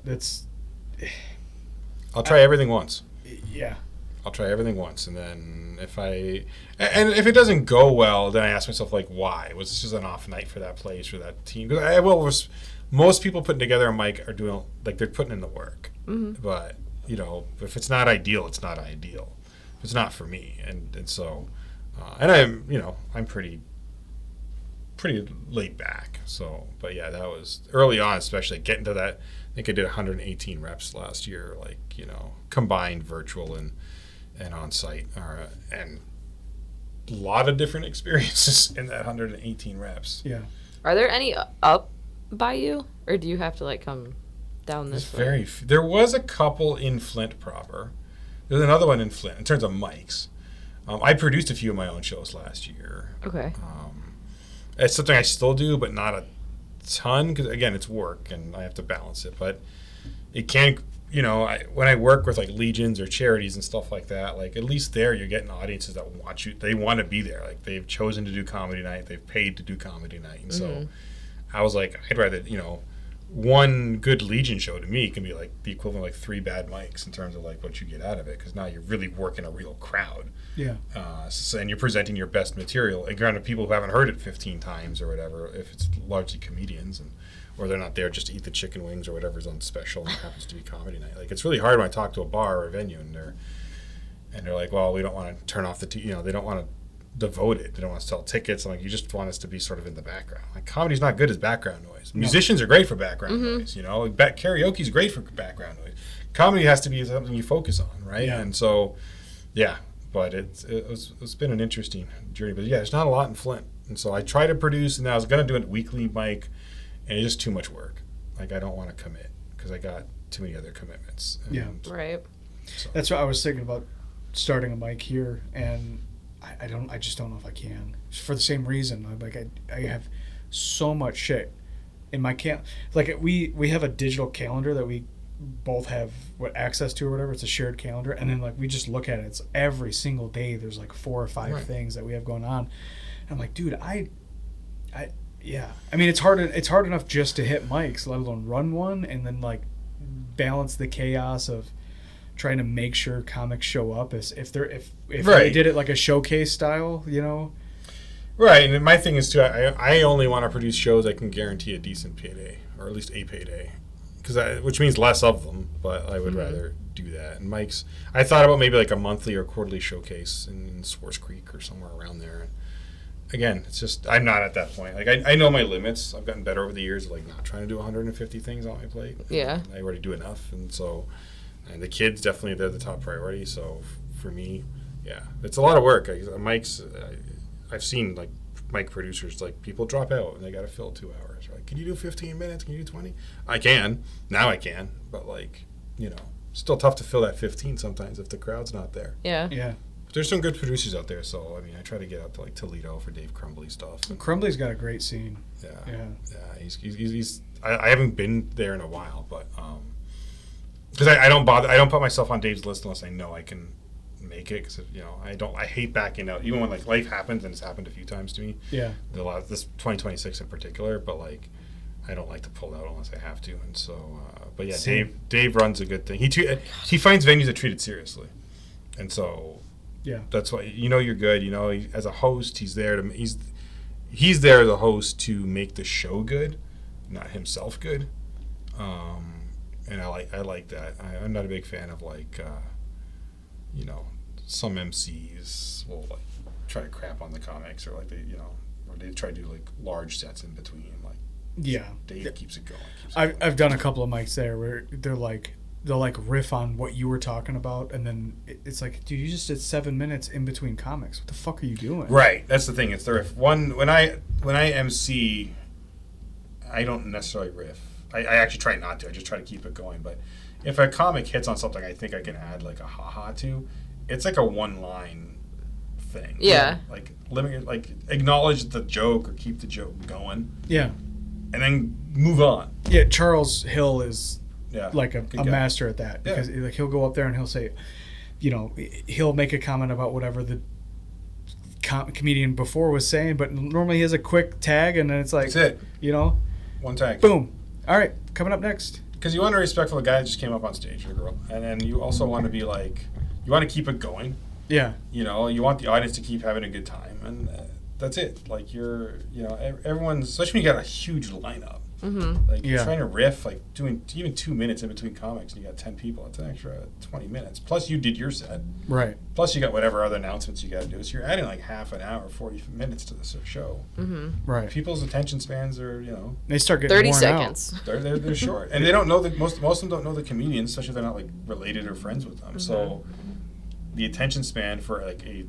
I'll try everything once. Yeah. I'll try everything once, and then if it doesn't go well, then I ask myself, like, why? Was this just an off night for that place or that team? Because most people putting together a mic are doing, like, they're putting in the work. Mm-hmm. But, if it's not ideal, it's not ideal. It's not for me. And so, and I'm pretty pretty laid back. So, but yeah, that was early on, especially getting to that. I think I did 118 reps last year, like, combined virtual and on site, and a lot of different experiences in that 118 reps. Yeah. Are there any up by you, or do you have to like come down this way? There was a couple in Flint proper. There's another one in Flint in terms of mics. I produced a few of my own shows last year. Okay. It's something I still do, but not a ton, because again, it's work and I have to balance it. But it can, when I work with like legions or charities and stuff like that, like at least there you're getting audiences that want you. They want to be there. Like they've chosen to do comedy night. They've paid to do comedy night, and so I was like, I'd rather, one good legion show to me can be like the equivalent of like 3 bad mics in terms of like what you get out of it, because now you're really working a real crowd. Yeah. And you're presenting your best material, and granted, people who haven't heard it 15 times or whatever, if it's largely comedians, or they're not there just to eat the chicken wings or whatever's on special and it happens to be comedy night. Like, it's really hard when I talk to a bar or a venue and they're like, well, we don't want to turn off the they don't want to devote it. They don't want to sell tickets. I'm like, you just want us to be sort of in the background. Like, comedy's not good as background noise. Musicians are great for background noise, karaoke's great for background noise. Comedy has to be something you focus on, right? Yeah. And so, yeah, but it's been an interesting journey. But yeah, there's not a lot in Flint. And so I try to produce, and I was going to do a weekly mic, and it's just too much work. Like, I don't want to commit because I got too many other commitments. And Right. So. That's what I was thinking about, starting a mic here, and I just don't know if I can, for the same reason. I'm like, I have so much shit in my like we have a digital calendar that we both have access to or whatever. It's a shared calendar, and then like we just look at it. It's every single day there's like 4 or 5 things that we have going on. And I'm like, dude, yeah. I mean, it's hard enough just to hit mics, let alone run one, and then like balance the chaos of trying to make sure comics show up as if they did it like a showcase style, Right, and my thing is too, I only want to produce shows I can guarantee a decent payday, or at least a payday, which means less of them, but I would rather do that. And Mike's, I thought about maybe like a monthly or quarterly showcase in Swartz Creek or somewhere around there. And again, it's just, I'm not at that point. Like, I know my limits. I've gotten better over the years, like not trying to do 150 things on my plate. Yeah. I already do enough, and so, and the kids, definitely, they're the top priority. So for me, yeah, it's a lot of work. Mike's, I've seen like mic producers, like people drop out and they got to fill 2 hours. Right? Can you do 15 minutes? Can you do 20? I can. Now I can. But like, still tough to fill that 15 sometimes if the crowd's not there. Yeah. Yeah. But there's some good producers out there. So, I mean, I try to get out to like Toledo for Dave Crumbly stuff. Crumbly's got a great scene. Yeah. He's I haven't been there in a while, but because I don't put myself on Dave's list unless I know I can make it, because I hate backing out, even when like life happens, and it's happened a few times to me. Yeah. This 2026 in particular, but like I don't like to pull out unless I have to, and so but yeah, Same. Dave runs a good thing. He finds venues that treat it seriously, and so Yeah. that's why you're good. As a host, he's there he's there as a host to make the show good, not himself good. And I like that. I'm not a big fan of like some MCs will like try to crap on the comics, or like or they try to do like large sets in between. Like, Yeah. Dave keeps it going. I've done a couple of mics there where they'll like riff on what you were talking about, and then it's like, dude, you just did 7 minutes in between comics. What the fuck are you doing? Right. That's the thing. It's the riff. When I MC, I don't necessarily riff. I actually try not to. I just try to keep it going. But if a comic hits on something I think I can add like a ha-ha to, it's like a one-line thing. Yeah. Like acknowledge the joke or keep the joke going. Yeah. And then move on. Yeah. Charles Hill is like a guy. master at that, because like he'll go up there and he'll say, he'll make a comment about whatever the comedian before was saying, but normally he has a quick tag, and then it's like, that's it. One tag. Boom. All right, coming up next. Because you want to be respectful of the guy that just came up on stage, or girl, and then you also want to be like, you want to keep it going. Yeah. You want the audience to keep having a good time, and that's it. Like everyone's, especially when you got a huge lineup. Like you're Yeah. trying to riff, like doing even 2 minutes in between comics, and you got 10 people. It's an extra 20 minutes. Plus you did your set. Right. Plus you got whatever other announcements you got to do. So you're adding like half an hour, 40 minutes to the show. Right. People's attention spans are, They start getting 30 worn seconds. they're short, and they don't know that most of them don't know the comedians, especially if they're not like related or friends with them. So the attention span for like a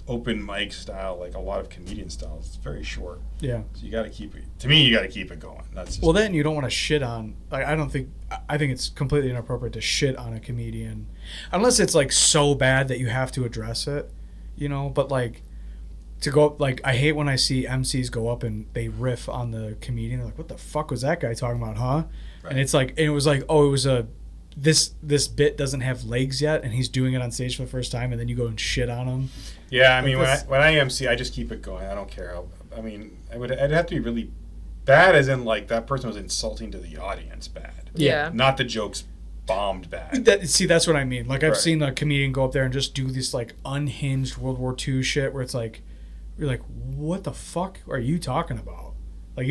open mic style, like a lot of comedian styles, it's very short. Yeah. So you got to keep it. To me, you got to keep it going. That's just Well, then you don't want to shit on. Like, I think it's completely inappropriate to shit on a comedian, unless it's like so bad that you have to address it, But like, to go up, like, I hate when I see MCs go up and they riff on the comedian. They're like, "What the fuck was that guy talking about, huh?" Right. And it's like, and it was like, oh, it was this bit doesn't have legs yet, and he's doing it on stage for the first time, and then you go and shit on him. Yeah, I mean, Like when I MC, I just keep it going. I don't care how. I mean, it'd have to be really bad, as in like that person was insulting to the audience bad. Yeah. Not the jokes bombed bad. That's what I mean. Like, I've Right. seen a comedian go up there and just do this like unhinged World War II shit, where it's like, you're like, what the fuck are you talking about? Like,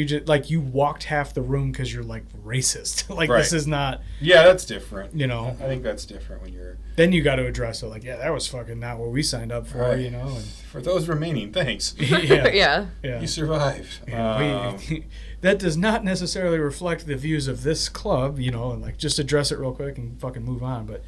you walked half the room because you're like racist. Like, Right. this is not. Yeah, that's different. I think that's different when you're. Then you got to address it. Like, yeah, that was fucking not what we signed up for. Right. And, For those remaining, thanks. yeah. Yeah. You survived. That does not necessarily reflect the views of this club, and like just address it real quick and fucking move on. But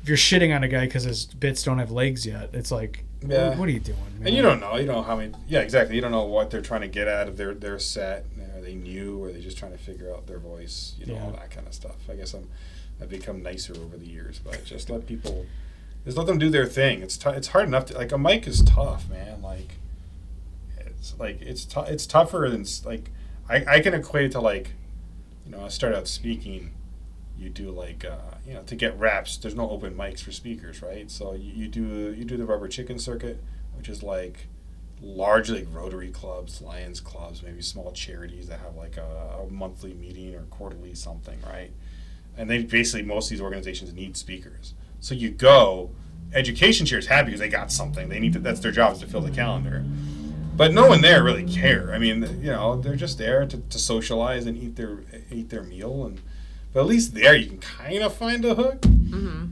if you're shitting on a guy because his bits don't have legs yet, it's like, Yeah. what are you doing, man? And you don't know how many. Yeah, exactly. You don't know what they're trying to get out of their set. Are they new? Or are they just trying to figure out their voice? All that kind of stuff. I guess I've become nicer over the years, but just let them do their thing. It's hard enough to, like, a mic is tough, man. Like, it's tougher than like I can equate it to, like, I started out speaking. You do like to get reps. There's no open mics for speakers, right? So you do the rubber chicken circuit, which is like largely like Rotary clubs, Lions clubs, maybe small charities that have like a monthly meeting or quarterly something, right? And they basically, most of these organizations need speakers. So you go, education chair's happy because they got something. They need to, that's their job, is to fill the calendar. But no one there really care. I mean, they're just there to socialize and eat their meal, but at least there you can kind of find a hook.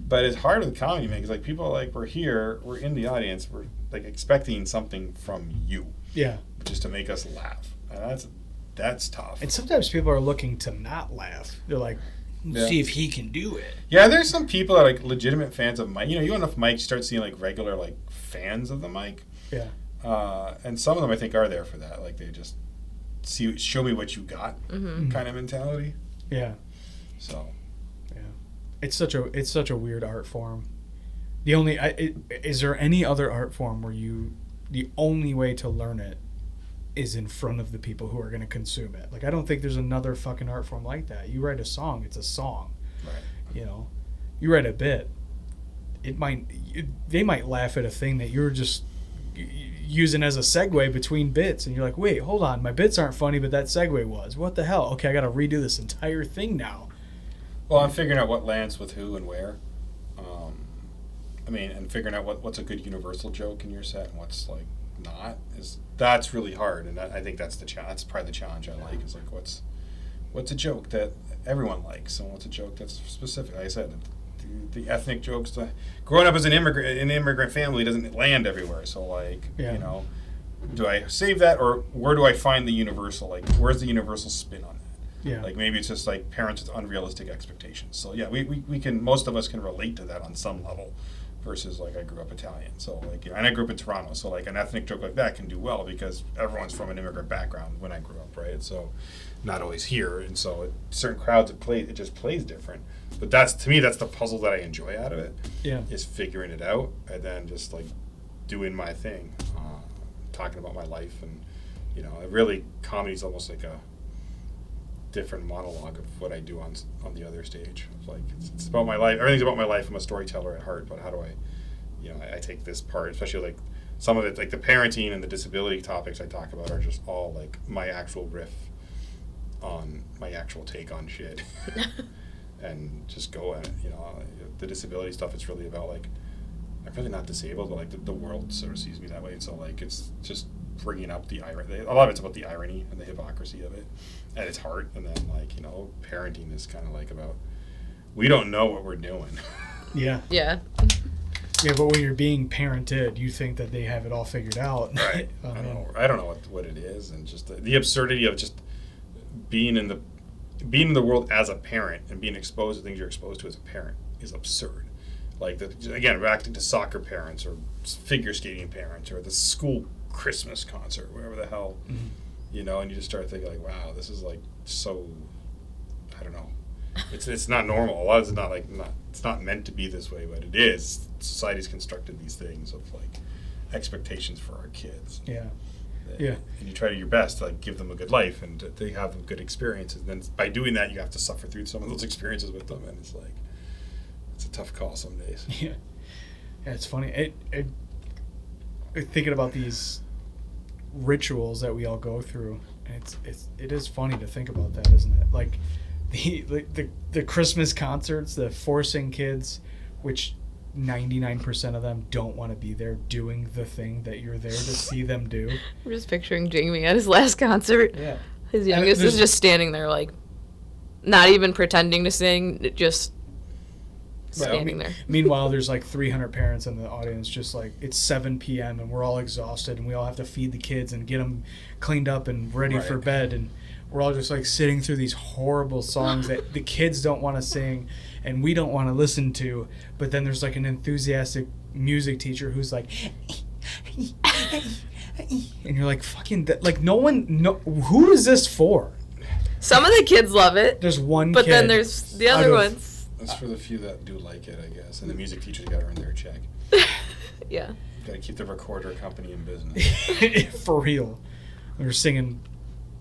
But it's hard with comedy, man, because like people are like, we're here, we're in the audience, we're like expecting something from you, just to make us laugh. And that's tough. And sometimes people are looking to not laugh. They're like, see if he can do it. Yeah, there's some people that are like legitimate fans of mic. You have enough mics, you start seeing like regular like fans of the mic. Yeah. And some of them I think are there for that. Like they just show me what you got kind of mentality. Yeah. So. Yeah. It's such a weird art form. Is there any other art form where the only way to learn it is in front of the people who are going to consume it? Like, I don't think there's another fucking art form like that. You write a song, it's a song. Right. You write a bit, they might laugh at a thing that you're just using as a segue between bits, and you're like, wait, hold on, my bits aren't funny, but that segue was. What the hell? Okay, I got to redo this entire thing now. Well, I'm figuring out what lands with who and where. And figuring out what's a good universal joke in your set and what's like not, that's really hard. And I think that's that's probably the challenge I like, is like what's a joke that everyone likes, and what's a joke that's specific. Like I said, the ethnic jokes. Growing up as an immigrant family doesn't land everywhere. So like, do I save that, or where do I find the universal? Like, where's the universal spin on that? Yeah. Like maybe it's just like parents with unrealistic expectations. So yeah, we can, most of us can relate to that on some level. Versus like I grew up Italian, so like, and I grew up in Toronto, so like an ethnic joke like that can do well because everyone's from an immigrant background when I grew up, right? So not always here, and so certain crowds it just plays different. But to me that's the puzzle that I enjoy out of it. Yeah, is figuring it out and then just like doing my thing, talking about my life, and really comedy's almost like a different monologue of what I do on the other stage. It's like it's about my life. Everything's about my life. I'm a storyteller at heart, but how do I take this part, especially like some of it, like the parenting and the disability topics I talk about are just all like my actual riff on my actual take on shit, and just go at it. The disability stuff, it's really about like, I'm really not disabled, but like the world sort of sees me that way. So like it's just bringing up the irony. A lot of it's about the irony and the hypocrisy of it at its heart. And then, like, parenting is kind of like about, we don't know what we're doing. Yeah. Yeah. Yeah, but when you're being parented, you think that they have it all figured out. Right. I don't know what it is, and just the absurdity of just being in the world as a parent and being exposed to things you're exposed to as a parent is absurd. Like, again, reacting to soccer parents or figure skating parents or the school Christmas concert, whatever the hell, and you just start thinking, like, wow, this is, like, so, I don't know. It's not normal. A lot of it's not meant to be this way, but it is. Society's constructed these things of, like, expectations for our kids. Yeah. And you try your best to, like, give them a good life and they have good experiences. And then by doing that, you have to suffer through some of those experiences with them, and it's like, it's a tough call some days. Yeah. Yeah, it's funny. Thinking about these rituals that we all go through, and it is funny to think about that, isn't it? Like the Christmas concerts, the forcing kids, which 99% of them don't want to be there doing the thing that you're there to see them do. I'm just picturing Jamie at his last concert. Yeah. His youngest is just standing there, like, not even pretending to sing, just standing there. Meanwhile, there's like 300 parents in the audience, just like, it's 7 p.m. and we're all exhausted and we all have to feed the kids and get them cleaned up and ready for bed, and we're all just like sitting through these horrible songs that the kids don't want to sing and we don't want to listen to, but then there's like an enthusiastic music teacher who's like, and you're like, fucking, like, who is this for? Some of the kids love it. There's one but kid. Then there's the other ones. That's for the few that do like it, I guess. And the music teachers got to earn their check. Yeah. Got to keep the recorder company in business. For real. They're singing.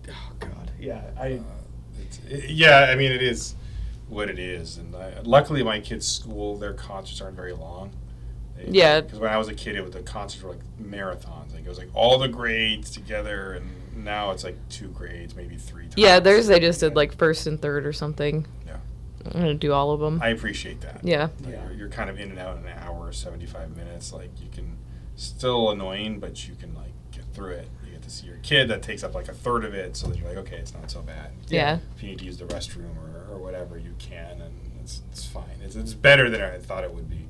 Oh God. Yeah. I mean, it is what it is, and luckily my kids' school, their concerts aren't very long. Because when I was a kid, the concerts were like marathons. Like, it was like all the grades together, and now it's like 2 grades, maybe 3 times. Yeah, theirs they just did like first and third or something. Yeah. I'm gonna do all of them. I appreciate that. Yeah. Like, you're kind of in and out in an hour, 75 minutes. Like, you can still annoying, but you can, like, get through it. You get to see your kid. That takes up like a third of it, so that you're like, okay, it's not so bad. Yeah. If you need to use the restroom or whatever, you can, and it's fine. It's better than I thought it would be.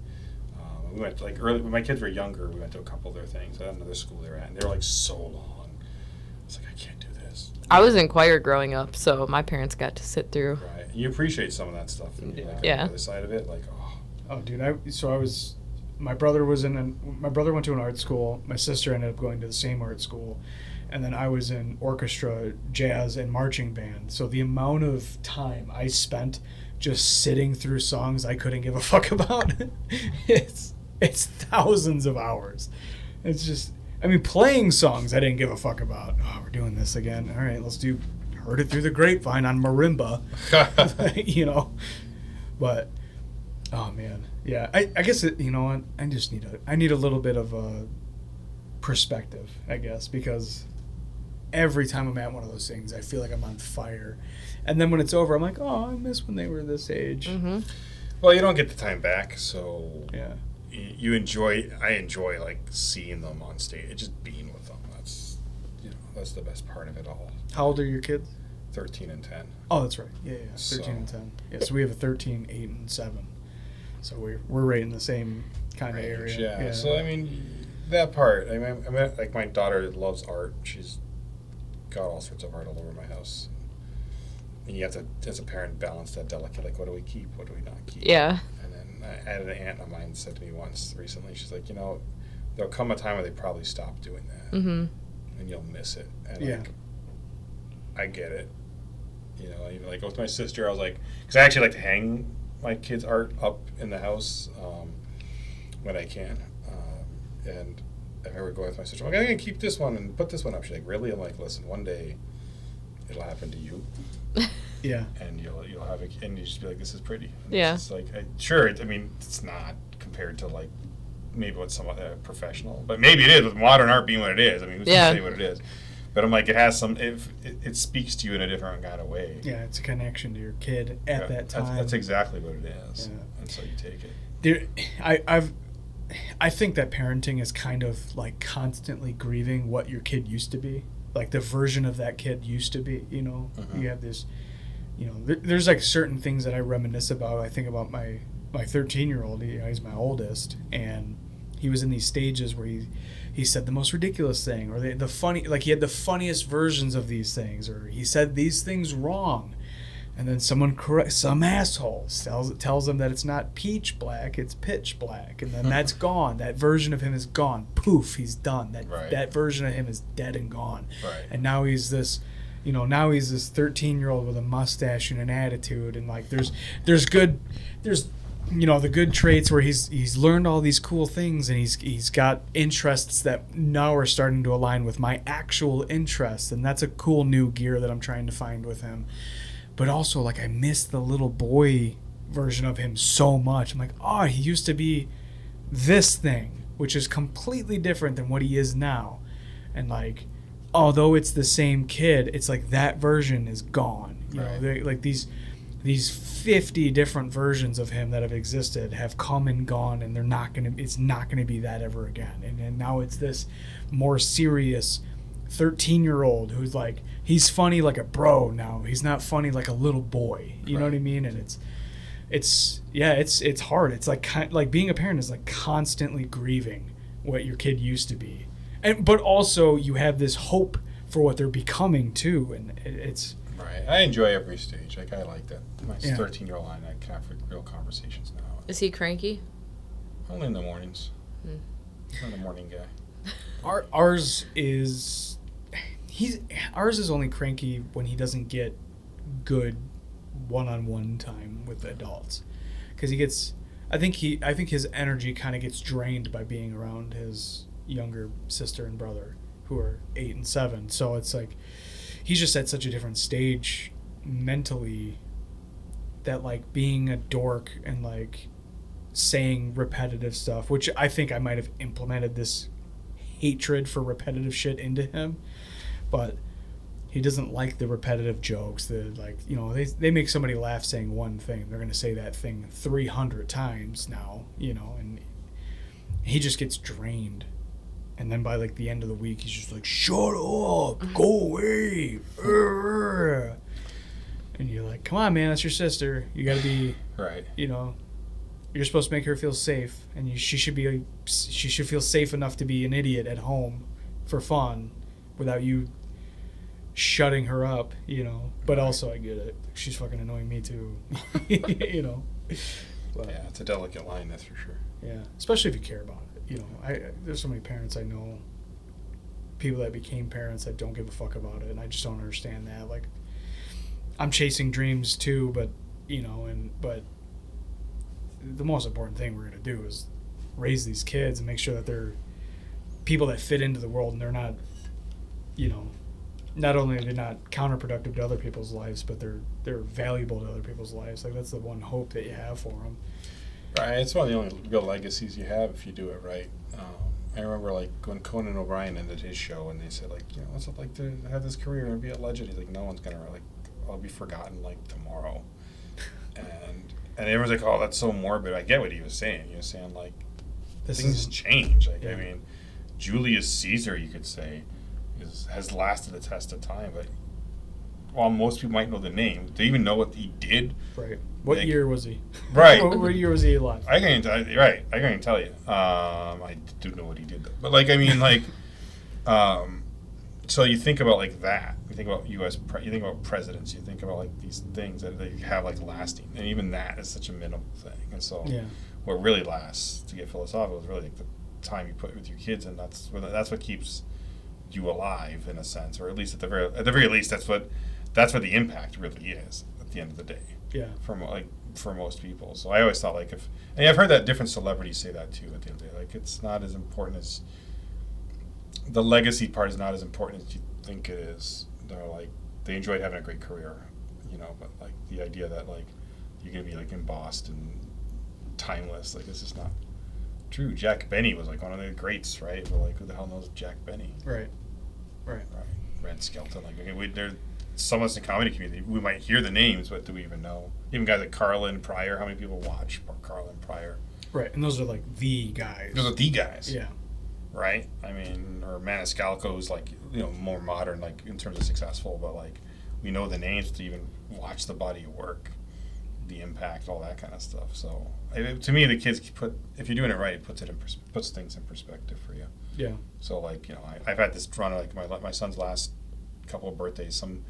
We went, like, early when my kids were younger. We went to a couple of their things at another school they were at, and they were like so long. I was like, I can't do this. I was in choir growing up, so my parents got to sit through. Right. And you appreciate some of that stuff, and you, like, on the other side of it, like, Oh, dude. My brother went to an art school. My sister ended up going to the same art school, and then I was in orchestra, jazz, and marching band. So the amount of time I spent just sitting through songs I couldn't give a fuck about, it's thousands of hours. It's just, I mean, playing songs I didn't give a fuck about. Oh, we're doing this again. All right, let's do Heard It Through the Grapevine on marimba. But, oh man. Yeah, I guess, you know what, I need a little bit of a perspective, I guess, because every time I'm at one of those things, I feel like I'm on fire. And then when it's over, I'm like, oh, I miss when they were this age. Mm-hmm. Well, you don't get the time back, so yeah. I enjoy, like, seeing them on stage, just being with them. That's the best part of it all. How old are your kids? 13 and 10. Oh, that's right. Yeah. 13 and 10. Yeah, so we have a 13, 8, and 7. So we're right in the same kind of area. Yeah. So, I mean, that part. I mean, like, my daughter loves art. She's got all sorts of art all over my house. And you have to, as a parent, balance that delicate. Like, what do we keep? What do we not keep? Yeah. And then I had an aunt of mine said to me once recently, she's like, there'll come a time where they probably stop doing that. Mm-hmm. And you'll miss it. And, yeah. I get it. Even, like, with my sister, I was like, because I actually like to hang my kids' art up in the house when I can. And I remember going with my sister, I'm like, I'm going to keep this one and put this one up. She's like, really? I'm like, listen, one day it'll happen to you. Yeah. And you'll have it, and you just be like, this is pretty. And yeah. It's like, sure, it's not compared to, like, maybe what's somewhat professional, but maybe it is with modern art being what it is. I mean, who's to say what it is? But I'm like, it has some. It speaks to you in a different kind of way. Yeah, it's a connection to your kid at that time. That's exactly what it is. Yeah. And so you take it. I've I think that parenting is kind of like constantly grieving what your kid used to be, like the version of that kid used to be. You know, you have this, you know, there's like certain things that I reminisce about. I think about my 13-year-old. He's my oldest, and he was in these stages where he said the most ridiculous thing, or the funny, like he had the funniest versions of these things, or he said these things wrong. And then some asshole tells him that it's not peach black, it's pitch black. And then that's gone. That version of him is gone. Poof, he's done. That version of him is dead and gone. Right. And now he's this, you know, 13-year-old with a mustache and an attitude. And like there's you know, the good traits where he's learned all these cool things, and he's got interests that now are starting to align with my actual interests. And that's a cool new gear that I'm trying to find with him. But also, like, I miss the little boy version of him so much. I'm like, oh, he used to be this thing, which is completely different than what he is now. And, like, although it's the same kid, it's like that version is gone. You know, like these 50 different versions of him that have existed have come and gone, and it's not gonna be that ever again. And now it's this more serious 13-year-old who's like, he's funny like a bro now. He's not funny like a little boy. You know what I mean? And it's hard. It's like being a parent is like constantly grieving what your kid used to be, but also you have this hope for what they're becoming too. And it's right. I enjoy every stage. Like I like that. My 13-year-old and I can have real conversations now. Is he cranky? Only in the mornings. He's not a morning guy. Ours is only cranky when he doesn't get good one-on-one time with the adults, because I think his energy kind of gets drained by being around his younger sister and brother, who are 8 and 7. So it's like he's just at such a different stage mentally that, like, being a dork and like saying repetitive stuff, which I think I might have implemented this hatred for repetitive shit into him, but he doesn't like the repetitive jokes. Like, you know, they make somebody laugh saying one thing, they're going to say that thing 300 times now, you know, and he just gets drained. And then by like the end of the week, he's just like, shut up, go away. And you're like, come on, man, that's your sister. You got to be, right. You know, you're supposed to make her feel safe, and she should feel safe enough to be an idiot at home for fun without you shutting her up, you know. But also, I get it. She's fucking annoying me too, you know. But, yeah, it's a delicate line, that's for sure. Yeah, especially if you care about it. You know, there's so many parents I know, people that became parents that don't give a fuck about it, and I just don't understand that. Like, I'm chasing dreams too, but you know, but the most important thing we're gonna do is raise these kids and make sure that they're people that fit into the world, and they're not, you know, not only are they not counterproductive to other people's lives, but they're valuable to other people's lives. Like, that's the one hope that you have for them. Right, it's one of the only real legacies you have if you do it right. I remember, like, when Conan O'Brien ended his show, and they said, like, you know, what's it like to have this career and be a legend? He's like, no one's gonna, like, I'll be forgotten like tomorrow. And everyone's like, oh, that's so morbid. I get what he was saying. He was saying, like, things change. Like, I mean, Julius Caesar, you could say, has lasted the test of time. But while most people might know the name, do you even know what he did? Right. What year was he? Right. what year was he alive? I can't tell you. Right. I can't tell you. I do know what he did, though. But, like, I mean, like, so you think about, like, that. You think about you think about presidents. You think about, like, these things that they have, like, lasting. And even that is such a minimal thing. And so what really lasts, to get philosophical, is really, like, the time you put with your kids. And that's what keeps you alive, in a sense. Or at least at the very least, that's what the impact really is at the end of the day. Yeah. For most people. So I always thought, like, and I've heard that different celebrities say that too at the end of the day. Like, it's not as important as, the legacy part is not as important as you think it is. They're like, they enjoyed having a great career, you know, but, like, the idea that, like, you're going to be, like, embossed and timeless, like, it's just not true. Jack Benny was, like, one of the greats, right? But, like, who the hell knows Jack Benny? Right. Red Skelton, like, okay, some of us in the comedy community, we might hear the names, but do we even know? Even guys like Carlin Pryor, how many people watch Carlin Pryor? Right, and those are like the guys. Those are the guys. Yeah. Right? I mean, or Maniscalco is like, more modern, like in terms of successful, but like we know the names to even watch the body of work, the impact, all that kind of stuff. So to me, the kids if you're doing it right, it puts things in perspective for you. Yeah. So like, I've had this run, like my son's last couple of birthdays, some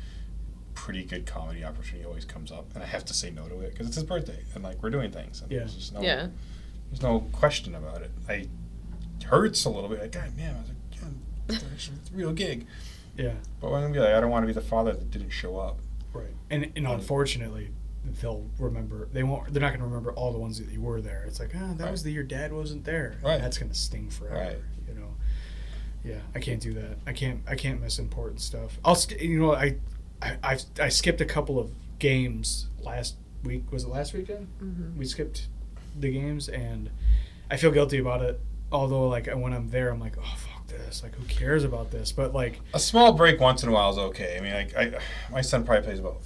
pretty good comedy opportunity always comes up, and I have to say no to it because it's his birthday, and like we're doing things, and there's just there's no question about it. It hurts a little bit. Like, God damn, I was like, God, it's a real gig. Yeah. But when I'm like, I don't want to be the father that didn't show up. Right. And unfortunately, they'll remember. They're not going to remember all the ones that you were there. It's like, that was the year Dad wasn't there. Right. That's going to sting forever. Right. Yeah, I can't do that. I can't miss important stuff. I skipped a couple of games last week. Was it last weekend? Mm-hmm. We skipped the games, and I feel guilty about it. Although, like, when I'm there, I'm like, oh, fuck this. Like, who cares about this? But, like... A small break once in a while is okay. I mean, my son probably plays about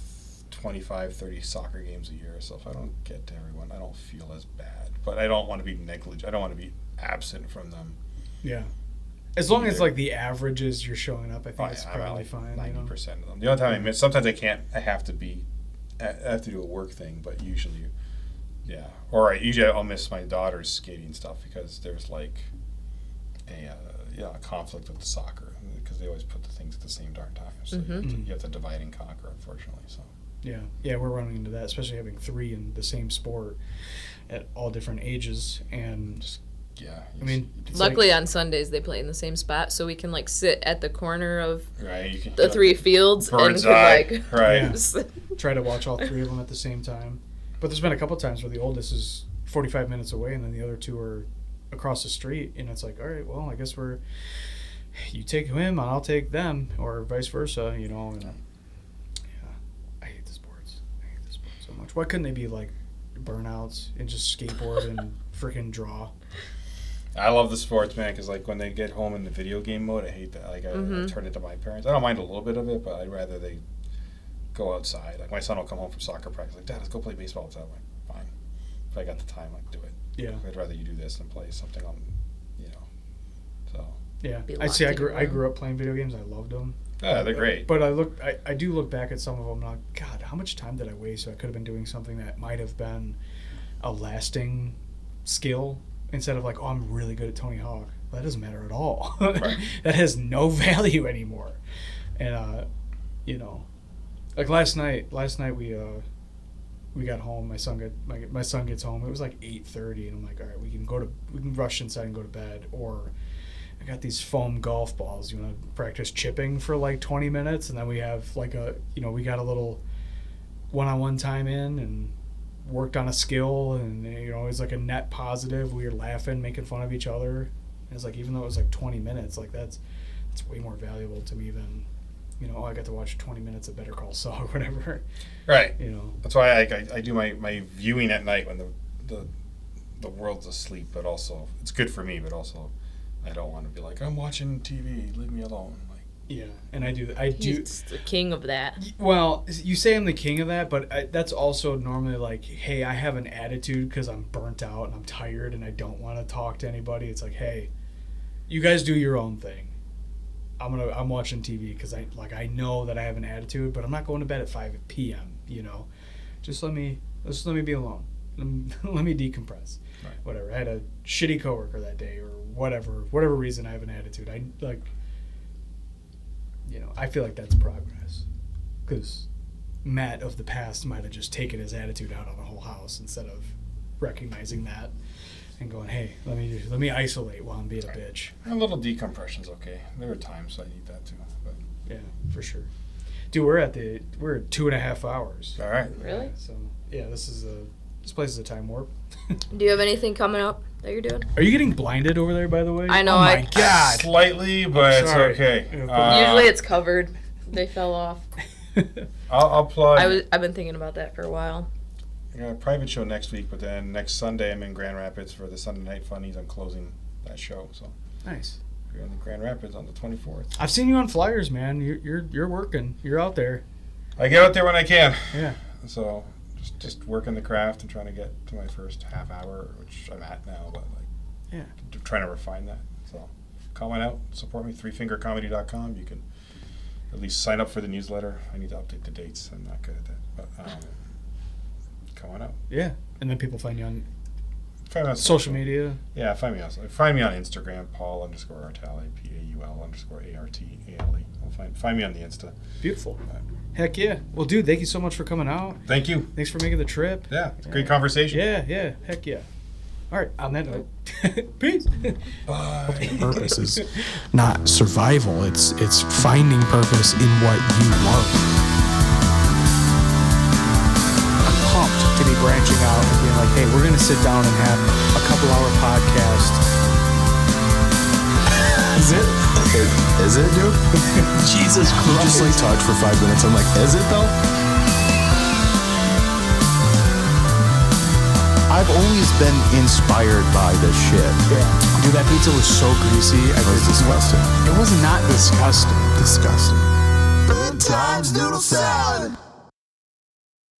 25, 30 soccer games a year. So if I don't get to everyone, I don't feel as bad. But I don't want to be negligent. I don't want to be absent from them. Yeah. As long as, like, the average is you're showing up, I think it's probably fine. 90% of them. The only time I miss... Sometimes I can't. I have to do a work thing, but usually... Yeah. Or usually I'll miss my daughter's skating stuff because there's, like, a conflict with the soccer because they always put the things at the same darn time. So you have to divide and conquer, unfortunately. So. Yeah, we're running into that, especially having 3 in the same sport at all different ages, and just... Yeah. I mean, luckily on Sundays they play in the same spot, so we can like sit at the corner of you the 3 fields bird's and eye. like try to watch all 3 of them at the same time. But there's been a couple times where the oldest is 45 minutes away, and then the other 2 are across the street, and it's like, all right, well, I guess you take him and I'll take them, or vice versa, And I hate the sports. So much. Why couldn't they be like burnouts and just skateboard and freaking draw? I love the sports, man, because like when they get home in the video game mode, I hate that. Like I turn it to my parents. I don't mind a little bit of it, but I'd rather they go outside. Like my son will come home from soccer practice, like, Dad, let's go play baseball outside. I'm like, fine. If I got the time, like, do it. Yeah. I'd rather you do this than play something on, So. Yeah. I grew up playing video games. I loved them. Yeah, they're great. But I do look back at some of them and I'm like, God, how much time did I waste? So I could have been doing something that might have been a lasting skill instead of like, oh, I'm really good at Tony Hawk. That doesn't matter at all. Right. That has no value anymore. And like last night we got home. My son gets home. It was like 8:30, and I'm like, all right, we can rush inside and go to bed. Or I got these foam golf balls. You want to practice chipping for like 20 minutes, and then we have like we got a little one-on-one time in and worked on a skill, and it was like a net positive. We were laughing, making fun of each other. And it's like, even though it was like 20 minutes, like that's way more valuable to me than I got to watch 20 minutes of Better Call Saul or whatever. Right. That's why I do my viewing at night when the world's asleep, but also it's good for me, but also I don't want to be like, I'm watching TV, leave me alone. Like, yeah, and I do. He's the king of that. Well, you say I'm the king of that, but that's also normally like, hey, I have an attitude because I'm burnt out and I'm tired and I don't want to talk to anybody. It's like, hey, you guys do your own thing. I'm watching TV because I know that I have an attitude, but I'm not going to bed at 5 p.m. Just let me be alone. Let me decompress. Right. Whatever. I had a shitty coworker that day, or whatever reason I have an attitude. I feel like that's progress, because Matt of the past might have just taken his attitude out on the whole house instead of recognizing that and going, hey, let me isolate while I'm being a bitch. A little decompression's okay. There are times I need that too. But. Yeah, for sure. Dude, we're at 2.5 hours. All right. Really? So yeah, this place is a time warp. Do you have anything coming up that you're doing? Are you getting blinded over there, by the way? I know. Oh my God. Slightly, but it's okay. Usually it's covered. They fell off. I'll plug. I've been thinking about that for a while. I got a private show next week, but then next Sunday I'm in Grand Rapids for the Sunday Night Funnies. I'm closing that show, so nice. We're in Grand Rapids on the 24th. I've seen you on flyers, man. You're working. You're out there. I get out there when I can. Yeah. So Just working the craft and trying to get to my first half hour, which I'm at now, but like trying to refine that. So comment out, support me, threefingercomedy.com. You can at least sign up for the newsletter. I need to update the dates. I'm not good at that, but come on out. Yeah, and then people find you on Find me on social media. Yeah, find me on Instagram, Paul_Artale, PAUL_ARTALE. Find me on the Insta. Beautiful. Heck yeah. Well, dude, thank you so much for coming out. Thank you. Thanks for making the trip. Yeah, it's a great conversation. Yeah. Heck yeah. All right, on that note, peace. Bye. Purpose is not survival. It's finding purpose in what you love. I'm pumped to be branching out and being like, hey, we're gonna sit down and have a couple-hour podcast. Is it? Is it, dude? Jesus We just like talked for 5 minutes. I'm like, is it though? I've always been inspired by this shit. Yeah. Dude, that pizza was so greasy. It was disgusting. It was not disgusting. Disgusting. Good times, Noodle Salad.